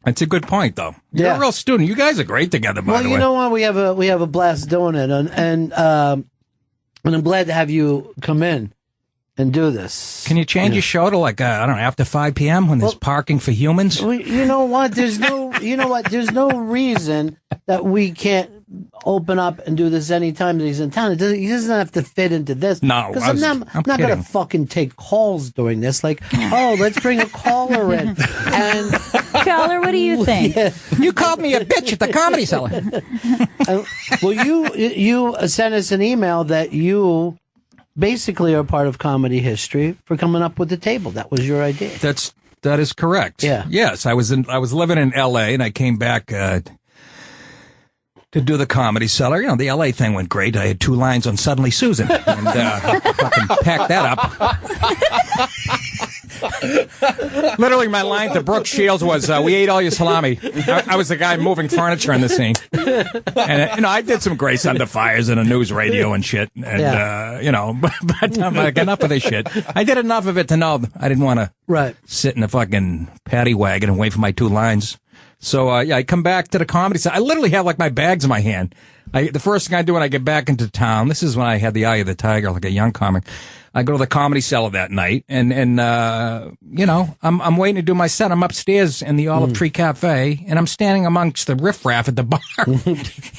That's a good point, though. You're a real student. You guys are great together, by the way. Well, you know what? We have a blast doing it, and I'm glad to have you come in and do this. Can you change your show to after 5 p.m. when there's parking for humans? Well, you know what? There's no reason that we can't open up and do this anytime that he's in town. He doesn't have to fit into this. No, because I'm not going to fucking take calls during this. Like, let's bring a caller in. And caller, what do you think? Yeah. You called me a bitch at the Comedy Cellar. Well, you sent us an email that you basically are part of comedy history for coming up with the table. That was your idea. That is correct. Yeah. Yes, I was living in L.A. and I came back to do the Comedy Cellar. You know, the L.A. thing went great. I had 2 lines on Suddenly Susan and fucking packed that up. Literally, my line to Brooke Shields was, we ate all your salami. I was the guy moving furniture in the scene. And, I did some Grace Under Fires and a news radio and shit. And, but I'm like, enough of this shit. I did enough of it to know I didn't want to sit in a fucking paddy wagon and wait for my 2 lines. So, I come back to the Comedy Cellar. I literally have, my bags in my hand. The first thing I do when I get back into town, this is when I had the eye of the tiger, like a young comic. I go to the Comedy Cellar that night, and I'm waiting to do my set. I'm upstairs in the Olive Tree Cafe, and I'm standing amongst the riffraff at the bar.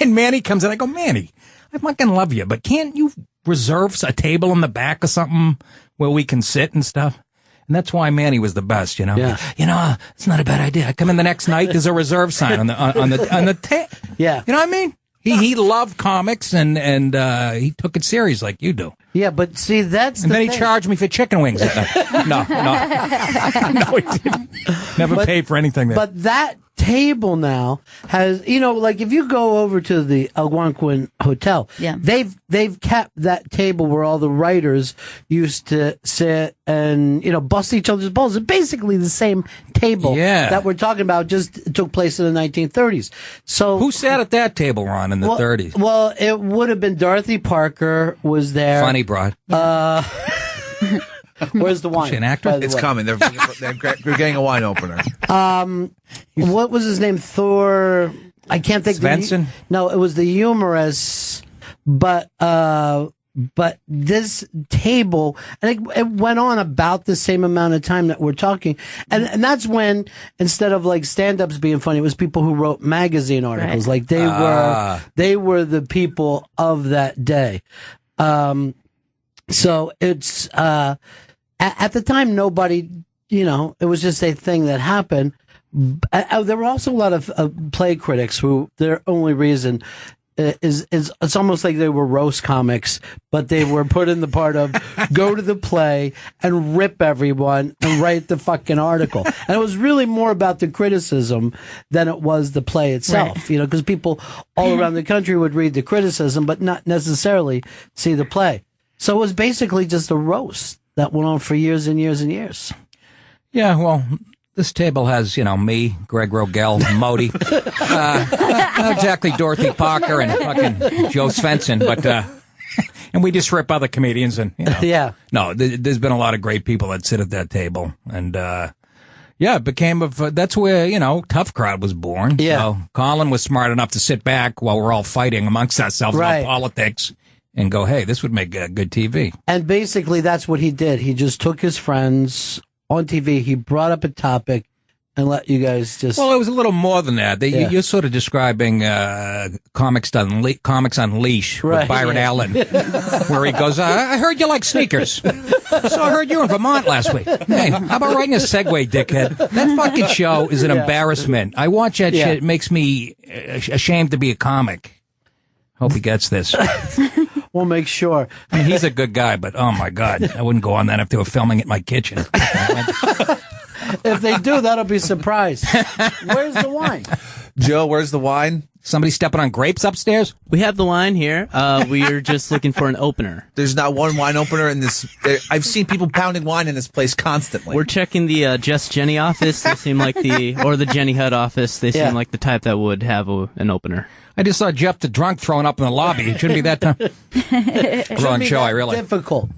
And Manny comes in. I go, Manny, I fucking love you, but can't you reserve a table in the back or something where we can sit and stuff? And that's why Manny was the best, Yeah. It's not a bad idea. I come in the next night. There's a reserve sign on the Yeah. You know what I mean? he loved comics and he took it serious like you do. Yeah, but see, that's and the then he thing. charged me for chicken wings. No, he didn't. Never paid for anything there. But that table now has, like if you go over to the Algonquin Hotel, they've kept that table where all the writers used to sit and bust each other's balls. It's basically the same table that we're talking about. Just took place in the 1930s. So who sat at that table, Ron, in the 30s? Well, it would have been Dorothy Parker was there. Funny broad. Where's the wine? Is she an actor? It's coming. They're getting a wine opener. What was his name? Thor. I can't think. Svensson? No, it was the humorous. But this table, and it went on about the same amount of time that we're talking, and that's when instead of like stand-ups being funny, it was people who wrote magazine articles. Like they were the people of that day. So it's at the time nobody, it was just a thing that happened. There were also a lot of play critics who their only reason is it's almost like they were roast comics, but they were put in the part of go to the play and rip everyone and write the fucking article. And it was really more about the criticism than it was the play itself, because people all around the country would read the criticism, but not necessarily see the play. So it was basically just a roast that went on for years and years and years. Yeah, well, this table has, me, Greg Rogel, Modi, not exactly Dorothy Parker and fucking Joe Svensson, but, and we just rip other comedians and, No, there's been a lot of great people that sit at that table. And, it became that's where, Tough Crowd was born. Yeah. So Colin was smart enough to sit back while we're all fighting amongst ourselves about politics and go, hey, this would make good TV. And basically that's what he did. He just took his friends on TV, he brought up a topic and let you guys just... Well, it was a little more than that. You're sort of describing Comics Unleashed with Byron Allen, where he goes, I heard you like sneakers. So I heard you were in Vermont last week. Hey, how about writing a segue, dickhead? That fucking show is an embarrassment. I watch that shit. It makes me ashamed to be a comic. Hope he gets this. We'll make sure. I mean, he's a good guy, but oh my God, I wouldn't go on that if they were filming it in my kitchen. If they do, that'll be a surprise. Where's the wine? Joe, where's the wine? Somebody stepping on grapes upstairs? We have the wine here. We are just looking for an opener. There's not one wine opener in this. I've seen people pounding wine in this place constantly. We're checking the Just Jenny office. They seem like or the Jenny Hud office. They seem like the type that would have an opener. I just saw Jeff the Drunk throwing up in the lobby. It shouldn't be that time. Wrong show, I realize. Difficult.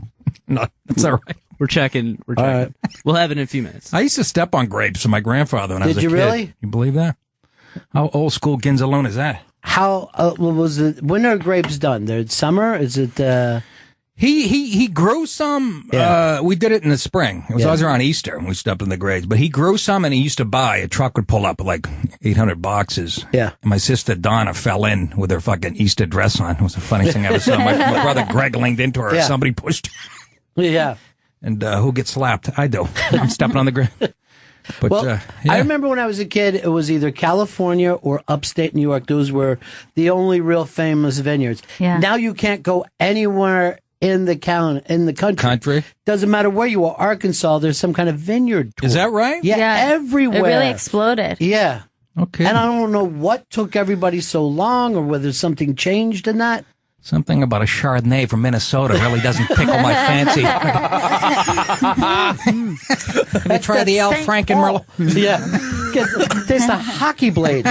No, that's all right. We're checking. All right. We'll have it in a few minutes. I used to step on grapes with my grandfather when I was a kid. Did you really? You believe that? How old school Ginzalone is that? How was it? When are grapes done? They're summer? Is it? He grew some. We did it in the spring. It was always around Easter when we stepped in the grapes. But he grew some, and he used to buy. A truck would pull up with like 800 boxes. Yeah. And my sister Donna fell in with her fucking Easter dress on. It was the funniest thing I ever saw. My brother Greg leaned into her. Yeah. Somebody pushed her. Yeah. And who gets slapped? I do. I'm stepping on the grape. But, well, I remember when I was a kid, it was either California or upstate New York. Those were the only real famous vineyards. Yeah. Now you can't go anywhere in the country. Doesn't matter where you are. Arkansas, there's some kind of vineyard tour. Is that right? Yeah, everywhere. It really exploded. Yeah. Okay. And I don't know what took everybody so long or whether something changed in that. Something about a Chardonnay from Minnesota really doesn't tickle my fancy. Let me try the Al Franken Merlot. Yeah. Taste a hockey blade.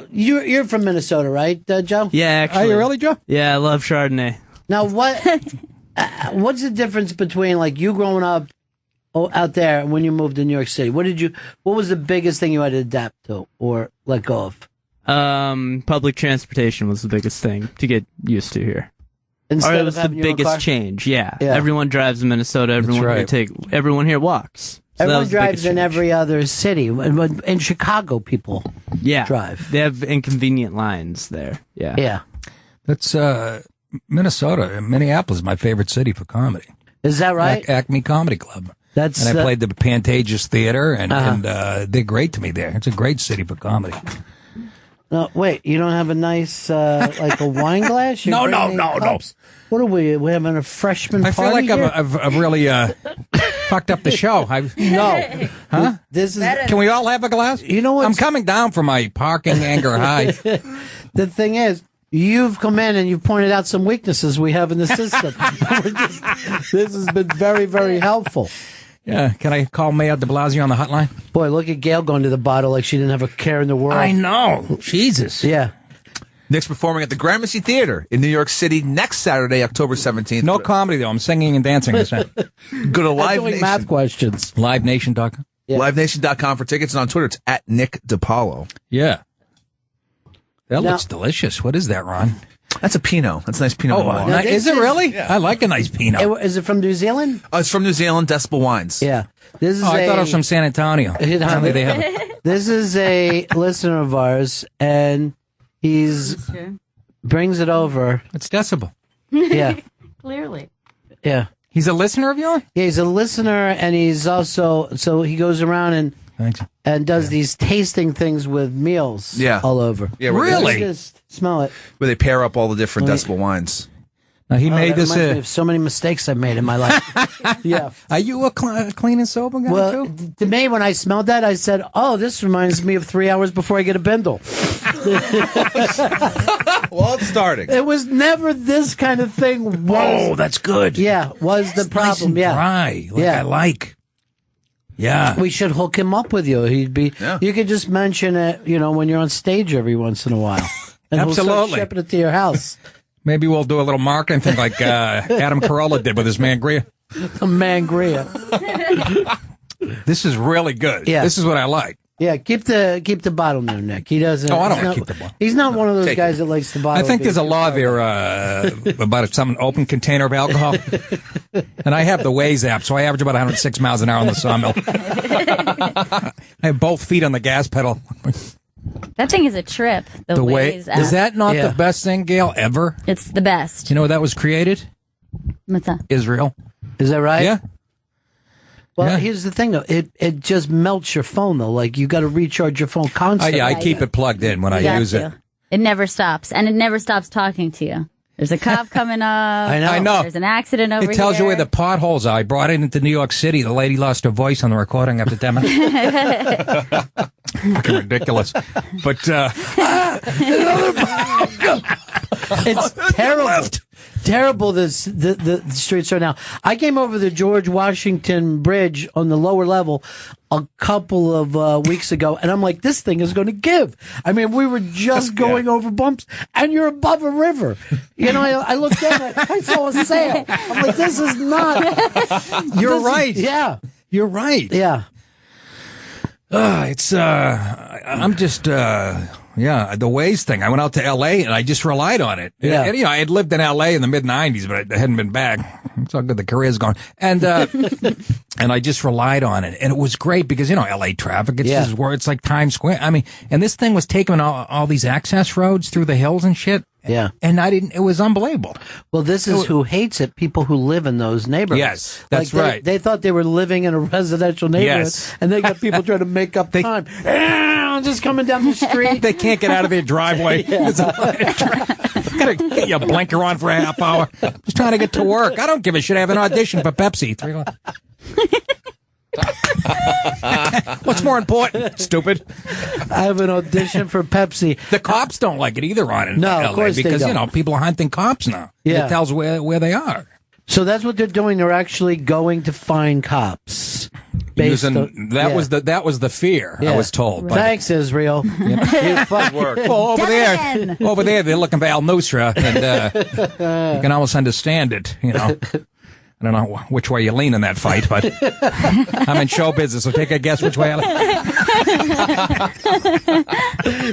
You're from Minnesota, right, Joe? Yeah, actually. Are you really, Joe? Yeah, I love Chardonnay. Now, what's the difference between like you growing up out there and when you moved to New York City? What was the biggest thing you had to adapt to or let go of? Public transportation was the biggest thing to get used to here. Instead or it of was the having your own biggest car? change. Yeah. Everyone drives in Minnesota. Everyone here walks. So everyone drives in every other city. In Chicago, people drive. They have inconvenient lines there. Yeah. Yeah. That's Minnesota. Minneapolis is my favorite city for comedy. Is that right? Acme Comedy Club. And I played the Pantages Theater, and they're great to me there. It's a great city for comedy. No, wait. You don't have a nice like a wine glass? You're No, bringing cups? What are we? We having a freshman I feel party like here? I've really fucked up the show. No. Huh? This is. Can we all have a glass? You know what? I'm coming down from my parking anger high. The thing is, you've come in and you've pointed out some weaknesses we have in the system. This has been very, very helpful. Yeah. Can I call Mayor de Blasio on the hotline? Boy, look at Gail going to the bottle like she didn't have a care in the world. I know. Jesus. Yeah. Nick's performing at the Gramercy Theater in New York City next Saturday, October 17th. No comedy, though. I'm singing and dancing this time. Go to I'm Live doing Nation. math questions. LiveNation.com. Yeah. LiveNation.com for tickets, and on Twitter it's at Nick DiPaolo. Yeah. That Now- looks delicious. What is that, Ron? That's a Pinot. That's a nice Pinot Noir. Now, Is this it is- really? I like a nice Pinot. Is it from New Zealand? It's from New Zealand, Decibel Wines. Yeah. This is I thought it was from San Antonio. Apparently they have it. This is a listener of ours, and he's brings it over. It's Decibel. Yeah. Clearly. Yeah. He's a listener of yours? Yeah, he's a listener, and he's also, so he goes around and does these tasting things with meals all over. Yeah, where Really? They, Just smell it. where they pair up all the different Let me- Decibel wines. Now, he made that this. reminds me of so many mistakes I've made in my life. Yeah. Are you a clean and sober guy, Well, too? to me, when I smelled that, I said, "Oh, this reminds me of 3 hours before I get a bindle." Well, it's starting. It was never this kind of thing. Oh, that's good. Yeah, was the problem. Nice and yeah, dry, like yeah. I like. Yeah. We should hook him up with you. He'd be. Yeah. You could just mention it, when you're on stage every once in a while, and we'll start Absolutely. shipping it to your house. Maybe we'll do a little marketing thing like Adam Carolla did with his Mangria. The Mangria. This is really good. Yeah. This is what I like. Yeah, keep the bottle there, Nick. He doesn't. Oh, I don't he's want to not- keep the bottle. He's not one of those guys that likes the bottle. I think there's a beer. law there about some open container of alcohol. And I have the Waze app, so I average about 106 miles an hour on the sawmill. I have both feet on the gas pedal. That thing is a trip. The Waze app. Is that not the best thing, Gail, ever? It's the best. You know where that was created? What's that? Israel. Is that right? Yeah. Well, Yeah. here's the thing, though. It just melts your phone, though. Like, you got to recharge your phone constantly. I keep it plugged in when You I got use to. it. It never stops, and it never stops talking to you. There's a cop coming up. I know. There's an accident over here. It tells you where the potholes are. I brought it into New York City. The lady lost her voice on the recording after 10 minutes. Fucking ridiculous. But, It's terrible. Terrible the streets are now. I came over the George Washington Bridge on the lower level a couple of weeks ago, and I'm like, this thing is going to give. I mean, we were just going over bumps, and you're above a river. I looked down, I saw a sail. I'm like, this is not. You're right. Yeah. You're right. Yeah. I'm just, the Waze thing. I went out to L.A. and I just relied on it. Yeah. And, I had lived in L.A. in the mid-'90s, but I hadn't been back. It's all good. The career's gone. And, and I just relied on it. And it was great because, L.A. traffic, it's just where it's like Times Square. I mean, and this thing was taking all these access roads through the hills and shit. Yeah. And it was unbelievable. Well, this is who hates it, people who live in those neighborhoods. Yes, that's Like, right. They thought they were living in a residential neighborhood, Yes. and they got people trying to make up time. Just coming down the street. They can't get out of their driveway. Gotta get your blinker on for a half hour. Just trying to get to work. I don't give a shit. I have an audition for Pepsi. 3 o'clock. What's more important? Stupid. I have an audition for Pepsi. The cops don't like it either, Ron. In No, LA of course they because don't. people are hunting cops now. Yeah. It tells where they are. So that's what they're doing. They're actually going to find cops. Based on- That yeah. was the fear. Yeah. I was told. Thanks, Israel. You fuck work. Well, over there, they're looking for Al Nusra, and you can almost understand it. I don't know which way you lean in that fight, but I'm in show business, so take a guess which way I lean.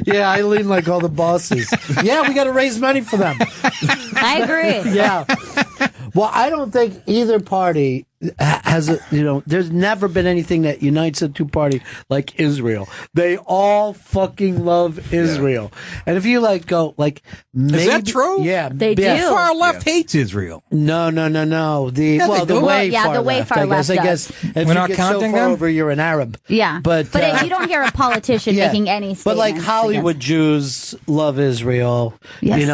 Yeah, I lean like all the bosses. Yeah, we got to raise money for them. I agree. Yeah. Well, I don't think either party has there's never been anything that unites the two parties like Israel. They all fucking love Israel. And if you go maybe, is that true? Yeah, They do. Far left hates Israel. No. The they do. way Yeah, far the way left, far I guess. left I guess does. if We're you not get so counting far them? over, you're an Arab. Yeah. But you don't hear a politician making any statements. But like Hollywood against- Jews love Israel. Yes.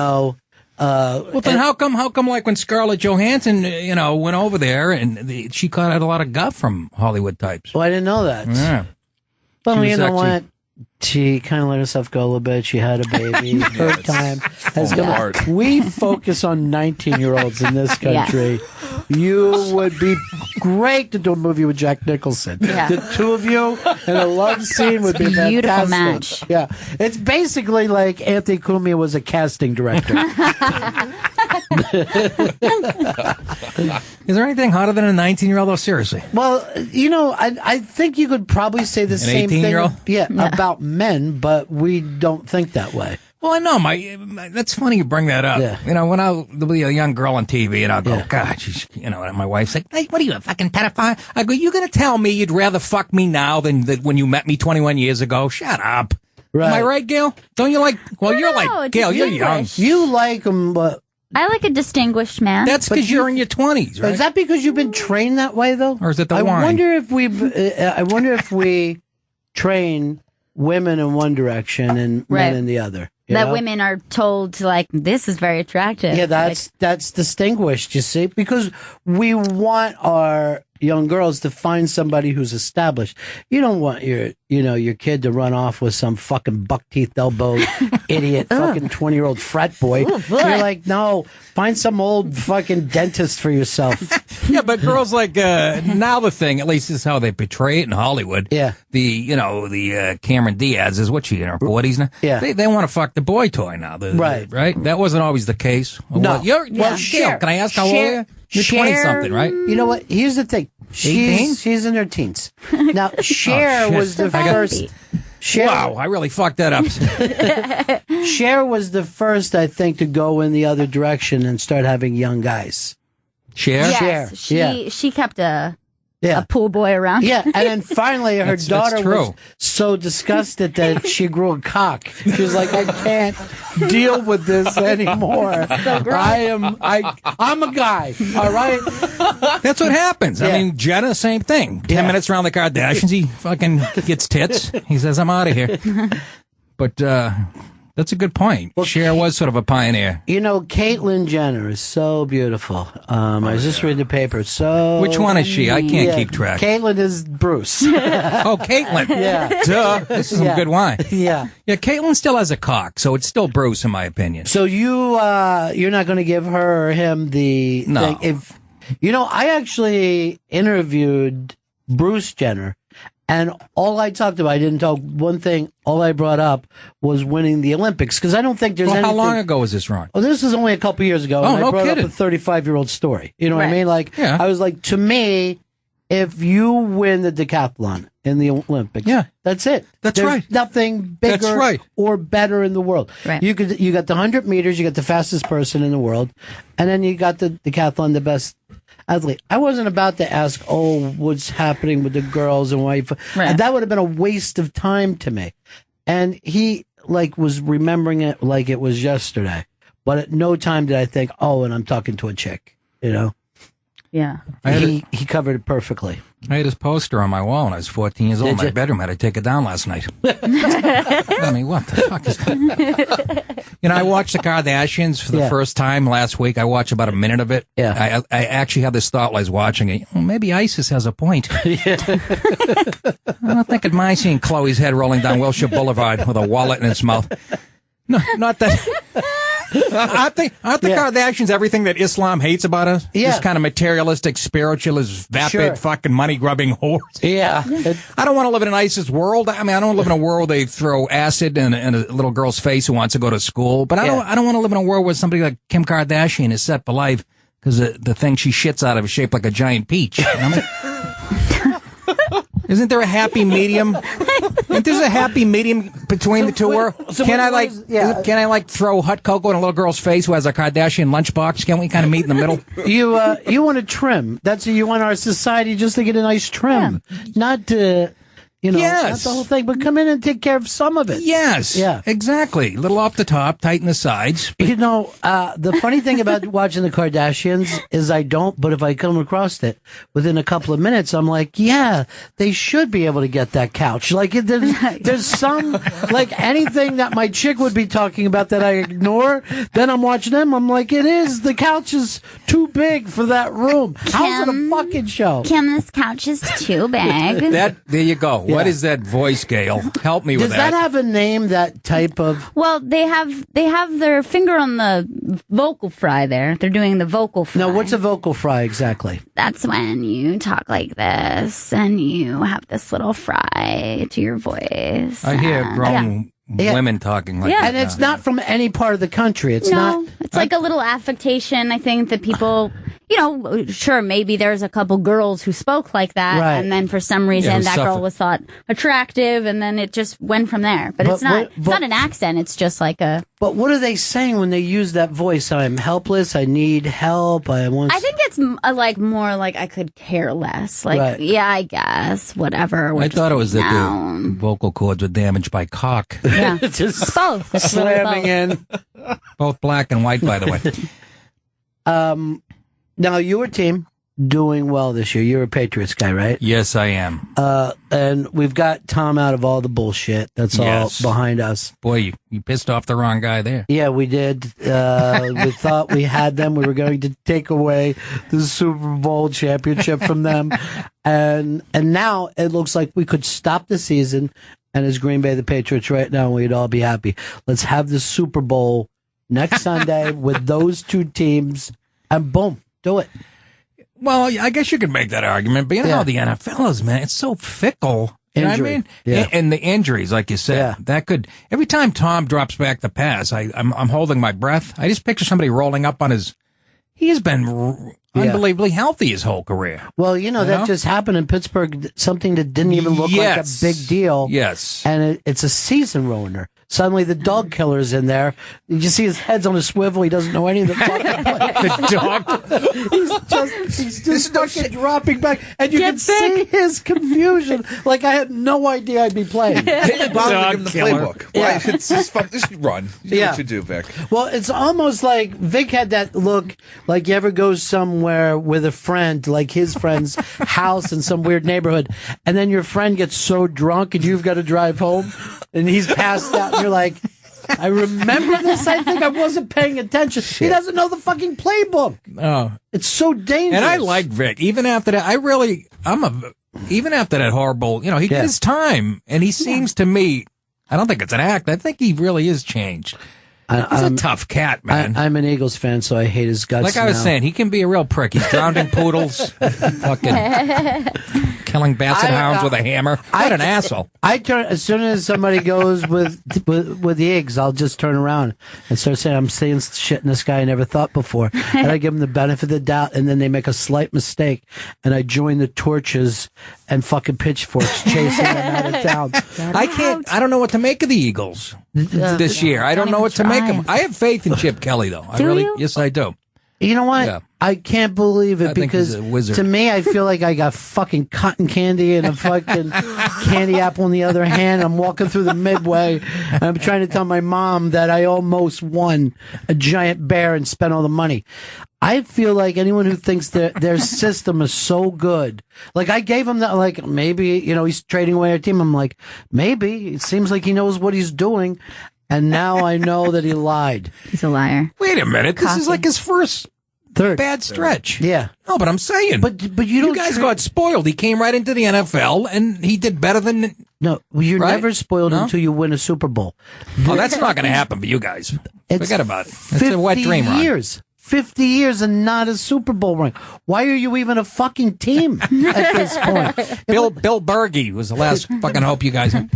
Well, then how come like when Scarlett Johansson, went over there and she caught out a lot of guff from Hollywood types? Well, I didn't know that. Yeah. Well, She you was know actually- what? She kind of let herself go a little bit. She had a baby. Her time has come. hard. We focus on 19-year-olds in this Yeah. country. You would be great to do a movie with Jack Nicholson. Yeah. The two of you in a love scene would be It's a beautiful fantastic. match. Yeah, it's basically like Anthony Cumia was a casting director. Is there anything hotter than a 19-year-old? Oh, seriously. Well, I think you could probably say the same thing. 18-year-old? Yeah, about men, but we don't think that way. Well, I know that's funny you bring that up. Yeah. When there'll be a young girl on TV and I'll go, God, she's, and my wife's like, hey, what are you, a fucking pedophile? I go, you gonna tell me you'd rather fuck me now than when you met me 21 years ago? Shut up. Right. Am I right, Gail? Don't you like, well, you're like, Gail, you're young. You like them, but I like a distinguished man. That's because you're in your 20s, right? is that because you've been trained that way, though? Or is it the I wine? wonder if we train women in one direction and Right. men in the other. that women are told to this is very attractive. Yeah, that's distinguished, you see, because we want our young girls to find somebody who's established. You don't want your kid to run off with some fucking buck-teeth elbow idiot fucking 20-year-old frat boy. You're like, no, find some old fucking dentist for yourself. Yeah, but girls now the thing, at least is how they portray it in Hollywood. Yeah. The Cameron Diaz is what she in her 40s now. Yeah. They want to fuck the boy toy now. Right. Right? That wasn't always the case. No. Well, Cher, can I ask how old are you? You're 20-something, right? You know what? Here's the thing. 18? She's in her teens. Now, Cher shit. was the first. Cher, Wow, I really fucked that up. Cher was the first, I think, to go in the other direction and start having young guys. Cher? Yes, Cher, she kept a Yeah. pool boy around. Yeah, and then finally her That's daughter true. was so disgusted that she grew a cock. She was like, I can't deal with this anymore. I'm a guy, all right? That's what happens. Yeah. I mean, Jenna, same thing. 10 minutes around the Kardashians, he fucking gets tits. He says, I'm out of here. But that's a good point. Cher was sort of a pioneer. Caitlyn Jenner is so beautiful. I was just reading the paper. So Which one is she? I can't keep track. Caitlyn is Bruce. Oh, Caitlyn. Yeah. Duh. This is some good wine. Yeah. Yeah, Caitlyn still has a cock, so it's still Bruce, in my opinion. So you're not going to give her or him the No. thing. I actually interviewed Bruce Jenner, and all I talked about, I didn't talk one thing. All I brought up was winning the Olympics, because I don't think there's Well, anything. how long ago was this, Ron? Oh, this was only a couple years ago. Oh, and no I brought kidding. up a 35-year-old story. You know what I Right. mean? Like, Yeah. I was like, to me, if you win the decathlon in the Olympics, that's it. That's There's right. nothing bigger That's right. or better in the world. Right. You got the 100 meters, you got the fastest person in the world, and then you got the decathlon, the best athlete. I wasn't about to ask, what's happening with the girls and why. Right. That would have been a waste of time to me. And he was remembering it like it was yesterday. But at no time did I think, and I'm talking to a chick, Yeah. He covered it perfectly. I had his poster on my wall when I was 14 years old in Did my you? bedroom. I had to take it down last night. I mean, what the fuck is that? I watched the Kardashians for the first time last week. I watched about a minute of it. Yeah. I actually had this thought while I was watching it. Well, maybe ISIS has a point. I don't think I'd mind seeing Chloe's head rolling down Wilshire Boulevard with a wallet in its mouth. No, not that. Aren't the Kardashians everything that Islam hates about us? Yeah. This kind of materialistic, spiritualist, vapid, Sure. fucking money-grubbing whores. Yeah. I don't want to live in an ISIS world. I mean, I don't live in a world where they throw acid in a little girl's face who wants to go to school. But I don't want to live in a world where somebody like Kim Kardashian is set for life because the thing she shits out of is shaped like a giant peach. Isn't there a happy medium? And there's a happy medium between the two. Can I like throw hot cocoa in a little girl's face who has a Kardashian lunchbox? Can't we kind of meet in the middle? You want to trim. That's you want our society just to get a nice trim, not to. Not the whole thing, but come in and take care of some of it. Yes. Yeah. Exactly. A little off the top, tighten the sides. The funny thing about watching the Kardashians is I don't, but if I come across it within a couple of minutes, I'm like, yeah, they should be able to get that couch. Like, there's some, like anything that my chick would be talking about that I ignore, then I'm watching them, I'm like, the couch is too big for that room. How's it a fucking show? Kim, this couch is too big. There you go. What is that voice, Gail? Help me with that. Does that have a name, that type of... Well, they have their finger on the vocal fry there. They're doing the vocal fry. No, what's a vocal fry exactly? That's when you talk like this and you have this little fry to your voice. I hear grown women talking like that. And it's not from any part of the country. It's not... It's like a little affectation, I think, that people... sure, maybe there's a couple girls who spoke like that, right. And then for some reason that girl was thought attractive, and then it just went from there. But it's not an accent, it's just like a... But what are they saying when they use that voice? I'm helpless, I need help, I think it's more like I could care less. Like, right. Yeah, I guess, whatever. I thought it was that the vocal cords were damaged by cock. Yeah, just it's both. It's slamming really both. in. Both black and white, by the way. Now, your team doing well this year. You're a Patriots guy, right? Yes, I am. And we've got Tom out of all the bullshit. That's all behind us. Boy, you pissed off the wrong guy there. Yeah, we did. We thought we had them. We were going to take away the Super Bowl championship from them. And now it looks like we could stop the season, and as Green Bay, the Patriots right now, we'd all be happy. Let's have the Super Bowl next Sunday with those two teams, and boom. Do it. Well, I guess you could make that argument, but you know how the NFL is, man. It's so fickle. You know what I mean? Yeah. And the injuries, like you said, that could... Every time Tom drops back the pass, I'm holding my breath. I just picture somebody rolling up on his... He has been unbelievably healthy his whole career. Well, that just happened in Pittsburgh, something that didn't even look like a big deal. Yes. And it's a season ruiner. Suddenly the dog killer's in there. You see his head's on a swivel. He doesn't know any of the fucking play. The dog? He's just fucking dropping back. And you can see his confusion. Like I had no idea I'd be playing. Didn't bother to give him the playbook. Yeah. Why? It's just run. You know what you do, Vic. Well, it's almost like Vic had that look like you ever go somewhere with a friend, like his friend's house in some weird neighborhood, and then your friend gets so drunk and you've got to drive home, and he's passed out, and you're like, I remember this. I think I wasn't paying attention. He doesn't know the fucking playbook. Oh, it's so dangerous. And I like Vic. Even after that, even after that horrible, he did his time, and he seems to me, I don't think it's an act. I think he really is changed. He's a tough cat, man. I'm an Eagles fan, so I hate his guts. Like I was saying, he can be a real prick. He's drowning poodles, fucking killing basset hounds with a hammer. What an asshole! I turn as soon as somebody goes with the eggs, I'll just turn around and start saying, "I'm saying shit in this guy I never thought before," and I give them the benefit of the doubt, and then they make a slight mistake, and I join the torches and fucking pitchforks chasing them out of town. I don't know what to make of the Eagles this year. I don't know what to make of them. I have faith in Chip Kelly, though. Yes, I do. You know what? Yeah. I can't believe it because think he's a wizard. To me, I feel like I got fucking cotton candy and a fucking candy apple in the other hand. I'm walking through the Midway and I'm trying to tell my mom that I almost won a giant bear and spent all the money. I feel like anyone who thinks their system is so good, like I gave him that, like maybe, he's trading away our team. I'm like, maybe it seems like he knows what he's doing. And now I know that he lied. He's a liar. Wait a minute. This is like his first bad stretch. Yeah. No, but I'm saying. But you guys got spoiled. He came right into the NFL, and he did better than... No, you're never spoiled until you win a Super Bowl. Oh, that's not going to happen for you guys. Forget about it. It's a wet dream, Ron. 50 years and not a Super Bowl ring. Why are you even a fucking team at this point? Bill Berge was the last fucking hope you guys had.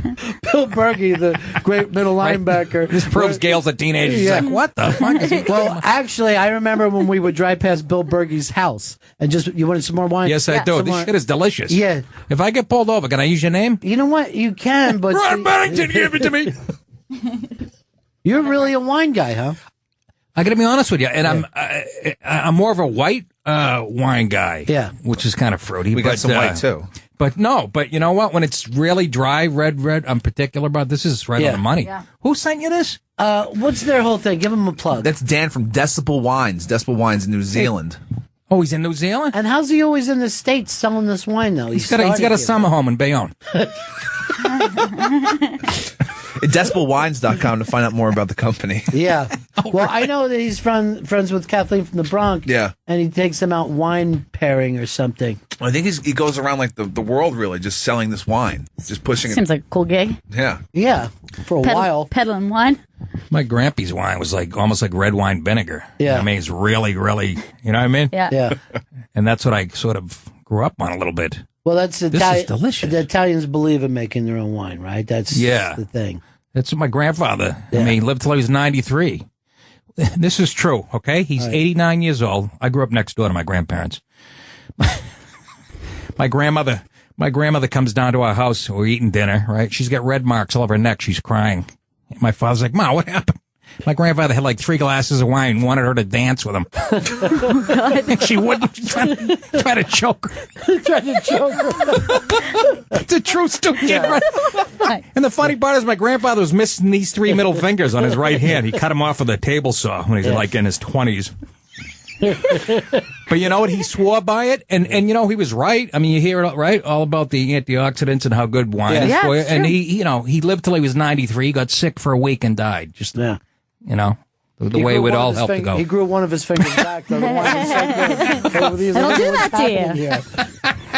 Bill Berge, the great middle linebacker. This proves Gail's a teenager. She's like, what the fuck is he doing? Well, actually, I remember when we would drive past Bill Berge's house and you wanted some more wine? Yes, I do. Some This more- shit is delicious. Yeah. If I get pulled over, can I use your name? You know what? You can, but... Ron Barrington, give it to me. You're really a wine guy, huh? I got to be honest with you, and I'm more of a white wine guy. Yeah, which is kind of fruity. We got some white too. But you know what? When it's really dry, red, I'm particular about. This is right on the money. Yeah. Who sent you this? What's their whole thing? Give them a plug. That's Dan from Decibel Wines. Decibel Wines in New Zealand. Oh, he's in New Zealand? And how's he always in the States selling this wine, though? He's got a summer home in Bayonne. At decibelwines.com to find out more about the company. Yeah. Well, I know that he's friends with Kathleen from the Bronx. Yeah. And he takes them out wine pairing or something. I think he goes around like the world, really, just selling this wine. Just pushing it. Seems like a cool gig. Yeah. Yeah. For a while. Peddling wine. My grandpa's wine was almost like red wine vinegar. Yeah. I mean, it's really, really, you know what I mean? Yeah. Yeah. And that's what I sort of grew up on a little bit. Well, that's This is delicious. The Italians believe in making their own wine, right? That's the thing. That's what my grandfather. I mean, he lived till he was 93. This is true, okay? He's 89 years old. I grew up next door to my grandparents. My grandmother comes down to our house. We're eating dinner, right? She's got red marks all over her neck. She's crying. My father's like, "Ma, what happened?" My grandfather had like 3 glasses of wine, wanted her to dance with him. And she wouldn't. Try to choke her. Tried to choke her. It's a true story. And the funny part is my grandfather was missing these 3 middle fingers on his right hand. He cut them off with a table saw when he was like in his 20s. But you know what? He swore by it, and you know he was right. I mean, you hear it right all about the antioxidants and how good wine is for you. And he lived till he was 93. He got sick for a week and died. Just you know, the way it would all help to go. He grew one of his fingers back. Though, the wine was so good. It'll do that to you. Here.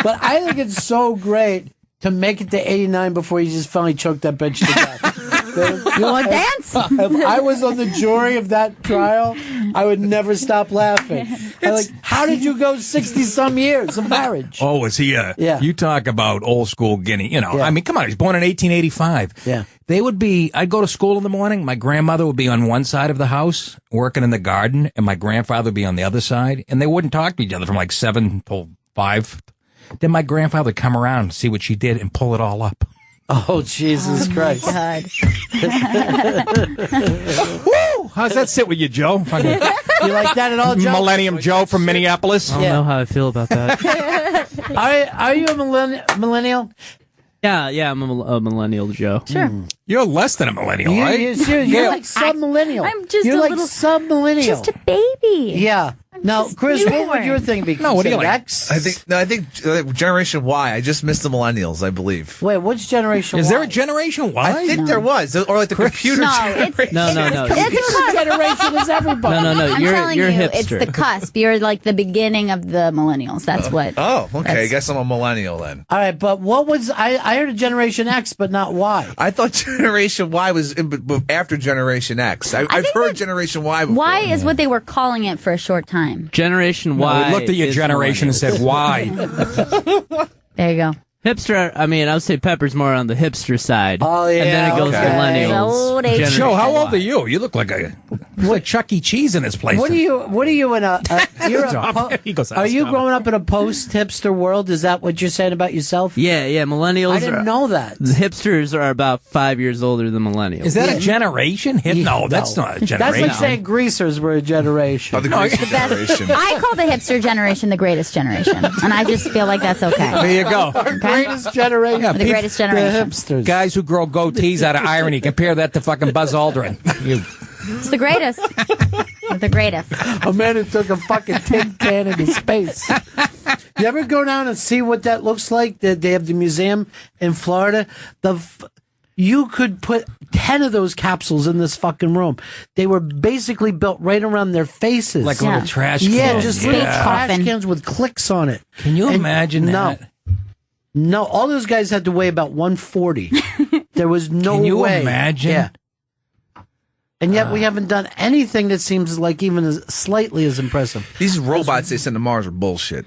But I think it's so great to make it to 89 before you just finally choke that bitch to death. You want to dance? If I was on the jury of that trial, I would never stop laughing. I'm like, how did you go 60-some years of marriage? Oh, is he? You talk about old school Guinea. You know, I mean, come on. He's born in 1885. Yeah. They would be. I'd go to school in the morning. My grandmother would be on one side of the house working in the garden, and my grandfather would be on the other side, and they wouldn't talk to each other from like 7 till 5. Then my grandfather would come around and see what she did and pull it all up. Oh, Jesus Christ. God. Woo! How's that sit with you, Joe? You like that at all, Joe? Millennium Joe from Minneapolis? I don't know how I feel about that. Are you a millennial? Yeah, I'm a millennial, Joe. Sure. You're less than a millennial, right? You're like sub-millennial. I'm just You're a like little sub-millennial. Just a baby. Yeah. Now, Chris, what would your thing be? No, what do you like? X? I think Generation Y. I just missed the millennials, I believe. Wait, which generation? Is there Y? a Generation Y? I think there was, or like the computer generation. No. Computer generation is everybody. No. I'm telling You're you, hipster. it's the cusp. You're like the beginning of the millennials. That's what. Oh, okay. I guess I'm a millennial then. All right, but what was I heard a Generation X, but not Y. I thought Generation Y was after Generation X. I've heard Generation Y before. Y is what they were calling it for a short time. Generation No, Y. we looked at your is generation and said, why? There you go. Hipster, I mean, I would say Pepper's more on the hipster side. Oh, yeah. And then it goes okay. millennials. So they- Generation Joe, how old Y. are you? You look like Chuck E. Cheese in this place. What are you in a? You're a He goes, are you "Stop it." growing up in a post-hipster world? Is that what you're saying about yourself? Yeah, millennials. I didn't know that. The hipsters are about 5 years older than millennials. Is that a generation? No, that's not a generation. That's like saying greasers were a generation. Oh, the greatest generation. I call the hipster generation the greatest generation, and I just feel like that's okay. There you go. Our greatest generation. Yeah, The greatest generation. The hipsters. Guys who grow goatees out of irony. Compare that to fucking Buzz Aldrin. It's the greatest. The greatest. A man who took a fucking tin can into space. You ever go down and see what that looks like? They have the museum in Florida. You could put 10 of those capsules in this fucking room. They were basically built right around their faces. Like little trash cans. Yeah, just little Space trash coffin. cans with clicks on it. Can you imagine that? No, all those guys had to weigh about 140. There was no way. Can you imagine? Yeah. And yet we haven't done anything that seems like even as slightly as impressive. These robots they send to Mars are bullshit.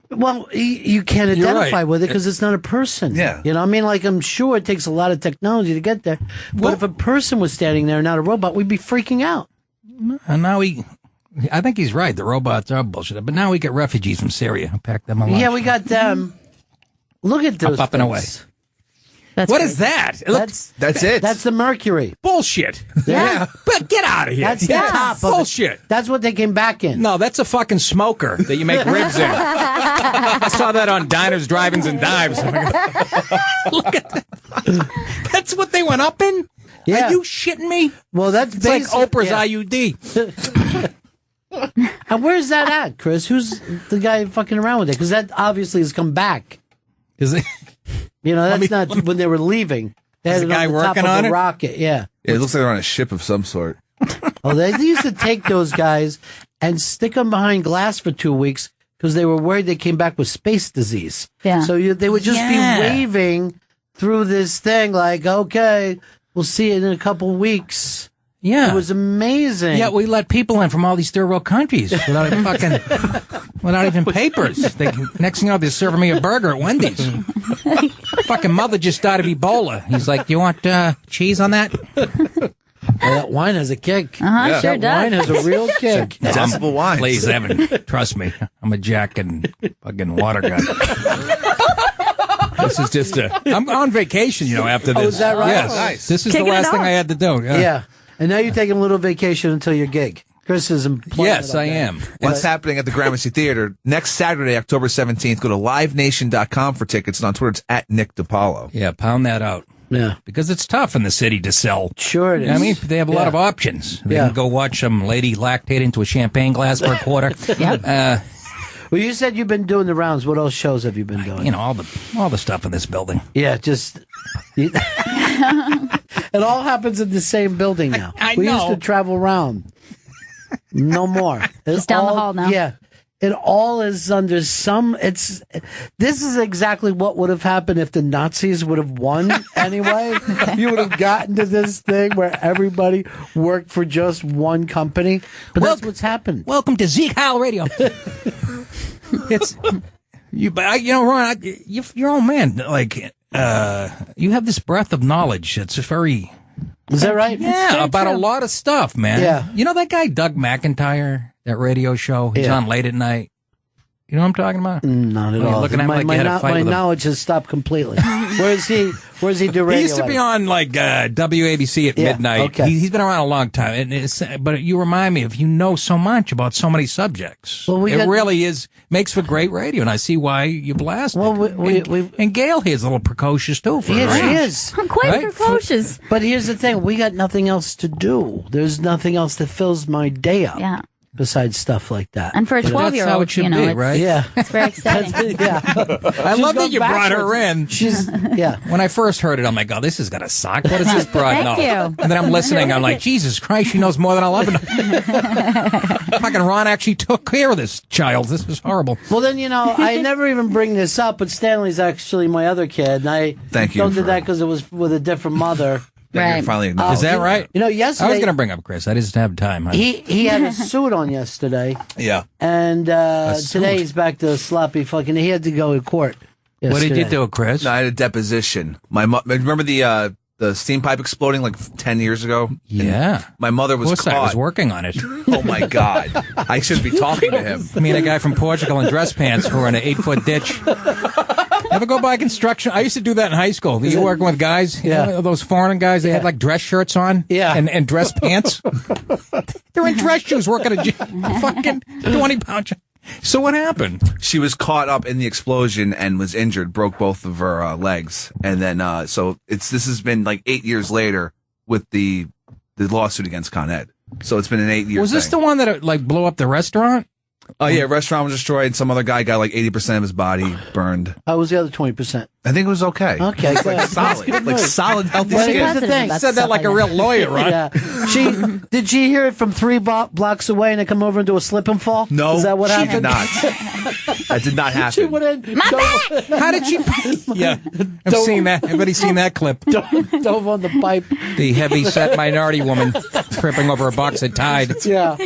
Well, you can't You're identify right. with it because it's not a person. Yeah. You know, I mean, like, I'm sure it takes a lot of technology to get there. But if a person was standing there, not a robot, we'd be freaking out. And now I think he's right. The robots are bullshit. But now we get refugees from Syria who pack them along. Yeah, we got them. Look at those Up and away. things. What is that? It looks- That's it. That's the Mercury. bullshit. Yeah. But get out of here. That's the top of it. Bullshit. That's what they came back in. No, that's a fucking smoker that you make ribs in. I saw that on Diners, Drive-Ins, and Dives. Look at that. That's what they went up in? Yeah. Are you shitting me? Well, that's It's like Oprah's yeah. IUD. And where's that at, Chris? Who's the guy fucking around with it? Because that obviously has come back. Is it? You know, that's not when they were leaving. They Is had the it guy on the top working of on a it? rocket. Yeah. It looks like they're on a ship of some sort. Oh, they used to take those guys and stick them behind glass for 2 weeks because they were worried they came back with space disease. Yeah. So they would just Yeah. be waving through this thing like, okay, we'll see you in a couple weeks. Yeah. It was amazing. Yeah, we let people in from all these third world countries without even papers. Next thing you know, they're serving me a burger at Wendy's. Fucking mother just died of Ebola. He's like, "You want cheese on that?" Well, that wine has a kick. Uh-huh, sure that does. wine has a real kick. Decibel wine. Please, Evan, trust me. I'm a jack and fucking water guy. This is just I'm on vacation, after this. Oh, is that right? Yes. Oh, nice. This is Kicking the it last thing off. I had to do. Yeah. And now you're taking a little vacation until your gig. Chris is employing Yes, it up I there. am. What's happening at the Gramercy Theater next Saturday, October 17th? Go to livenation.com for tickets, and on Twitter it's at Nick DiPaolo. Yeah, pound that out. Yeah. Because it's tough in the city to sell. Sure it is. I mean, they have a lot Yeah. of options. They Yeah. can go watch some lady lactate into a champagne glass for a quarter. Yep. Well, you said you've been doing the rounds. What else shows have you been doing? All the stuff in this building. Yeah, just it all happens in the same building now. I we used know. to travel around. No more. Just down the hall now. Yeah. It all is under some this is exactly what would have happened if the Nazis would have won anyway. You would have gotten to this thing where everybody worked for just one company. But that's what's happened. Welcome to Zeke Howell Radio. It's Ron, you're your own man. Like, you have this breadth of knowledge. It's very. Is that right? Yeah, about a lot of stuff, man. Yeah. You know that guy Doug McIntyre, that radio show? He's Yeah. on late at night. You know what I'm talking about? Not at Oh, you're all. looking at him my like you had a fight my with him. knowledge has stopped completely. Where does he do radio? He used to be on like WABC at Yeah, midnight. okay. He's been around a long time, but you remind me of you know so much about so many subjects. Well, it really makes for great radio, and I see why you blast it. Well, and Gail here is a little precocious too. For Yeah, her she age. is. Quite Right? precocious. But here's the thing: we got nothing else to do. There's nothing else that fills my day up. Yeah. Besides stuff like that. And for a You know? 12-year-old, That's how it should be, it's, right? Yeah. it's very exciting. Yeah. I love that you brought her in. She's yeah. When I first heard it, I'm like, oh, this is gonna suck. What is this broad Thank know? you. And then I'm listening. I'm like, Jesus Christ, she knows more than I'll ever know. Fucking Ron actually took care of this child. This is horrible. Well, then I never even bring this up, but Stanley's actually my other kid, and I Thank you don't do for- that because it was with a different mother. You're finally acknowledged. Is that right? Yesterday I was gonna bring up Chris. I just didn't have time. he had a suit on yesterday, Yeah. and suit? today he's back to sloppy fucking. He had to go to court. What did you yesterday. do, Chris? No, I had a deposition. Remember the steam pipe exploding like 10 years ago? Yeah. My mother was Of course, I caught. was working on it. Oh my God. I should be talking to him. I mean, a guy from Portugal in dress pants who were in an 8-foot ditch. Ever go by construction? I used to do that in high school. You working with guys, those foreign guys, they had like dress shirts on and dress pants. They're in dress shoes working a fucking 20-pound. So what happened? She was caught up in the explosion and was injured, broke both of her legs. And then, this has been like 8 years later with the lawsuit against Con Ed. So it's been an 8-year Was this thing. the one that like blew up the restaurant? Oh yeah, restaurant was destroyed. Some other guy got like 80% of his body burned. How was the other 20%? I think it was okay. Okay, It's good. like solid, like solid, healthy But skin. here's the thing. Said that like a real lawyer, right? Yeah. Did she hear it from 3 blocks away and then come over and do a slip and fall? No, is that what she happened? did not. That did not happen. She went in. How did she? Yeah, I've seen that. Everybody's seen that clip. Dove on the pipe. The heavy-set minority woman tripping over a box of Tide. Yeah.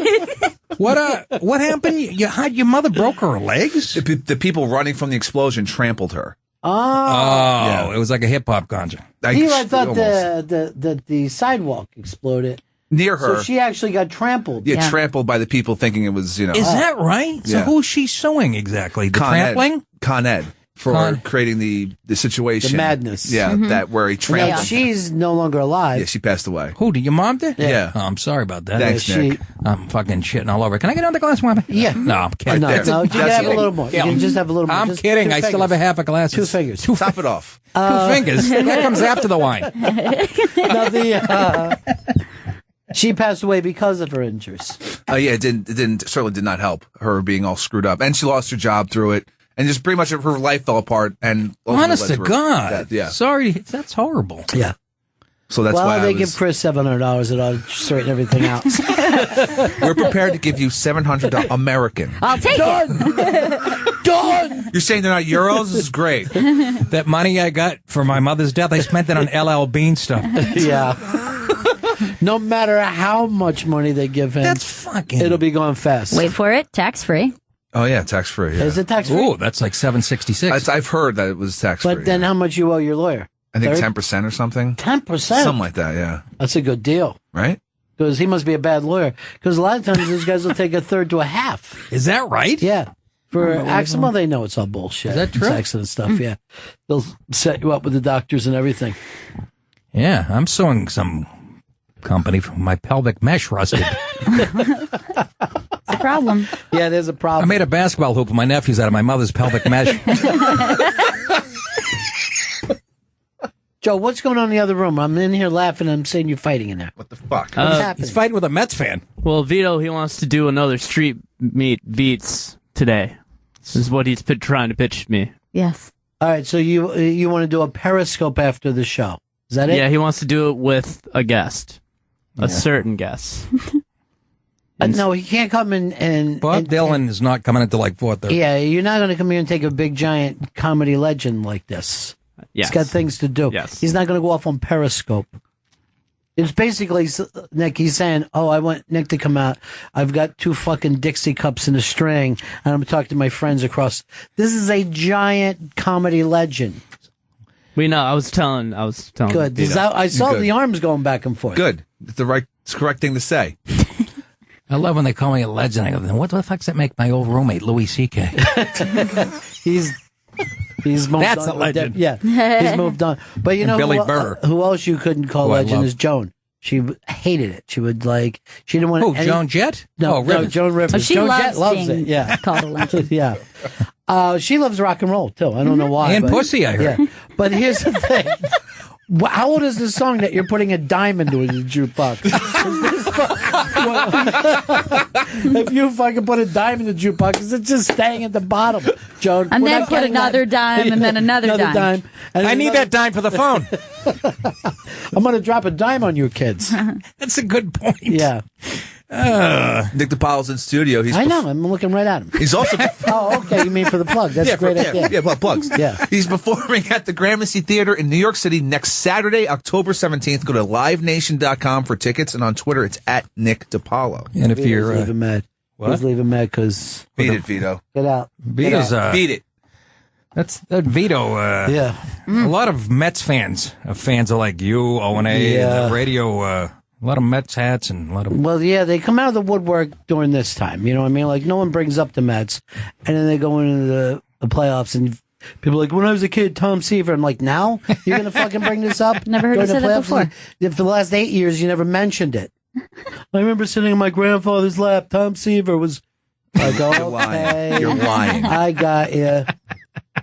What happened? Your mother broke her legs? The people running from the explosion trampled her. Oh. It was like a hip hop concert. I thought the sidewalk exploded. Near her. So she actually got trampled. Yeah, trampled by the people thinking it was, Is that right? So Yeah. who's she suing exactly? The Con Ed. trampling? Con Ed. For creating the situation. The madness. Yeah, that where he trampled. Now, she's no longer alive. Yeah, she passed away. Who, did your mom did? Yeah. Oh, I'm sorry about that. Thanks, Nick. I'm fucking shitting all over. Can I get another glass of wine? Yeah. No, I'm kidding. No, you can have a little more. You can just have a little more. I'm Just kidding. 2 I still have a half a glass. 2 fingers. Top it off. 2 fingers. That comes after the wine. Now she passed away because of her injuries. Yeah, it certainly did not help her being all screwed up, and she lost her job through it, and just pretty much her life fell apart. And Honest to her God. death. Yeah. Sorry, that's horrible. Yeah. So that's why they give Chris $700. It ought to straighten everything out. we're prepared to give you $700 American. I'll take it. Done. You're saying they're not euros? This is great. That money I got for my mother's death, I spent it on LL Bean stuff. Yeah. No matter how much money they give him, it'll be going fast. Wait for it. Tax free. Oh yeah, tax free. Yeah. Is it tax free? Ooh, that's like $766. I've heard that it was tax free. But then how much you owe your lawyer? I think 10% or something. 10%? Something like that. Yeah. That's a good deal. Right? Because he must be a bad lawyer. Because a lot of times these guys will take a third to a half. Is that right? Yeah. For accident, they know it's all bullshit. Is that true? It's accident stuff, yeah. They'll set you up with the doctors and everything. Yeah, I'm suing some company for my pelvic mesh rusted. It's a problem. Yeah, there's a problem. I made a basketball hoop with my nephews out of my mother's pelvic mesh. Joe, what's going on in the other room? I'm in here laughing and I'm saying you're fighting in there. What the fuck? What's happening? He's fighting with a Mets fan. Well, Vito, he wants to do another street meet Beats today. This is what he's trying to pitch me. Yes. All right, so you want to do a Periscope after the show. Is that it? Yeah, he wants to do it with a guest. A certain guest. No, he can't come in and... Bob Dylan is not coming until like 4:30. Yeah, you're not going to come here and take a big, giant comedy legend like this. Yes. He's got things to do. Yes. He's not going to go off on Periscope. It's basically, Nick, he's saying, I want Nick to come out. I've got 2 fucking Dixie cups in a string, and I'm talking to my friends across. This is a giant comedy legend. We know. I was telling. Good. I saw the arms going back and forth. Good. It's the correct thing to say. I love when they call me a legend. I go, what the fuck does that make my old roommate, Louis C.K.? He's moved That's on. a legend. Yeah, he's moved on. But you And know Billy who, Burr. Who else you couldn't call Who I legend love. is Joan. She hated it. She would she didn't want. Oh, Joan Jett? No, Rivers. Joan Rivers. Oh, she Joan loves Jett loves being it. Yeah, called a legend. yeah. She loves rock and roll too. I don't know why. And but- pussy, I heard. Yeah. But here's the thing. How old is this song that you're putting a dime into in the jukebox? If you fucking put a dime in the jukebox, is it just staying at the bottom, Joan? And We're then not put getting another that. dime and then another dime. And I need that dime for the phone. I'm going to drop a dime on you kids. That's a good point. Yeah. Nick DiPaolo's in studio. I know. I'm looking right at him. He's also Oh, okay. You mean for the plug? That's a great idea. Yeah, plugs. Yeah. He's performing at the Gramercy Theater in New York City next Saturday, October 17th. Go to livenation.com for tickets, and on Twitter it's at Nick DiPaolo. And if Vito's you're leaving mad. what? He's leaving mad because Beat it, Vito. get out. Vito's Beat it. that's that Vito. Yeah. A lot of Mets fans are like you, O&A, Yeah. and the radio. A lot of Mets hats and a lot of. Well, yeah, they come out of the woodwork during this time. You know what I mean? Like, no one brings up the Mets. And then they go into the playoffs, and people are like, when I was a kid, Tom Seaver. I'm like, now? You're going to fucking bring this up? Never heard during you the say that playoffs? before. For the last 8 years, you never mentioned it. I remember sitting on my grandfather's lap. Tom Seaver was like, You're lying. okay. You're lying. I got you.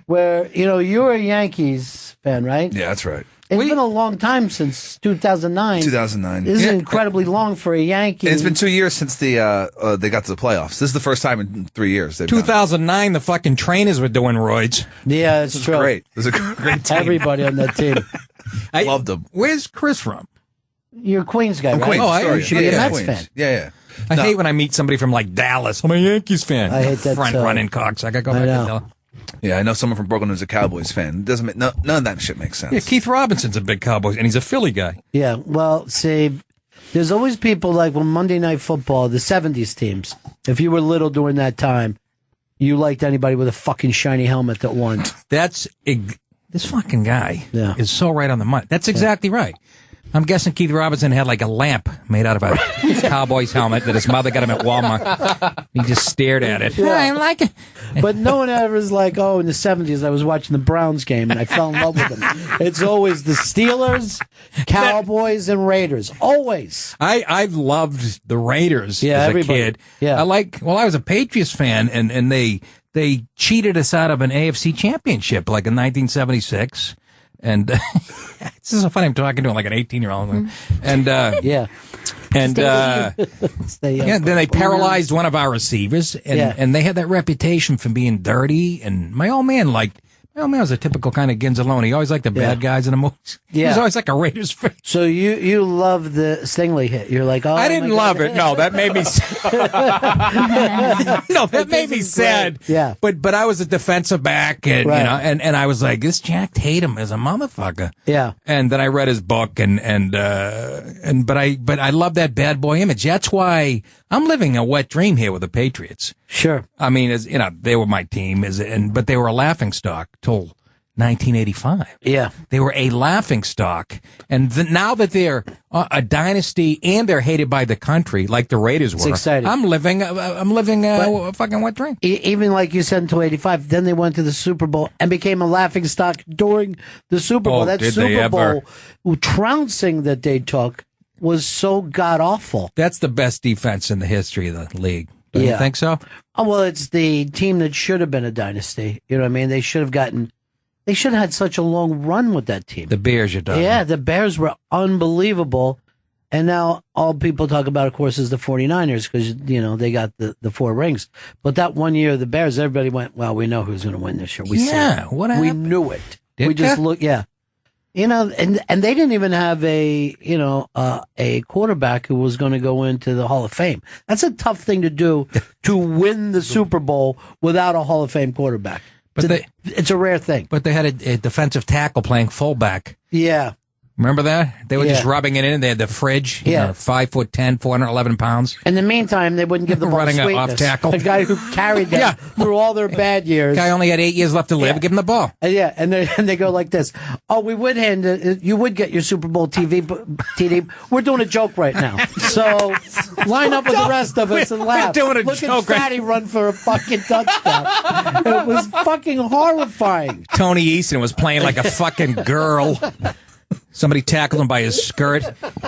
Where, you're a Yankees fan, right? Yeah, that's right. It's been a long time since 2009. 2009. This is incredibly long for a Yankee. And it's been 2 years since they got to the playoffs. This is the first time in 3 years. 2009, the fucking trainers were doing roids. Yeah, it's true. Great. It was a great team. Everybody on that team. I loved them. Where's Chris from? You're a Queens guy, I'm right? Queens. You should be a Mets Queens. fan. Yeah. I hate when I meet somebody from like Dallas. I'm a Yankees fan. I hate that, front too. running cocksucker. Go back to Dallas. Yeah, I know someone from Brooklyn who's a Cowboys fan. None of that shit makes sense. Yeah, Keith Robinson's a big Cowboys, and he's a Philly guy. Yeah, well, see, there's always people like when Monday Night Football, the 70s teams, if you were little during that time, you liked anybody with a fucking shiny helmet that won. This fucking guy is so right on the money. That's exactly right. I'm guessing Keith Robinson had like a lamp made out of a Cowboys helmet that his mother got him at Walmart. He just stared at it. Yeah. I like it. But no one ever is like, oh, in the 70s, I was watching the Browns game and I fell in love with them. It's always the Steelers, Cowboys, and Raiders. Always. I loved the Raiders as a kid. Yeah. I was a Patriots fan, and they cheated us out of an AFC championship like in 1976. And this is so funny. I'm talking to him like an 18-year-old. And then they paralyzed one of our receivers, and they had that reputation for being dirty. And my old man was a typical kind of Ginzalone. He always liked the bad guys in the movies. He was always like a Raiders fan. So you love the Stingley hit. You're like, oh, I didn't love it. No, that made me that made me sad. Yeah. But I was a defensive back, and and I was like, this Jack Tatum is a motherfucker. Yeah. And then I read his book, but I love that bad boy image. That's why I'm living a wet dream here with the Patriots. Sure. I mean, they were my team, but they were a laughingstock till 1985. Yeah. They were a laughingstock. And now that they're a dynasty and they're hated by the country, like the Raiders were, it's exciting. I'm living a fucking wet dream. Even like you said until 85, then they went to the Super Bowl and became a laughingstock during the Super Bowl. That Super Bowl trouncing that they took was so god-awful. That's the best defense in the history of the league. Don't you think so? Oh, well, it's the team that should have been a dynasty. You know what I mean? They should have had such a long run with that team. The Bears, you're done. Yeah, the Bears were unbelievable. And now all people talk about, of course, is the 49ers because, they got the 4 rings. But that one year, the Bears, everybody went, well, we know who's going to win this year. We what happened? We knew it. Did we just looked, and they didn't even have a quarterback who was going to go into the Hall of Fame. That's a tough thing to do, to win the Super Bowl without a Hall of Fame quarterback. But it's a rare thing. But they had a defensive tackle playing fullback. Yeah. Remember that? They were just rubbing it in. They had the fridge. 5'10", 411 pounds. In the meantime, they wouldn't give the ball running sweetness. off tackle. A guy who carried them through all their bad years. Guy only had 8 years left to live. Give him the ball. And they go like this. Oh, we would you would get your Super Bowl TD. We're doing a joke right now. So line up with the rest of us and laugh. We're doing a Look joke. Look at Fatty run for a fucking touchdown. It was fucking horrifying. Tony Easton was playing like a fucking girl. Somebody tackled him by his skirt.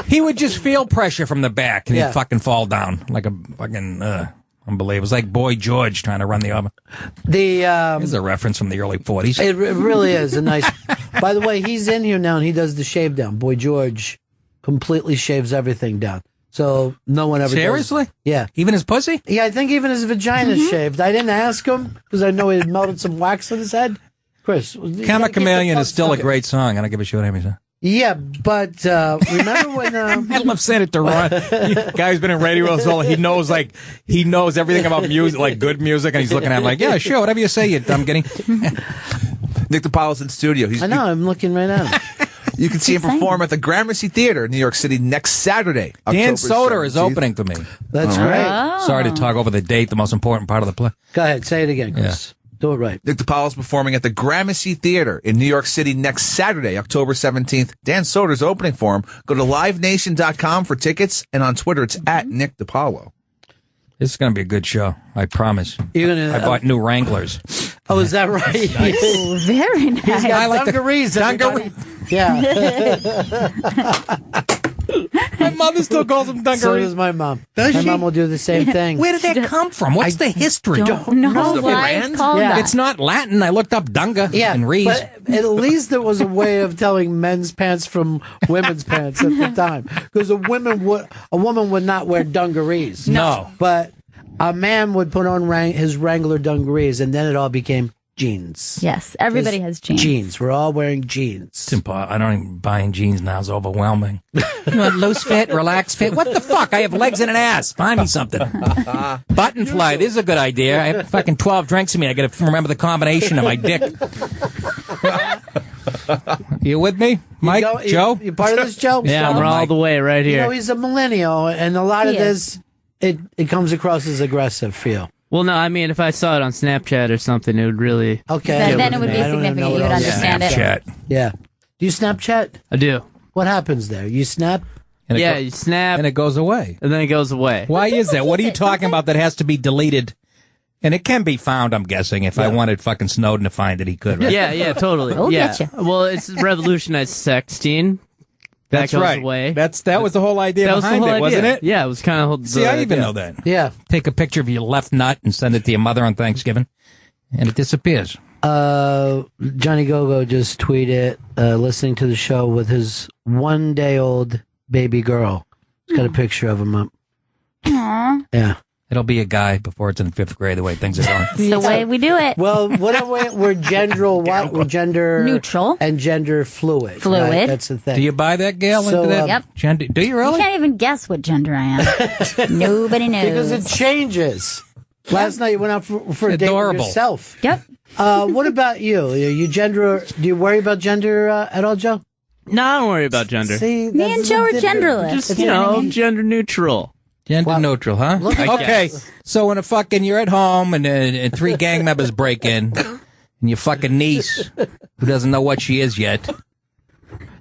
He would just feel pressure from the back, and he'd fucking fall down like a fucking unbelievable. It was like Boy George trying to run the oven. There's a reference from the early 40s. It really is a nice. By the way, he's in here now, and he does the shave down. Boy George completely shaves everything down. So no one ever Seriously? does. Yeah. Even his pussy? Yeah, I think even his vagina's shaved. I didn't ask him because I know he had melted some wax on his head. Chris. Camera Chameleon is still a great song. I don't give a shit what anybody says. Yeah, but remember when... I love saying it to Ron. Guy's been in radio so he knows everything about music, like good music, and he's looking at him like, yeah, sure, whatever you say, you dumb guinea. Nick DiPaolo's in studio. I know, I'm looking right at him. You can see him perform at the Gramercy Theater in New York City next Saturday. Dan October Soder is 17th. opening for me. That's great. Oh. Sorry to talk over the date, the most important part of the play. Go ahead, say it again, Chris. Do it right. Nick DiPaolo's performing at the Gramercy Theater in New York City next Saturday, October 17th. Dan Soder's opening for him. Go to livenation.com for tickets, and on Twitter, it's at Nick DiPaolo. This is going to be a good show. I promise. I bought new Wranglers. Oh, is that right? Nice. Very nice. He's got dungarees. Yeah. mother still calls them dungarees. So does my mom. Does my she? mom will do the same thing. Where did that come from? What's the history? Don't know why it's called that. It's not Latin. I looked up dunga and rees. But at least there was a way of telling men's pants from women's pants at the time, because a woman would not wear dungarees. No. But a man would put on his Wrangler dungarees, and then it all became jeans. Yes, everybody has jeans. Jeans. We're all wearing jeans. It's impossible. I don't even buying jeans now. It's overwhelming. You want loose fit, relaxed fit? What the fuck? I have legs and an ass. Find me something. Button fly. This is a good idea. I have fucking 12 drinks in me. I got to remember the combination of my dick. You with me, Mike? Joe? You part of this, Joe? Yeah, we're all the way right You here. know, he's a millennial, and a lot of this, it comes across as aggressive for you. Well, no, I mean, if I saw it on Snapchat or something, it would really... Okay. Then it would be significant. You would understand it. Yeah. Do you Snapchat? I do. What happens there? You snap? Yeah, you snap. And it goes away. And then it goes away. Why is that? What are you talking about that has to be deleted? And it can be found, I'm guessing. If I wanted fucking Snowden to find it, he could, right? Yeah, totally. We'll yeah. get you. Well, it's revolutionized sexting. That's that goes right. Away. That was the whole idea that was behind the whole it, wasn't idea. it? Yeah, it was kind of. See, I even know that. Yeah. Take a picture of your left nut and send it to your mother on Thanksgiving, and it disappears. Johnny Gogo just tweeted, listening to the show with his 1-day-old baby girl. He's got a picture of him up. Aww. Yeah. It'll be a guy before it's in 5th grade, the way things are going. It's the way we do it. Well, we're gender what? We're gender neutral and gender fluid. Right? That's the thing. Do you buy that, Gail? So, into that Yep. gender? Do you You really? can't even guess what gender I am. Nobody knows. Because it changes. Last night you went out for a date with Adorable. yourself. Yep. What about you? You gender? Do you worry about gender at all, Joe? No, I don't worry about gender. See, Me and Joe are genderless. Just, You know what I mean? gender neutral. Gender neutral, huh? Okay, so when you're at home and 3 gang members break in, and your fucking niece, who doesn't know what she is yet.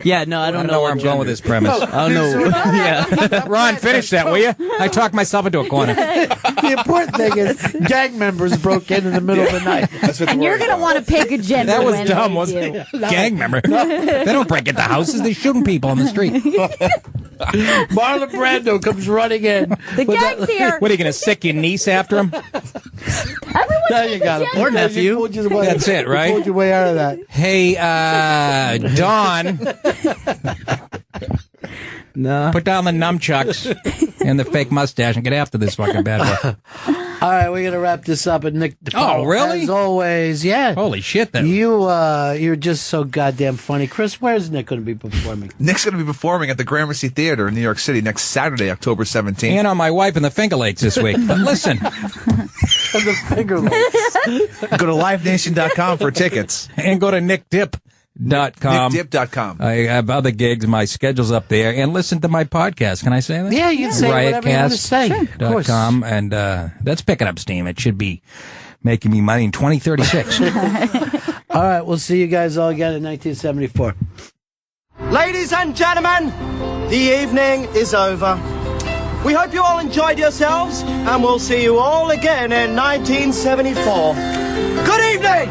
Yeah, no, I don't know where I'm going with this premise. I don't know. Yeah. Ron, finish that, will you? I talked myself into a corner. The important thing is gang members broke in the middle of the night. And you're going to want to pick a gender. That was when dumb, they wasn't do. it? Gang member. They don't break into houses. They're shooting people on the street. Marlon Brando comes running in. The gang's here. What, are you going to sick your niece after him? Now you got it. Or nephew. That's it, right? You pulled your way out of that. Hey, Dawn. No. Put down the nunchucks and the fake mustache and get after this fucking bad boy. All right, we're gonna wrap this up. And Nick, Oh, really? As always, yeah. Holy shit! Then you're just so goddamn funny, Chris. Where's Nick going to be performing? Nick's going to be performing at the Gramercy Theater in New York City next Saturday, October 17th. and on my wife and the Finger Lakes this week. But listen, The finger lakes. Go to livenation.com for tickets. and go to nickdip.com. NickDip.com. I have other gigs. My schedule's up there, and listen to my podcast. Can I say that? Yeah, you can say whatever you want to say. Sure. Of course. .com, and that's picking up steam. It should be making me money in 2036. All right, we'll see you guys all again in 1974. Ladies and gentlemen, the evening is over. We hope you all enjoyed yourselves, and we'll see you all again in 1974. Good evening!